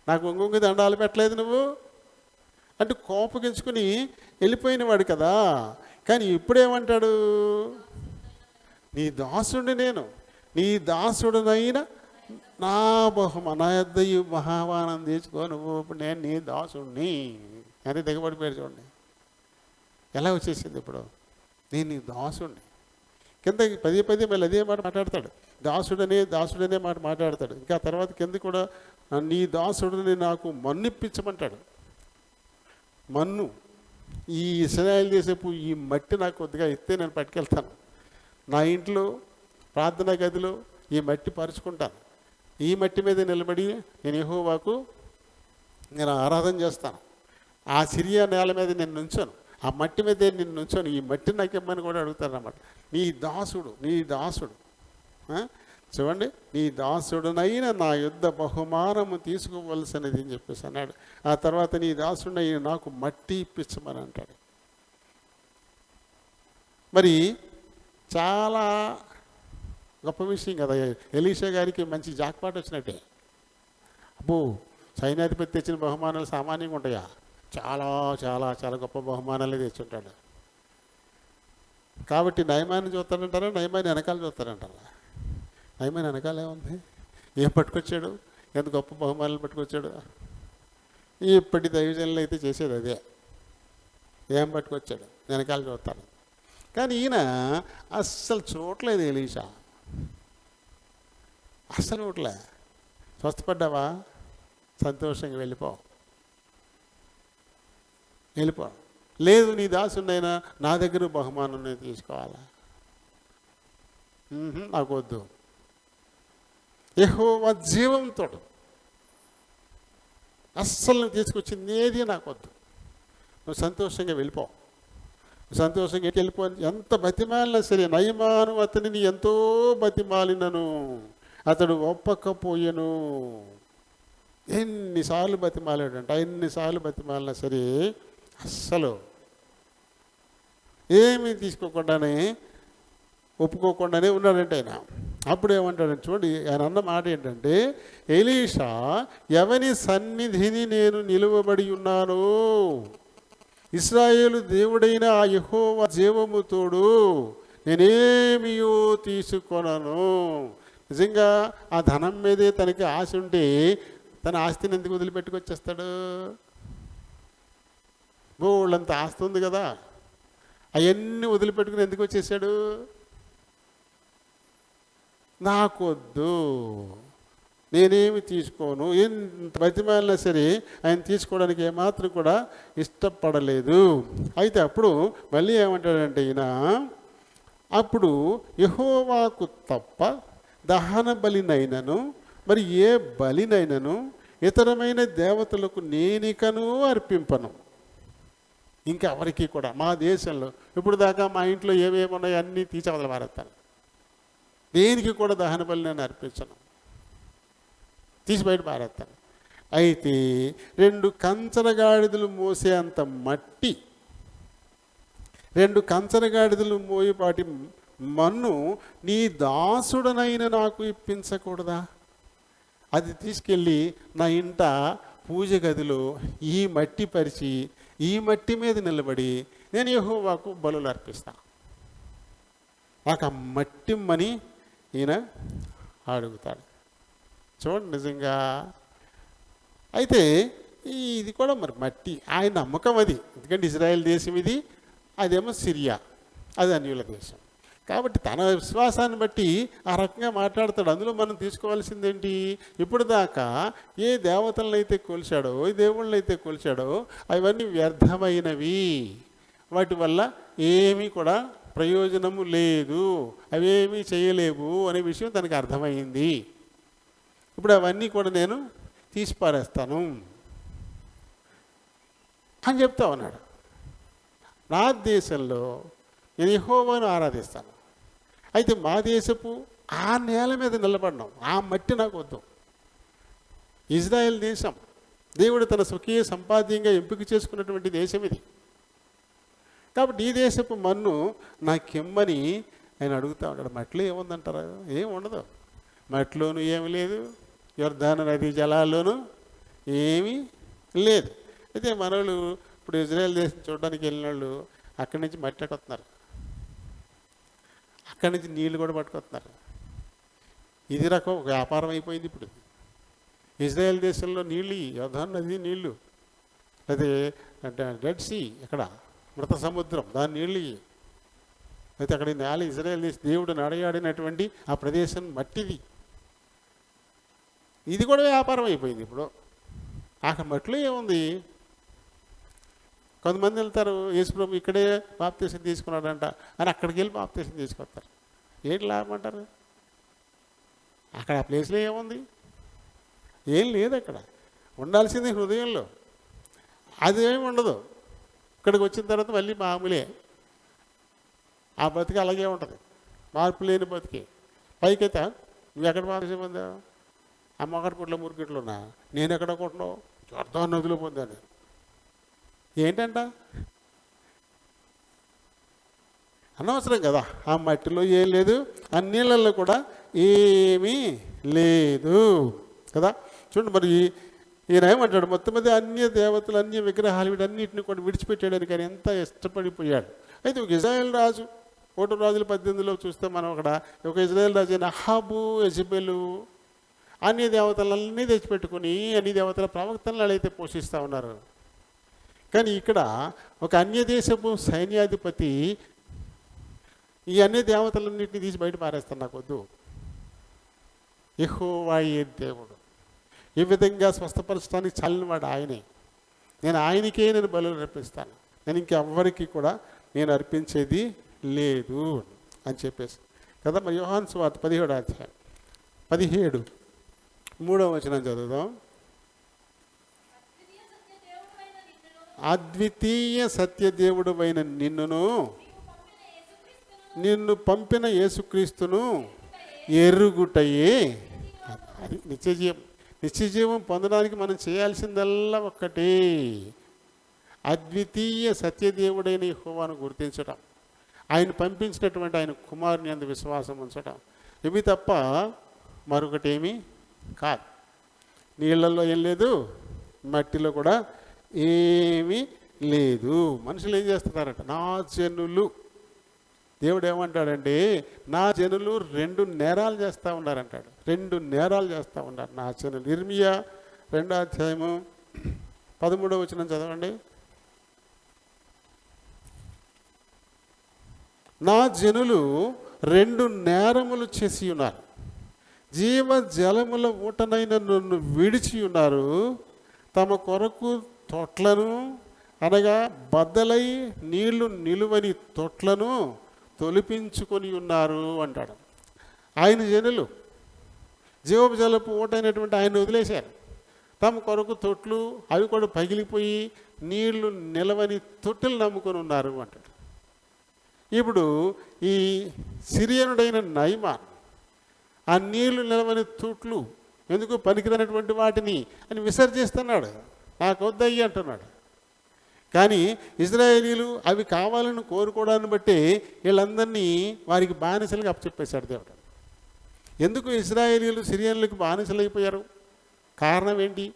నాకు ఒంగొంగి దండాలు పెట్టలేదు నువ్వు అంటే కోపగించుకుని వెళ్ళిపోయిన వాడు కదా. కానీ ఇప్పుడేమంటాడు? నీ దాసుడిని నేను, నీ దాసుడునైనా నా నా యొద్ద ఈ మహావానం తీసుకో నువ్వు, ఇప్పుడు నేను నీ దాసుడిని అని దిగబడిపోయాడు. చూడండి ఎలా వచ్చేసింది. ఇప్పుడు నేను నీ దాసుడిని. కింద పదే మళ్ళీ అదే మాట మాట్లాడతాడు. దాసుడనే మాట మాట్లాడతాడు. ఇంకా తర్వాత కింద కూడా నీ దాసుడిని నాకు మన్ను ఇప్పించమంటాడు. మన్ను, ఈ ఇశ్రాయేలు దేశపు ఈ మట్టి నాకు కొద్దిగా ఇస్తే నేను పట్టుకెళ్తాను. నా ఇంట్లో ప్రార్థనా గదిలో ఈ మట్టి పరుచుకుంటాను. ఈ మట్టి మీద నిలబడి నేను యెహోవాకు నేను ఆరాధన చేస్తాను. ఆ సిరియా నేల మీద నేను నుంచాను, ఆ మట్టి మీద నేను నుంచాను. ఈ మట్టి నాకు ఇమ్మని కూడా అడుగుతాను అన్నమాట. నీ దాసుడు చూడండి, నీ దాసుడునైనా నా యుద్ధ బహుమానము తీసుకోవలసినది అని చెప్పేసి అన్నాడు. ఆ తర్వాత నీ దాసుడునైనా నాకు మట్టి ఇప్పించమని అంటాడు. మరి చాలా గొప్ప విషయం కదా. ఎలీషా గారికి మంచి జాక్పాట్ వచ్చినట్టే. అబ్బో, సైన్యాధిపతి తెచ్చిన బహుమానాలు సామాన్యంగా ఉంటాయా? చాలా చాలా చాలా గొప్ప బహుమానాలే తెచ్చుంటాడు. కాబట్టి నయమాన్ని చూస్తారంటారా, నయమాన్ని వెనకాల చూస్తారంటారా? నయమాన్ని వెనకాల ఏముంది? ఏం పట్టుకొచ్చాడు? ఎంత గొప్ప బహుమానాలు పట్టుకొచ్చాడు? ఇప్పటి దైవజనులు అయితే చేసేది అదే. ఏం పట్టుకొచ్చాడు? వెనకాల చూస్తాను. కానీ ఈయన అస్సలు చూడలేదు. ఎలీషా అస్సలు చూడలే. స్వస్థపడ్డావా? సంతోషంగా వెళ్ళిపో. లేదు, నీ దాసుడైనా నా దగ్గర బహుమానం నేను తీసుకోవాలా? నాకు వద్దు. యెహోవా జీవంతో అస్సలు నువ్వు తీసుకొచ్చింది ఏది నాకు వద్దు. నువ్వు సంతోషంగా వెళ్ళిపో. సంతోషంగా వెళ్ళిపో. ఎంత బతిమాలినా సరే, నయమాను అతనిని ఎంతో బతిమాలినను అతడు ఒప్పకపోయెను. ఎన్నిసార్లు బతిమాలాడంట. ఎన్నిసార్లు బతిమాలినా సరే అస్సలు ఏమీ తీసుకోకుండానే, ఒప్పుకోకుండానే ఉన్నాడంటే ఆయన. అప్పుడు ఏమంటాడంటే చూడండి, ఆయన అన్న మాట ఏంటంటే, ఎలీషా ఎవని సన్నిధిని నేను నిలువబడి ఉన్నాను, ఇశ్రాయేలు దేవుడైన ఆ యెహోవా జీవము తోడు నేనేమియో తీసుకొనను. నిజంగా ఆ ధనం మీదే తనకి ఆశ ఉంటే తన ఆస్తిని ఎందుకు వదిలిపెట్టుకొచ్చేస్తాడు? బోళ్ళంత ఆస్తి ఉంది కదా, అవన్నీ వదిలిపెట్టుకుని ఎందుకు వచ్చేసాడు? నాకొద్దు, నేనేమి తీసుకోను, ఎంత బతిమాలినా సరే ఆయన తీసుకోవడానికి ఏమాత్రం కూడా ఇష్టపడలేదు. అయితే అప్పుడు మళ్ళీ ఏమంటాడంటే ఈయన, అప్పుడు యెహోవాకు తప్ప దహన బలినైనను మరి ఏ బలినైనను ఇతరమైన దేవతలకు నేనికను అర్పింపను. ఇంకెవరికి కూడా మా దేశంలో ఇప్పుడు దాకా మా ఇంట్లో ఏమేమి ఉన్నాయో అన్నీ తీసేవదలు మారేస్తాను. దేనికి కూడా దహన బలి నేను అర్పించను, తీసి బయట పారేస్తాను. అయితే 2 కంచరగాడిదలు మోసే అంత మట్టి, 2 కంచరగాడిదలు మోయేపాటి మన్ను నీ దాసుడనైన నాకు ఇప్పించకూడదా? అది తీసుకెళ్ళి నా ఇంట పూజ గదిలో ఈ మట్టి పరిచి ఈ మట్టి మీద నిలబడి నేను యెహోవాకు బలులు అర్పిస్తాను. నాకు ఆ మట్టిమ్మని ఈయన అడుగుతాడు. చూడండి నిజంగా. అయితే ఇది కూడా మరి మట్టి ఆయన నమ్మకం అది. ఎందుకంటే ఇజ్రాయెల్ దేశం ఇది, అదేమో సిరియా, అది అన్యుల దేశం. కాబట్టి తన విశ్వాసాన్ని బట్టి ఆ రకంగా మాట్లాడతాడు. అందులో మనం తీసుకోవాల్సిందేంటి? ఇప్పుడు దాకా ఏ దేవతలను అయితే కొలిచాడో, ఏ దేవుళ్ళని అయితే కొలిచాడో అవన్నీ వ్యర్థమైనవి, వాటి వల్ల ఏమీ కూడా ప్రయోజనము లేదు, అవేమీ చేయలేవు అనే విషయం తనకు అర్థమైంది. ఇప్పుడు అవన్నీ కూడా నేను తీసి పారేస్తాను అని చెప్తా ఉన్నాడు. నా దేశంలో నేను యెహోవాను ఆరాధిస్తాను. అయితే మా దేశపు ఆ నేల మీద నిలబడినాం, ఆ మట్టి నాకు వద్దు. ఇజ్రాయెల్ దేశం దేవుడు తన స్వకీయ సంపాద్యంగా ఎంపిక చేసుకున్నటువంటి దేశం ఇది. కాబట్టి ఈ దేశపు మన్ను నాకెమ్మని ఆయన అడుగుతూ ఉంటాడు. మట్టిలో ఏముందంటారా? ఏం ఉండదు. మట్టిలోనూ ఏమి లేదు, యొర్దాను నదీ జలాల్లోనూ ఏమీ లేదు. అయితే మనోళ్ళు ఇప్పుడు ఇజ్రాయెల్ దేశం చూడడానికి వెళ్ళిన వాళ్ళు అక్కడి నుంచి మట్టి పట్టుకొస్తున్నారు, అక్కడి నుంచి నీళ్లు కూడా పట్టుకొస్తున్నారు. ఇది రకం వ్యాపారం అయిపోయింది ఇప్పుడు. ఇజ్రాయెల్ దేశంలో నీళ్ళు, యొర్దాను నది నీళ్లు, అదే అంటే డెడ్ సీ, ఇక్కడ మృత సముద్రం, దాని నీళ్ళు. అయితే అక్కడ నేల ఇజ్రాయెల్ దేశ దేవుడు నడయాడినటువంటి ఆ ప్రదేశం మట్టిది. ఇది కూడా వ్యాపారం అయిపోయింది ఇప్పుడు. అక్కడ మట్టిలో ఏముంది? కొంతమంది వెళ్తారు, యేసుప్రభు ఇక్కడే బాప్తీసం తీసుకున్నాడంట అని అక్కడికి వెళ్ళి బాప్తీసం తీసుకొస్తారు. ఏంటి లాభం అంటారు? అక్కడ ఆ ప్లేస్లో ఏముంది? ఏం లేదు. అక్కడ ఉండాల్సింది హృదయంలో, అది ఏమి ఉండదు. ఇక్కడికి వచ్చిన తర్వాత మళ్ళీ మామూలే, ఆ బతికి అలాగే ఉంటుంది, మార్పు లేని బతికి. పైకైతే నువ్వు ఎక్కడ బాప్తీసం పొందావు? అమ్మగడపుట్లో మురికిట్లో ఉన్నా. నేను ఎక్కడ కొంటున్నావు? యొర్దాను నదిలో పొందాను. ఏంటంట? అనవసరం కదా. ఆ మట్టిలో ఏం లేదు, ఆ నీళ్ళల్లో కూడా ఏమీ లేదు కదా. చూడండి మరి ఈయన ఏమంటాడు? మొత్తం మీద అన్య దేవతలు, అన్య విగ్రహాలు వీటన్నిటిని కూడా విడిచిపెట్టాడని కానీ ఎంత ఇష్టపడిపోయాడు. అయితే ఒక ఇజ్రాయెల్ రాజు, 1 రాజుల 18లో చూస్తే మనం అక్కడ ఒక ఇజ్రాయెల్ రాజు అయిన అహాబు, యెజెబెలు అన్య దేవతలన్నీ తెచ్చిపెట్టుకుని అన్ని దేవతల ప్రవక్తలను అయితే పోషిస్తూ ఉన్నారు. కానీ ఇక్కడ ఒక అన్యదేశపు సైన్యాధిపతి ఈ అన్య దేవతలన్నింటినీ తీసి బయట పారేస్తాను, నాకు వద్దు. యెహోవాయే దేవుడు, ఈ విధంగా స్వస్థపరచడానికి చాలినవాడు ఆయనే. నేను ఆయనకే నేను బలులు అర్పిస్తాను, నేను ఇంకెవ్వరికి కూడా నేను అర్పించేది లేదు అని చెప్పేసి కదా. మరి యోహాను సువార్త 17వ అధ్యాయం 17 వచనం చదువుదాం. అద్వితీయ సత్యదేవుడైన నిన్ను పంపిన యేసుక్రీస్తును ఎరుగుటయే. అది నిత్యజీవం. నిత్యజీవం పొందడానికి మనం చేయాల్సిందల్లా ఒక్కటే, అద్వితీయ సత్యదేవుడైన యెహోవాను గుర్తించటం, ఆయన పంపించినటువంటి ఆయన కుమారుని యందు విశ్వాసం ఉంచటం. ఇవి తప్ప మరొకటి ఏమీ కాదు. నీళ్ళల్లో ఏం లేదు, మట్టిలో కూడా ఏమీ లేదు. మనుషులు ఏం చేస్తున్నారంట, నా జనులు, దేవుడు ఏమంటాడంటే నా జనులు 2 నేరాలు చేస్తూ ఉన్నారంటాడు. 2 నేరాలు చేస్తూ ఉన్నారు నా జనులు. ఇర్మియా 2వ అధ్యాయము 13వ వచనం చదవండి. నా జనులు 2 నేరములు చేసి ఉన్నారు, జీవ జలముల ఊటనైన నన్ను విడిచి ఉన్నారు, తమ కొరకు తొట్లను అనగా బద్దలై నీళ్లు నిలువని తొట్లను తొలిపించుకొని ఉన్నారు అంటాడు. ఆయన జనులు జీవపు జలపు ఊటైనటువంటి ఆయన వదిలేశారు. తమ కొరకు తొట్లు అవి కూడా పగిలిపోయి నీళ్లు నిలవని తొట్టెలు నమ్ముకొని ఉన్నారు అంటాడు. ఇప్పుడు ఈ సిరియనుడైన నయమాన్ ఆ నీళ్లు నిలవని తొట్లు ఎందుకు పనికిరానటువంటి వాటిని అని విసర్జిస్తున్నాడు, నాకు వద్దయ్యి అంటున్నాడు. కానీ ఇజ్రాయేలీలు అవి కావాలని కోరుకోవడాన్ని బట్టి వీళ్ళందరినీ వారికి బానిసలుగా అప్పచెప్పేశాడు దేవుడు. ఎందుకు ఇజ్రాయేలీలు సిరియన్లకు బానిసలైపోయారు? కారణం ఏంటి?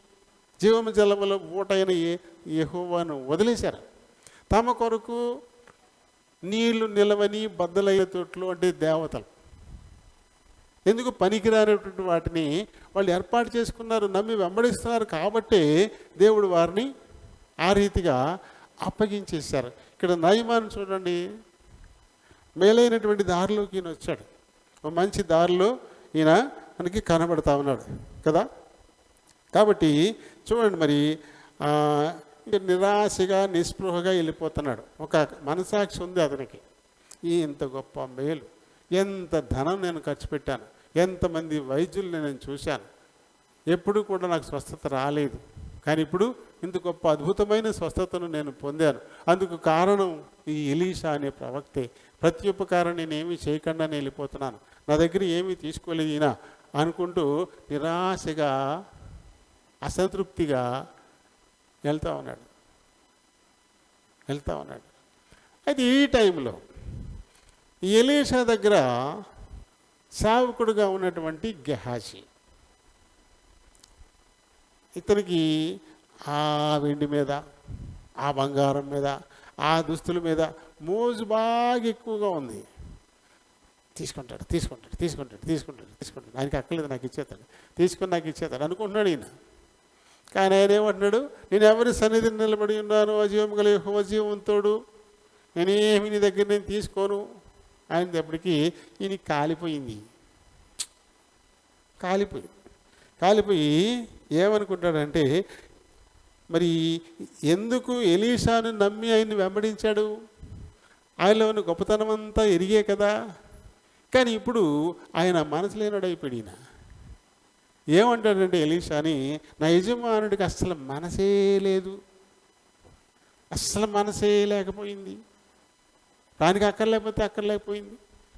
జీవము జలముల ఊటైన యెహోవాను వదిలేశారు. తమ కొరకు నీళ్లు నిలవని బద్దలయ్యే తొట్లు అంటే దేవతలు, ఎందుకు పనికిరానటువంటి వాటిని వాళ్ళు ఏర్పాటు చేసుకున్నారు, నమ్మి వెంబడిస్తున్నారు. కాబట్టి దేవుడు వారిని ఆ రీతిగా అప్పగించేశారు. ఇక్కడ నయమాను చూడండి, మేలైనటువంటి దారిలోకి ఈయన వచ్చాడు, మంచి దారిలో ఈయన మనకి కనబడతా ఉన్నాడు కదా. కాబట్టి చూడండి, మరి నిరాశగా నిస్పృహగా వెళ్ళిపోతున్నాడు. ఒక మనసాక్షి ఉంది అతనికి, ఇంత గొప్ప మేలు, ఎంత ధనం నేను ఖర్చు పెట్టాను, ఎంతమంది వైద్యులు నేను చూశాను, ఎప్పుడు కూడా నాకు స్వస్థత రాలేదు, కానీ ఇప్పుడు ఇంత గొప్ప అద్భుతమైన స్వస్థతను నేను పొందాను. అందుకు కారణం ఈ ఎలీషా అనే ప్రవక్తే. ప్రతి ఉపకారం నేను ఏమీ చేయకుండా నేను వెళ్ళిపోతున్నాను, నా దగ్గర ఏమీ తీసుకోలేదు ఈయన అనుకుంటూ నిరాశగా అసంతృప్తిగా వెళ్తూ ఉన్నాడు. అయితే ఈ టైంలో ఎలీషా దగ్గర సేవకుడుగా ఉన్నటువంటి గెహాజీ, ఇతనికి ఆ వెండి మీద, ఆ బంగారం మీద, ఆ దుస్తుల మీద మోజు బాగా ఎక్కువగా ఉంది. తీసుకుంటాడు, ఆయనకి అక్కర్లేదు, నాకు ఇచ్చేస్తాడు, తీసుకొని నాకు ఇచ్చేస్తాడు అనుకుంటున్నాడు ఈయన. కానీ ఆయన ఏమంటున్నాడు, నేను ఎవరి సన్నిధిని నిలబడి ఉన్నాను, అజీవం గల యెహోవా జీవంతోడు, నేనేమి నీ దగ్గర నేను తీసుకోను. ఆయనప్పటికీ ఈయన కాలిపోయి ఏమనుకుంటాడంటే, మరి ఎందుకు ఎలీషాను నమ్మి ఆయన్ని వెంబడించాడు? ఆయనలో ఉన్న గొప్పతనం అంతా ఎరిగే కదా. కానీ ఇప్పుడు ఆయన మనసు లేనాడైపోయాడు. ఈయన ఏమంటాడంటే ఎలీషాని, నా యజమానుడికి అస్సలు మనసే లేదు, అస్సలు మనసే లేకపోయింది, దానికి అక్కర్లేకపోయింది,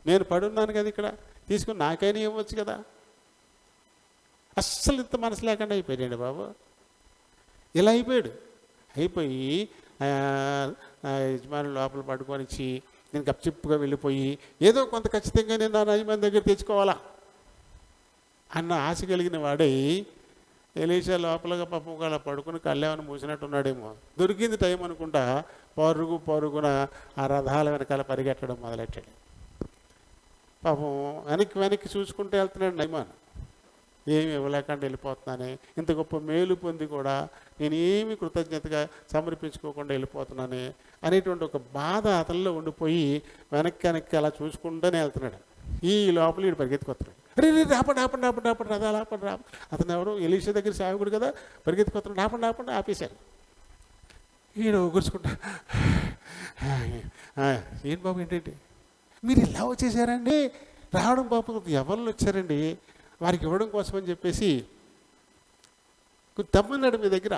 నేను పడున్నాను కదా ఇక్కడ, తీసుకుని నాకైనా ఇవ్వచ్చు కదా. అస్సలు ఇంత మనసు లేకుండా అయిపోయాడు బాబు. ఇలా అయిపోయి యజమానులు లోపల పడుకొని ఇచ్చి నేను గప్చిప్పుగా వెళ్ళిపోయి ఏదో కొంత ఖచ్చితంగా నేను నా యజమాని దగ్గర తెచ్చుకోవాలా అన్న ఆశ కలిగిన వాడై ఎలీషా లోపలగా పాపం అలా పడుకుని కళ్ళేమని మూసినట్టున్నాడేమో. దొరికింది టైం అనుకుంటా పరుగున ఆ రథాల వెనకాల పరిగెట్టడం మొదలెట్టాడు. పాపం వెనక్కి చూసుకుంటూ వెళ్తున్నాడు నయమాన్. ఏమి ఇవ్వలేకుండా వెళ్ళిపోతున్నానే, ఇంత గొప్ప మేలు పొంది కూడా నేను ఏమి కృతజ్ఞతగా సమర్పించుకోకుండా వెళ్ళిపోతున్నానే అనేటువంటి ఒక బాధ అతనిలో ఉండిపోయి వెనక్కి అలా చూసుకుంటూనే వెళ్తున్నాడు. ఈ లోపల వీడు పరిగెత్తుకొస్తున్నాడు. రాపండి రథాలు ఆపండి. అతను ఎవరు, ఎలీషా దగ్గర సేవకుడు కదా, పరిగెత్తుకొస్తున్నాడు. ఆపండి ఆపేశారు. ఈయన గురుచుకుంటా, ఏంటి బాబు ఏంటంటే మీరు ఇలా వచ్చేసారండి, రావడం పాపం ఎవరు వచ్చారండి, వారికి ఇవ్వడం కోసం అని చెప్పేసి తెమ్మన్నాడు మీ దగ్గర.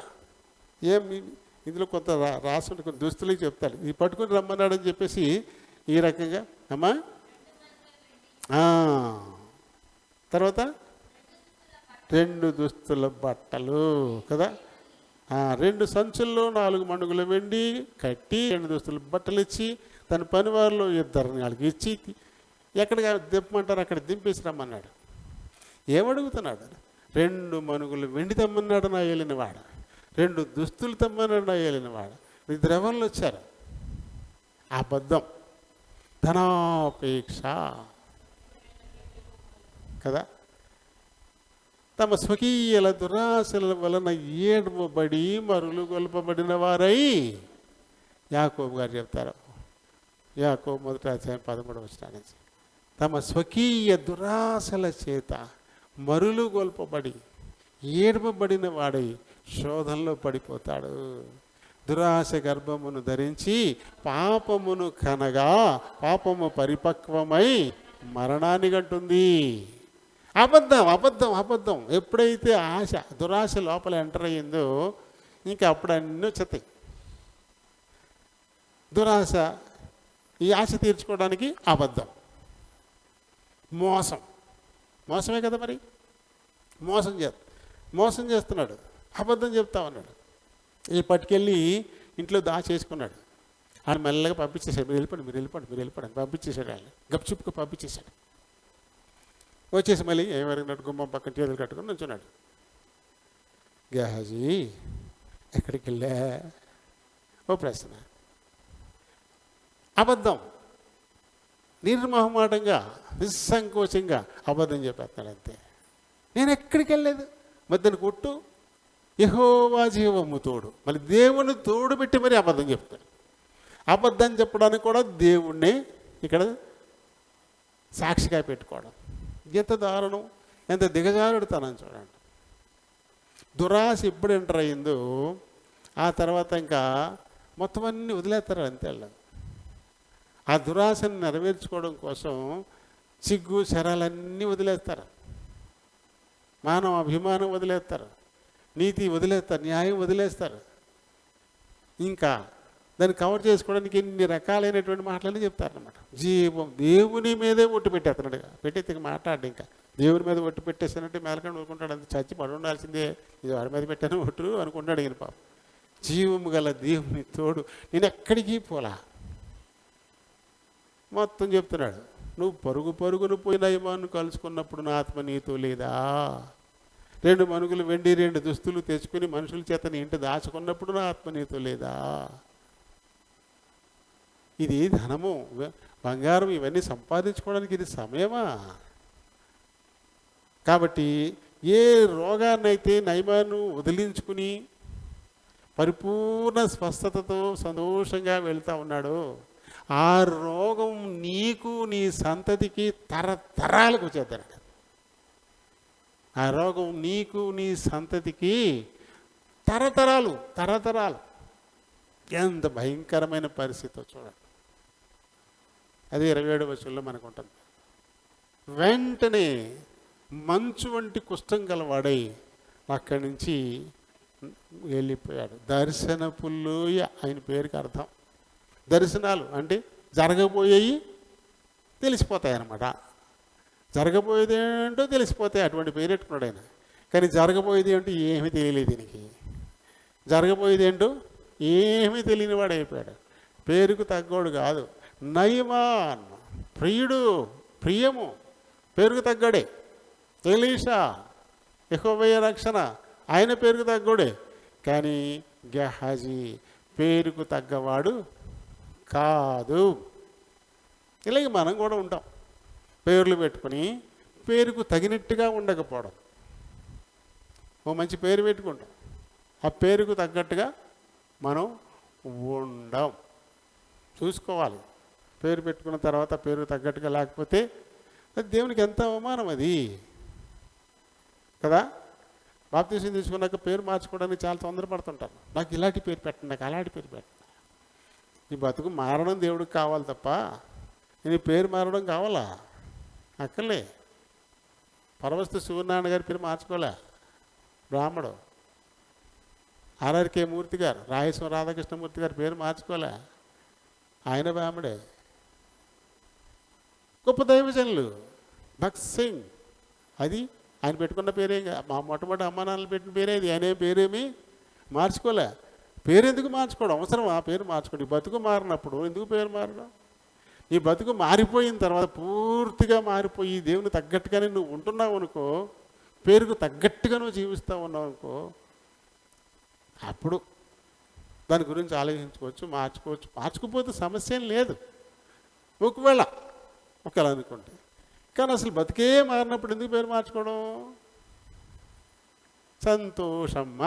ఇందులో కొంత రాసుంటే కొన్ని దుస్తులకి చెప్తాడు, ఇది పట్టుకుని రమ్మన్నాడని చెప్పేసి ఈ రకంగా అమ్మా. తర్వాత 2 దుస్తుల బట్టలు కదా, 2 సంచుల్లో 4 మణుగుల వెండి కట్టి 2 దుస్తుల బట్టలు ఇచ్చి తన పనివారిలో 2 వాళ్ళకి ఇచ్చి ఎక్కడికి దింపమంటారు అక్కడ దింపేసి రమ్మన్నాడు. ఏమడుగుతున్నాడు? 2 మణుగులు వెండి తెమ్మన్నాడు నా ఏలినవాడ, 2 దుస్తులు తెమ్మన్నాడు నా ఏలినవాడ. ఇద్దరు ఎవరు వచ్చారు? అబద్ధం, ధనాపేక్ష కదా. తమ స్వకీయల దురాశల వలన ఏడ్వబడి మరులు గొల్పబడిన వారై, యాకోబు గారు చెప్తారు, యాకోబు 1:13 తమ స్వకీయ దురాశల చేత మరులు గొల్పబడి ఏడ్వబడిన వాడై శోధనలో పడిపోతాడు. దురాశ గర్భమును ధరించి పాపమును కనగా పాపము పరిపక్వమై మరణాన్ని గంటుంది. అబద్ధం అబద్ధం అబద్ధం. ఎప్పుడైతే ఆశ దురాశ లోపల ఎంటర్ అయ్యిందో ఇంకా అప్పుడు అన్నీ వచ్చేస్తాయి. దురాశ, ఈ ఆశ తీర్చుకోవడానికి అబద్ధం, మోసం, మోసమే కదా మరి. మోసం చేస్తున్నాడు, అబద్ధం చెప్తా ఉన్నాడు. ఈ పట్టుకెళ్ళి ఇంట్లో దాచేసుకున్నాడు. ఆయన మెల్లగా పంపించేశాడు, మీరు వెళ్ళిపోండి అని పంపించేశాడు. ఆయన గప్చుప్పుకు పంపించేశాడు. వచ్చేసి మళ్ళీ ఏమరిగినట్టు గుమ్మం పక్కన చేతులు కట్టుకుని నుంచున్నాడు. గేహాజీ ఎక్కడికి వెళ్ళా? ఓ ప్రశ్న. అబద్ధం, నిర్మోహమాటంగా నిస్సంకోచంగా అబద్ధం చెప్పేస్తున్నాడు అంతే. నేను ఎక్కడికి వెళ్ళలేదు. మధ్యన కొట్టు యెహోవా జీవము తోడు, మళ్ళీ దేవుని తోడు పెట్టి మరి అబద్ధం చెప్తాడు. అబద్ధం చెప్పడానికి కూడా దేవుణ్ణి ఇక్కడ సాక్షిగా పెట్టుకోవడం ఎంత దారుణం, ఎంత దిగజారుడుతానని చూడండి. దురాశ ఎప్పుడు ఎంటర్ అయిందో ఆ తర్వాత ఇంకా మొత్తం అన్నీ వదిలేస్తారు అంతే. ఆ దురాశను నెరవేర్చుకోవడం కోసం సిగ్గు శరాలన్నీ వదిలేస్తారు, మానవ అభిమానం వదిలేస్తారు, నీతి వదిలేస్తారు, న్యాయం వదిలేస్తారు. ఇంకా దాన్ని కవర్ చేసుకోవడానికి ఎన్ని రకాలైనటువంటి మాటలని చెప్తారనమాట. జీవం దేవుని మీదే ఒట్టు పెట్టేస్తున్నాడు. పెట్టేది మాట్లాడు, ఇంకా దేవుని మీద ఒట్టు పెట్టేస్తానంటే మేలకండి అనుకుంటాడు. అంత చచ్చి పడి ఉండాల్సిందే, ఇది వాడి మీద పెట్టాను ఒట్టు అనుకుంటాడు. ఈయన పాపం జీవము గల దేవుని తోడు నేను ఎక్కడికి పోలా మొత్తం చెప్తున్నాడు. నువ్వు పరుగును పోయిన నయమాను కలుసుకున్నప్పుడు నా ఆత్మ నీతో లేదా? 2 మణుగులు వెండి 2 దుస్తులు తెచ్చుకుని మనుషుల చేత నీ ఇంటి దాచుకున్నప్పుడు నా ఆత్మ నీతో లేదా? ఇది ధనము, బంగారం ఇవన్నీ సంపాదించుకోవడానికి ఇది సమయమా? కాబట్టి ఏ రోగాన్నైతే నయమాను వదిలించుకుని పరిపూర్ణ స్వస్థతతో సంతోషంగా వెళ్తూ ఉన్నాడో ఆ రోగం నీకు నీ సంతతికి తరతరాలకు వచ్చేద్దన్నాడు. ఆ రోగం నీకు నీ సంతతికి తరతరాలు. ఎంత భయంకరమైన పరిస్థితి చూడండి. అది 27వ వచనంలో మనకు ఉంటుంది. వెంటనే మంచు వంటి కుష్ఠం గలవాడై అక్కడి నుంచి వెళ్ళిపోయాడు. దర్శనపు లోయ ఆయన పేరుకి అర్థం. దర్శనాలు అంటే జరగబోయేవి తెలిసిపోతాయి అన్నమాట. జరగబోయేది ఏంటో తెలిసిపోతాయి, అటువంటి పేరు పెట్టుకున్నాడు ఆయన. కానీ జరగబోయేది ఏంటో ఏమీ తెలియలేదు దీనికి. జరగబోయేది ఏంటో ఏమీ తెలియని వాడు అయిపోయాడు. పేరుకు తగ్గోడు కాదు. నయమాన్ ప్రియుడు, ప్రియము, పేరుకు తగ్గడే. ఎలీషా యెహోవా రక్షణ, ఆయన పేరుకు తగ్గోడే. కానీ గెహాజీ పేరుకు తగ్గవాడు కాదు. ఇలాగే మనం కూడా ఉంటాం, పేర్లు పెట్టుకుని పేరుకు తగినట్టుగా ఉండకపోవడం. ఓ మంచి పేరు పెట్టుకుంటాం, ఆ పేరుకు తగ్గట్టుగా మనం ఉండం. చూసుకోవాలి. పేరు పెట్టుకున్న తర్వాత పేరుకు తగ్గట్టుగా లేకపోతే అది దేవునికి ఎంత అవమానం అది కదా. బాప్తీసం తీసుకున్నాక పేరు మార్చుకోవడానికి చాలా తొందరపడుతుంటారు. నాకు ఇలాంటి పేరు పెట్టండి, నాకు అలాంటి పేరు పెట్టండి. ఈ బతుకు మారడం దేవుడికి కావాలి తప్ప నేను పేరు మారడం కావాలా? అక్కర్లే. పరవస్తు సూర్యనారాయణ గారి పేరు మార్చుకోలే, బ్రాహ్మడు. ఆర్ఆర్కే మూర్తి గారు, రాయస్వామి రాధాకృష్ణమూర్తి గారి పేరు మార్చుకోలే, ఆయన బ్రాహ్మడే. గొప్ప దైవజనులు భగత్ సింగ్, అది ఆయన పెట్టుకున్న పేరే. మా మొట్టమొదటి అమ్మా నాన్నలు పెట్టిన పేరే ఇది. ఆయన పేరేమి మార్చుకోలే. పేరు ఎందుకు మార్చుకోవడం అవసరం? ఆ పేరు మార్చుకోండి. బతుకు మారినప్పుడు ఎందుకు పేరు మారడం? ఈ బతుకు మారిపోయిన తర్వాత పూర్తిగా మారిపోయి దేవుని తగ్గట్టుగానే నువ్వు ఉంటున్నావు అనుకో, పేరుకు తగ్గట్టుగా నువ్వు జీవిస్తూ ఉన్నావు అనుకో, అప్పుడు దాని గురించి ఆలోచించుకోవచ్చు, మార్చుకోవచ్చు. మార్చుకుపోతే సమస్య ఏం లేదు ఒకవేళ అనుకుంటే. కానీ అసలు బతికే మారినప్పుడు ఎందుకు పేరు మార్చుకోవడం? సంతోషమ్మ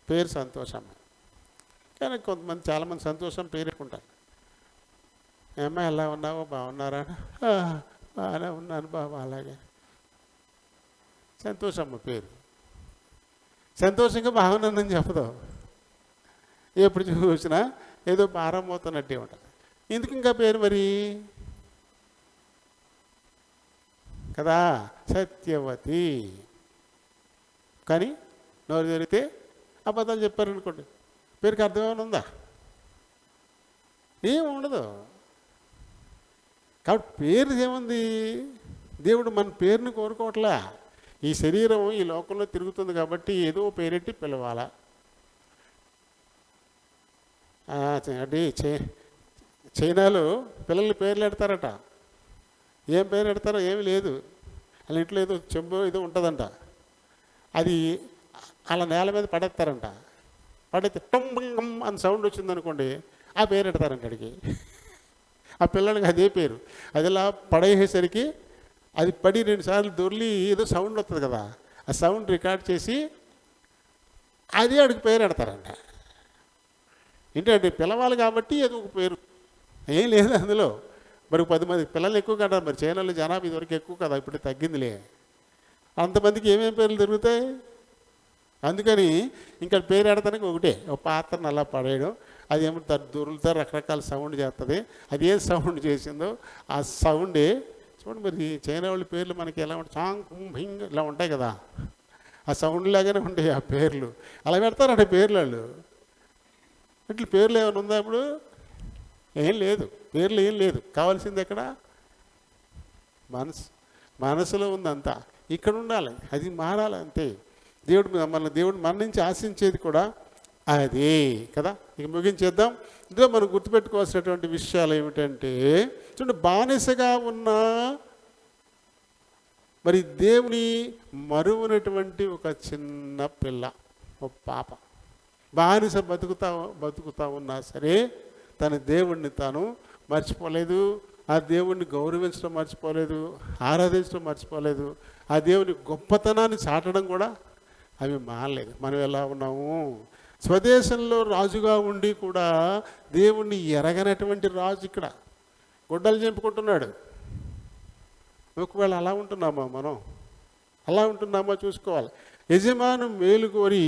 పేరు సంతోషమ్మ. కానీ కొంతమంది చాలామంది సంతోషం పేరు పెట్టుకుంటారు. ఏమ్మా ఎలా ఉన్నావో, బాగున్నారా? బాగానే ఉన్నాను బాబా. అలాగే సంతోషమ్మ పేరు. సంతోషంగా బాగున్నానని చెప్పదు, ఎప్పుడు చూసినా ఏదో భారం మోతున్నట్టే ఉంటుంది. ఎందుకు ఇంకా పేరు మరి కదా? సత్యవతి. కానీ నోరు జరిగితే అబద్ధాలు చెప్పారనుకోండి, పేరుకి అర్థం ఏమైనా ఉందా? ఏమి ఉండదు. కాబట్టి పేరు ఏముంది? దేవుడు మన పేరుని కోరుకోవట్లా. ఈ శరీరం ఈ లోకంలో తిరుగుతుంది కాబట్టి ఏదో పేరెట్టి పిలవాలా. అంటే చైనాలో పిల్లల్ని పేర్లు పెడతారట. ఏం పేరు పెడతారో ఏమీ లేదు, వాళ్ళ ఇంట్లో ఏదో చెంబు ఏదో ఉంటుందంట, అది అలా నేల మీద పడేస్తారంట. పడితే టంబం అని సౌండ్ వచ్చిందనుకోండి, ఆ పేరు పెడతారంట అడిగి. ఆ పిల్లలకి అదే పేరు. అది ఇలా పడేసేసరికి అది పడి 2 సార్లు దొర్లి ఏదో సౌండ్ వస్తుంది కదా, ఆ సౌండ్ రికార్డ్ చేసి అది అడిగి పేరు పెడతారంట. ఏంటంటే పిలవాలి కాబట్టి ఏదో ఒక పేరు, ఏం లేదు అందులో. మరి 10 మంది పిల్లలు ఎక్కువ కదా, మరి చైనాలో జనాభా ఇదివరకు ఎక్కువ కదా, ఇప్పుడు తగ్గిందిలే. అంతమందికి ఏమేమి పేర్లు దొరుకుతాయి? అందుకని ఇంకా పేరు పెడతానికి ఒకటే, ఒక పాత్రను అలా పడేయడం, అది ఏమో దొరుకుతా రకరకాల సౌండ్ చేస్తుంది. అది ఏ సౌండ్ చేసిందో ఆ సౌండే చూడండి. మరి చైనా వాళ్ళ పేర్లు మనకి ఎలా ఉంటాయి, చాంగ్ హింగ్ ఇలా ఉంటాయి కదా, ఆ సౌండ్ లాగానే ఉంటాయి ఆ పేర్లు. అలా పెడతారంటే పేర్లు వాళ్ళు. ఇట్లా పేర్లు ఏమైనా ఉందా? ఇప్పుడు ఏం లేదు, పేర్లు ఏం లేదు. కావాల్సింది ఎక్కడ? మనసులో ఉందంతా. ఇక్కడ ఉండాలి, అది మారాలి అంతే. దేవుడు మన నుంచి ఆశించేది కూడా అదే కదా. ఇక ముగించేద్దాం. ఇందులో మనం గుర్తుపెట్టుకోవాల్సినటువంటి విషయాలు ఏమిటంటే, చూడండి, బానిసగా ఉన్న మరి దేవుని మరువనటువంటి ఒక చిన్న పిల్ల, ఒక పాప, బానిస బతుకుతా ఉన్నా సరే తన దేవుణ్ణి తాను మర్చిపోలేదు. ఆ దేవుణ్ణి గౌరవించడం మర్చిపోలేదు, ఆరాధించడం మర్చిపోలేదు. ఆ దేవుని గొప్పతనాన్ని చాటడం కూడా అవి మానలేదు. మనం ఎలా ఉన్నాము? స్వదేశంలో రాజుగా ఉండి కూడా దేవుణ్ణి ఎరగనటువంటి రాజు ఇక్కడ గొడ్డలు చెంపుకుంటున్నాడు. ఒకవేళ అలా ఉంటున్నామా మనం? అలా ఉంటున్నామా చూసుకోవాలి. యజమాను మేలు కోరి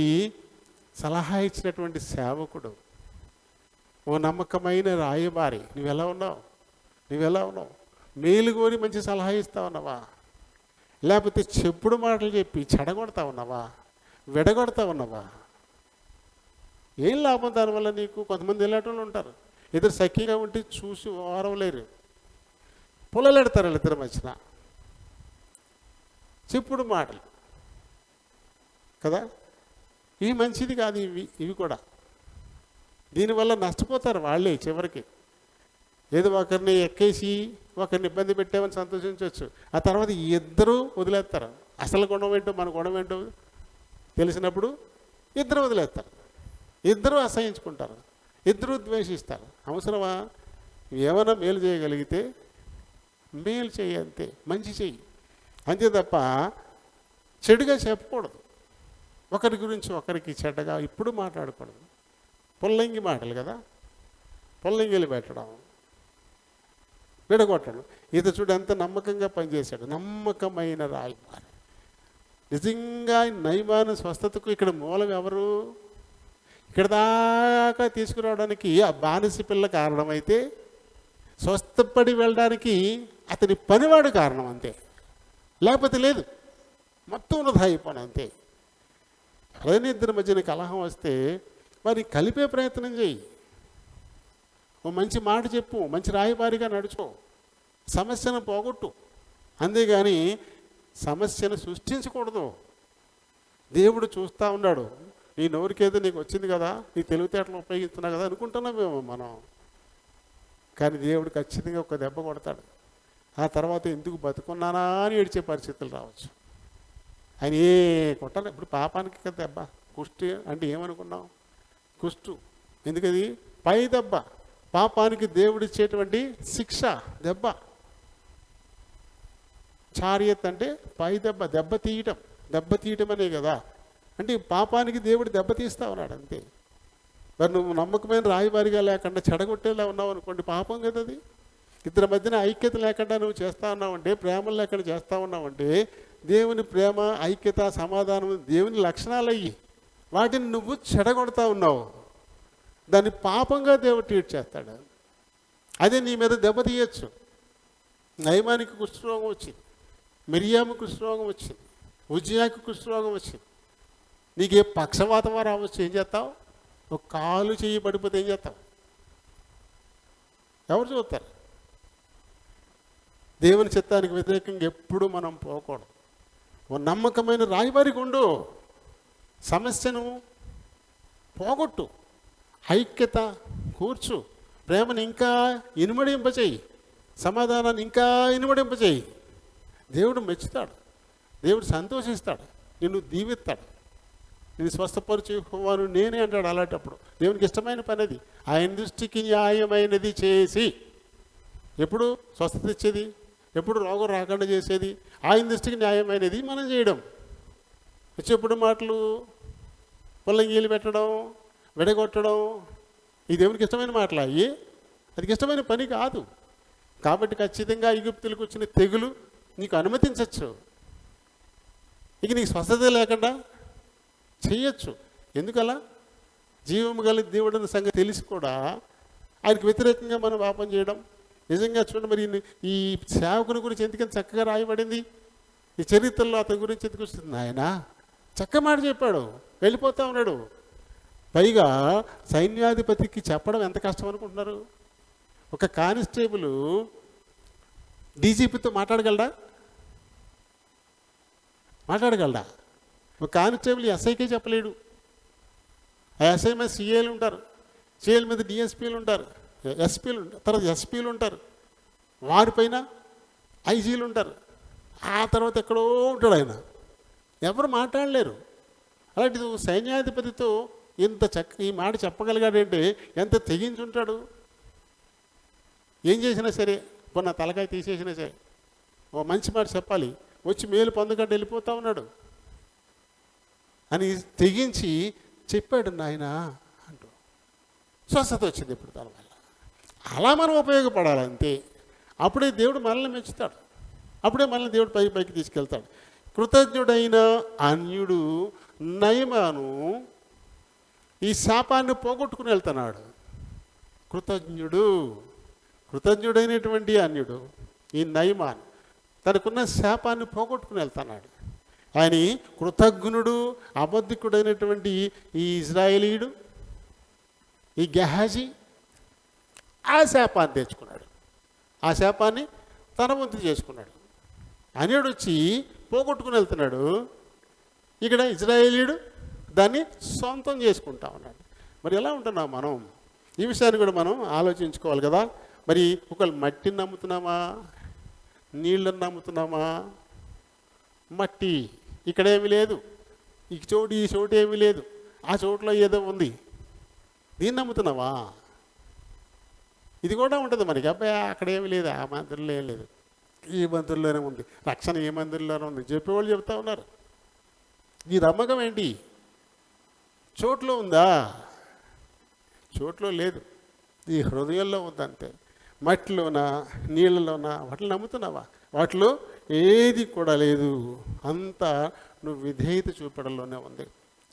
సలహా ఇచ్చినటువంటి సేవకుడు, ఓ నమ్మకమైన రాయబారి, నువ్వెలా ఉన్నావు? మేలు కోరి మంచి సలహా ఇస్తా ఉన్నావా? లేకపోతే చెప్పుడు మాటలు చెప్పి చెడగొడతా ఉన్నావా? విడగొడతా ఉన్నావా? ఏం లాభం దానివల్ల నీకు? కొంతమంది వెళ్ళేటోళ్ళు ఉంటారు, ఇద్దరు సఖీగా ఉంటే చూసి ఓరవలేరు, పొలలెడతారు వాళ్ళిద్దరి మధ్యన చెప్పుడు మాటలు కదా. ఇవి మంచిది కాదు. ఇవి కూడా దీనివల్ల నష్టపోతారు వాళ్ళే చివరికి. ఏదో ఒకరిని ఎక్కేసి ఒకరిని ఇబ్బంది పెట్టామని సంతోషించవచ్చు, ఆ తర్వాత ఇద్దరూ వదిలేస్తారు. అసలు గుణం ఏంటో మన గుణం ఏంటో తెలిసినప్పుడు ఇద్దరు వదిలేస్తారు, ఇద్దరూ అసహించుకుంటారు, ఇద్దరూ ద్వేషిస్తారు. అవసరమా? ఏమైనా మేలు చేయగలిగితే మేలు చెయ్యి, అంతే, మంచి చెయ్యి అంతే తప్ప చెడుగా చెప్పకూడదు. ఒకరి గురించి ఒకరికి చెడ్డగా ఇప్పుడు మాట్లాడకూడదు. పొల్లంగి మాటలు కదా, పొల్లంగిలు పెట్టడం, విడగొట్టడం. ఇది చూడు ఎంత నమ్మకంగా పనిచేశాడు, నమ్మకమైన రాయబారి. నిజంగా నయమాను స్వస్థతకు ఇక్కడ మూలం ఎవరు? ఇక్కడ దాకా తీసుకురావడానికి ఆ బానిస పిల్ల కారణమైతే, స్వస్థపడి వెళ్ళడానికి అతని పనివాడు కారణం అంతే, లేకపోతే లేదు. మొత్తం వృధా అయిపోను అంతే. ఎవరైనా ఇద్దరి మధ్యన కలహం వస్తే మరి కలిపే ప్రయత్నం చేయి, ఓ మంచి మాట చెప్పు, మంచి రాయబారిగా నడుచో, సమస్యను పోగొట్టు. అంతేగాని సమస్యను సృష్టించకూడదు. దేవుడు చూస్తూ ఉన్నాడు. నీ నోరికేదో నీకు వచ్చింది కదా, నీ తెలివితేటలు ఉపయోగిస్తున్నా కదా అనుకుంటున్నామేమో మనం. కానీ దేవుడు ఖచ్చితంగా ఒక దెబ్బ కొడతాడు. ఆ తర్వాత ఎందుకు బతుకున్నానా అని ఏడ్చే పరిస్థితులు రావచ్చు. ఆయన ఏ కొట్టాలి. ఇప్పుడు పాపానికి కదా దెబ్బ. కుష్టి అంటే ఏమనుకున్నాం? కుష్టు ఎందుకది? పై దెబ్బ. పాపానికి దేవుడిచ్చేటువంటి శిక్ష దెబ్బ. చారియత్ అంటే పై దెబ్బ, దెబ్బ తీయటం అనే కదా. అంటే పాపానికి దేవుడు దెబ్బ తీస్తా ఉన్నాడు అంతే. మరి నువ్వు నమ్మకమైన రాయబారిగా లేకుండా చెడగొట్టేలా ఉన్నావు అనుకోండి, పాపం కదా అది. ఇద్దరి మధ్యన ఐక్యత లేకుండా నువ్వు చేస్తూ ఉన్నావంటే, ప్రేమలు లేకుండా చేస్తూ ఉన్నావంటే, దేవుని ప్రేమ, ఐక్యత, సమాధానం దేవుని లక్షణాలు అయ్యి వాటిని నువ్వు చెడగొడతా ఉన్నావు. దాన్ని పాపంగా దేవుడు ట్రీట్ చేస్తాడు. అదే నీ మీద దెబ్బ తీయచ్చు. నయమానికి కుష్ఠరోగం వచ్చింది, మిరియాము కుష్ఠరోగం వచ్చింది, ఉజ్జియాకి కుష్ఠరోగం వచ్చింది. నీకు ఏ పక్షవాతం రావచ్చు, ఏం చేస్తావు? ఒక కాలు చెయ్యి పడిపోతే ఏం చేస్తావు? ఎవరు చూస్తారు? దేవుని చిత్తానికి వ్యతిరేకంగా ఎప్పుడు మనం పోకూడదు. ఓ నమ్మకమైన రాయబారికి ఉండు, సమస్యను పోగొట్టు, ఐక్యత కూర్చు, ప్రేమను ఇంకా ఇనుమడింపచేయి, సమాధానాన్ని ఇంకా ఇనుమడింపచేయి. దేవుడు మెచ్చుతాడు, దేవుడు సంతోషిస్తాడు, నిన్ను దీవిస్తాడు, నేను స్వస్థపరిచేవారు నేనే అంటాడు. అలాంటప్పుడు దేవునికి ఇష్టమైన పని అది. ఆయన దృష్టికి న్యాయమైనది చేసి, ఎప్పుడు స్వస్థత ఇచ్చేది, ఎప్పుడు రోగం రాకుండా చేసేది, ఆయన దృష్టికి న్యాయమైనది మనం చేయడం. చెప్పుడు మాటలు, పొల్లంగీలు పెట్టడం, విడగొట్టడం, ఈ దేవునికి ఇష్టమైన మాటలు అయ్యి, అది ఇష్టమైన పని కాదు. కాబట్టి ఖచ్చితంగా ఐగుప్తులకు వచ్చిన తెగులు నీకు అనుమతించవచ్చు. ఇక నీకు స్వస్థత లేకుండా చెయ్యొచ్చు. ఎందుకలా? జీవము గల దేవుడని సంగతి తెలిసి కూడా ఆయనకు వ్యతిరేకంగా మనం పాపం చేయడం. నిజంగా చూడండి, మరి ఈ సేవకుని గురించి ఎందుకంత చక్కగా రాయబడింది, ఈ చరిత్రలో అతని గురించి ఎందుకు వస్తుంది? ఆయన చక్క మాట చెప్పాడు, వెళ్ళిపోతా ఉన్నాడు. పైగా సైన్యాధిపతికి చెప్పడం ఎంత కష్టం అనుకుంటున్నారు? ఒక కానిస్టేబుల్ డీజీపీతో మాట్లాడగలడా? ఒక కానిస్టేబుల్ ఎస్ఐకే చెప్పలేడు. ఆ ఎస్ఐ మీద సిఏలు ఉంటారు, సిఏల మీద డిఎస్పీలు ఉంటారు, ఎస్పీలు ఉంటారు, తర్వాత ఎస్పీలు ఉంటారు, వారిపైన ఐజీలు ఉంటారు, ఆ తర్వాత ఎక్కడో ఉంటాడు ఆయన. ఎవరు మాట్లాడలేరు. అలాంటిది సైన్యాధిపతితో ఇంత ఈ మాట చెప్పగలిగాడంటే ఎంత తెగించుంటాడు. ఏం చేసినా సరే, నా తలకాయ తీసేసినా సరే ఓ మంచి మాట చెప్పాలి, వచ్చి మేలు పొందకుండా వెళ్ళిపోతా ఉన్నాడు అని తెగించి చెప్పాడు నాయన అంటూ. స్వస్థత వచ్చింది ఇప్పుడు తన వల్ల. అలా మనం ఉపయోగపడాలంతే. అప్పుడే దేవుడు మనల్ని మెచ్చుతాడు, అప్పుడే మనల్ని దేవుడు పైకి తీసుకెళ్తాడు. కృతజ్ఞుడైన అన్యుడు నయమాను ఈ శాపాన్ని పోగొట్టుకుని వెళ్తున్నాడు. కృతజ్ఞుడైనటువంటి అన్యుడు ఈ నయమాన్ తనకున్న శాపాన్ని పోగొట్టుకుని వెళ్తున్నాడు. ఆయన కృతజ్ఞుడు, అబద్ధికుడైనటువంటి ఈ ఇజ్రాయేలీయుడు, ఈ గెహాజీ ఆ శాపాన్ని తెచ్చుకున్నాడు, ఆ శాపాన్ని తన వంతు చేసుకున్నాడు. అన్యుడు వచ్చి పోగొట్టుకుని వెళ్తున్నాడు, ఇక్కడ ఇజ్రాయేలీయుడు దాన్ని సొంతం చేసుకుంటా ఉన్నాడు. మరి ఎలా ఉంటున్నాం మనం? ఈ విషయాన్ని కూడా మనం ఆలోచించుకోవాలి కదా. మరి ఒకళ్ళు మట్టిని నమ్ముతున్నామా, నీళ్ళని నమ్ముతున్నామా? మట్టి ఇక్కడేమీ లేదు, ఈ చోటు ఏమీ లేదు, ఆ చోట్లో ఏదో ఉంది, దీన్ని నమ్ముతున్నావా? ఇది కూడా ఉంటుంది మనకి. అబ్బాయి అక్కడేమీ లేదు, ఆ మందిరంలో ఏం లేదు, ఈ మందిరంలోనే ఉంది, రక్షణ ఏ మందిరంలోనే ఉంది చెప్పేవాళ్ళు చెప్తా ఉన్నారు. ఈ నమ్మకం ఏంటి? చోట్లో ఉందా? చోట్లో లేదు, ఈ హృదయంలో ఉందంతే. మట్టిలోనా, నీళ్ళలోనా, వాటిని నమ్ముతున్నావా? వాటిలో ఏది కూడా లేదు, అంతా నువ్వు విధేయత చూపడంలోనే ఉంది.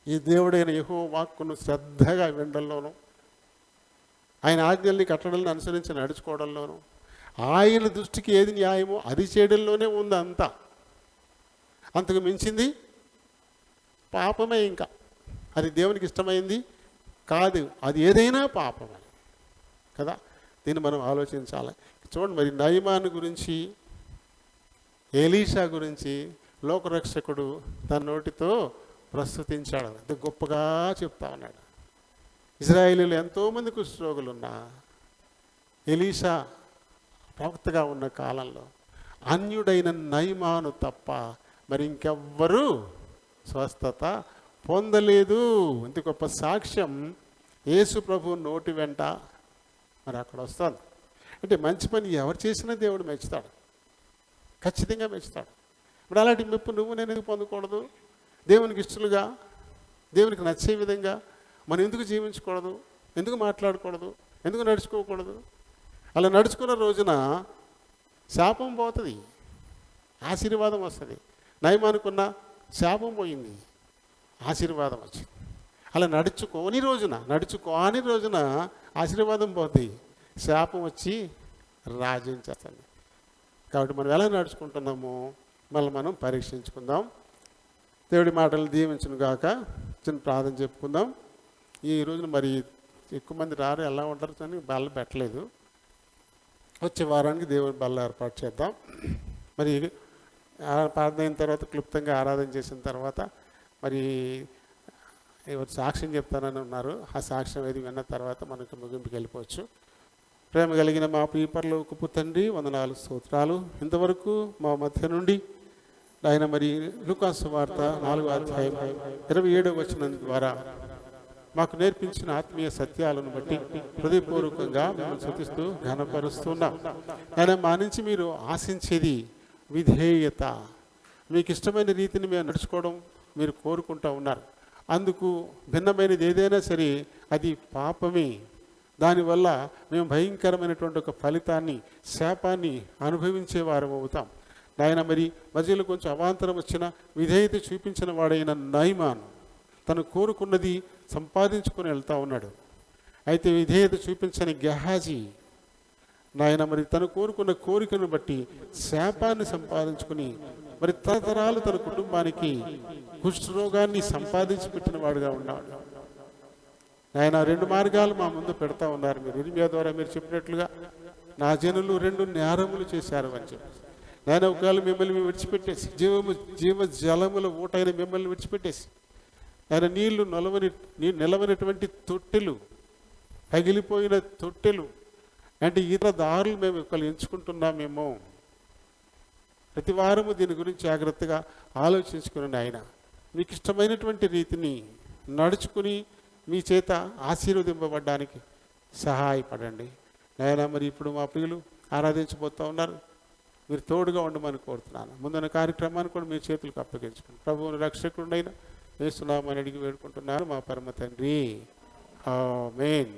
ఈ దేవుడైన యెహోవా వాక్కును శ్రద్ధగా వినడంలోనూ, ఆయన ఆజ్ఞల్ని కట్టడల్ని అనుసరించి నడుచుకోవడంలోనూ, ఆయన దృష్టికి ఏది న్యాయమో అది చేయడంలోనే ఉంది అంతా. అంతకు మించింది పాపమే. ఇంకా అది దేవునికి ఇష్టమైంది కాదు, అది ఏదైనా పాపమే కదా. దీన్ని మనం ఆలోచించాలి. చూడండి, మరి నయమాను గురించి, ఎలీషా గురించి లోకరక్షకుడు తన నోటితో ప్రస్తుతించాడు. అంత గొప్పగా చెప్తా ఉన్నాడు. ఇజ్రాయేలీలో ఎంతోమంది కుష్ఠరోగులు ఉన్నా ఎలీషా ప్రవక్తగా ఉన్న కాలంలో అన్యుడైన నయమాను తప్ప మరి ఇంకెవ్వరూ స్వస్థత పొందలేదు. ఇంత గొప్ప సాక్ష్యం యేసు ప్రభు నోటి వెంట మరి అక్కడ వస్తుంది. అంటే మంచి పని ఎవరు చేసినా దేవుడు మెచ్చుతాడు, ఖచ్చితంగా మెచ్చుతాడు. ఇప్పుడు అలాంటి మెప్పు నువ్వు నేను ఎందుకు పొందకూడదు? దేవునికి ఇష్టలుగా, దేవునికి నచ్చే విధంగా మనం ఎందుకు జీవించకూడదు? ఎందుకు మాట్లాడకూడదు? ఎందుకు నడుచుకోకూడదు? అలా నడుచుకున్న రోజున శాపం పోతుంది, ఆశీర్వాదం వస్తుంది. నయమానుకున్న శాపం పోయింది, ఆశీర్వాదం వచ్చింది. అలా నడుచుకోని రోజున ఆశీర్వాదం పోతుంది, శాపం వచ్చి రాజ్యం చేస్తుంది. కాబట్టి మనం ఎలా నడుచుకుంటున్నామో మళ్ళీ మనం పరీక్షించుకుందాం. దేవుడి మాటలు దీవించును గాక. చిన్న ప్రార్థన చెప్పుకుందాం. ఈ రోజున మరి ఎక్కువ మంది రారు, ఎలా ఉంటారు కానీ బల్ల పెట్టలేదు. వచ్చే వారానికి దేవుడి బల్ల ఏర్పాటు చేద్దాం. మరి ప్రార్థన అయిన తర్వాత క్లుప్తంగా ఆరాధన చేసిన తర్వాత మరి ఎవరు సాక్ష్యం చెప్తానని ఉన్నారు, ఆ సాక్ష్యం ఏది విన్న తర్వాత మనకు ముగింపుకి వెళ్ళిపోవచ్చు. ప్రేమ కలిగిన మా పరలోకపు తండ్రి, వందనాలు, స్తోత్రాలు. ఇంతవరకు మా మధ్య నుండి ఆయన మరి లూకా సువార్త 4వ అధ్యాయం 27వ వచనం ద్వారా మాకు నేర్పించిన ఆత్మీయ సత్యాలను బట్టి హృదయపూర్వకంగా మేము స్తుతిస్తూ ఘనపరుస్తున్నాం. ఆయన మా నుంచి మీరు ఆశించేది విధేయత. మీకు ఇష్టమైన రీతిని మేము నడుచుకోవడం మీరు కోరుకుంటూ ఉన్నారు. అందుకు భిన్నమైనది ఏదైనా సరే అది పాపమే. దానివల్ల మేము భయంకరమైనటువంటి ఒక ఫలితాన్ని, శాపాన్ని అనుభవించే వారం అవుతాం. ఆయన మరి మధ్యలో కొంచెం అవాంతరం వచ్చిన విధేయత చూపించిన వాడైన నయమాను తను కోరుకున్నది సంపాదించుకొని వెళ్తూ ఉన్నాడు. అయితే విధేయత చూపించని గెహాజీ నాయన మరి తను కోరుకున్న కోరికను బట్టి శాపాన్ని సంపాదించుకుని మరి తరతరాలు తన కుటుంబానికి కుష్ఠరోగాన్ని సంపాదించి పెట్టిన వాడుగా ఉన్నాడు. ఆయన 2 మార్గాలు మా ముందు పెడతా ఉన్నారు. మీరు ఇర్మియా ద్వారా మీరు చెప్పినట్లుగా నా జనులు 2 నేరములు చేశారు అని చెప్పి, నేను ఒకవేళ మిమ్మల్ని విడిచిపెట్టేసి జీవ జలముల ఊటైన మిమ్మల్ని విడిచిపెట్టేసి ఆయన నీళ్లు నిలవనటువంటి తొట్టెలు, పగిలిపోయిన తొట్టెలు అంటే ఇతర దారులు మేము ఒకళ్ళు ఎంచుకుంటున్నామేమో. ప్రతి వారము దీని గురించి జాగ్రత్తగా ఆలోచించుకుని ఆయన మీకు ఇష్టమైనటువంటి రీతిని నడుచుకుని మీ చేత ఆశీర్వదింపబడ్డానికి సహాయపడండి నాయన. మరి ఇప్పుడు మా ప్రియులు ఆరాధించబోతూ ఉన్నారు, మీరు తోడుగా ఉండమని కోరుతున్నాను. ముందున్న కార్యక్రమాన్ని కూడా మీ చేతులకు అప్పగించుకుని ప్రభువుని రక్షకుడైన యేసు నామమున అడిగి వేడుకుంటున్నారు మా పరమ తండ్రి. ఆమేన్.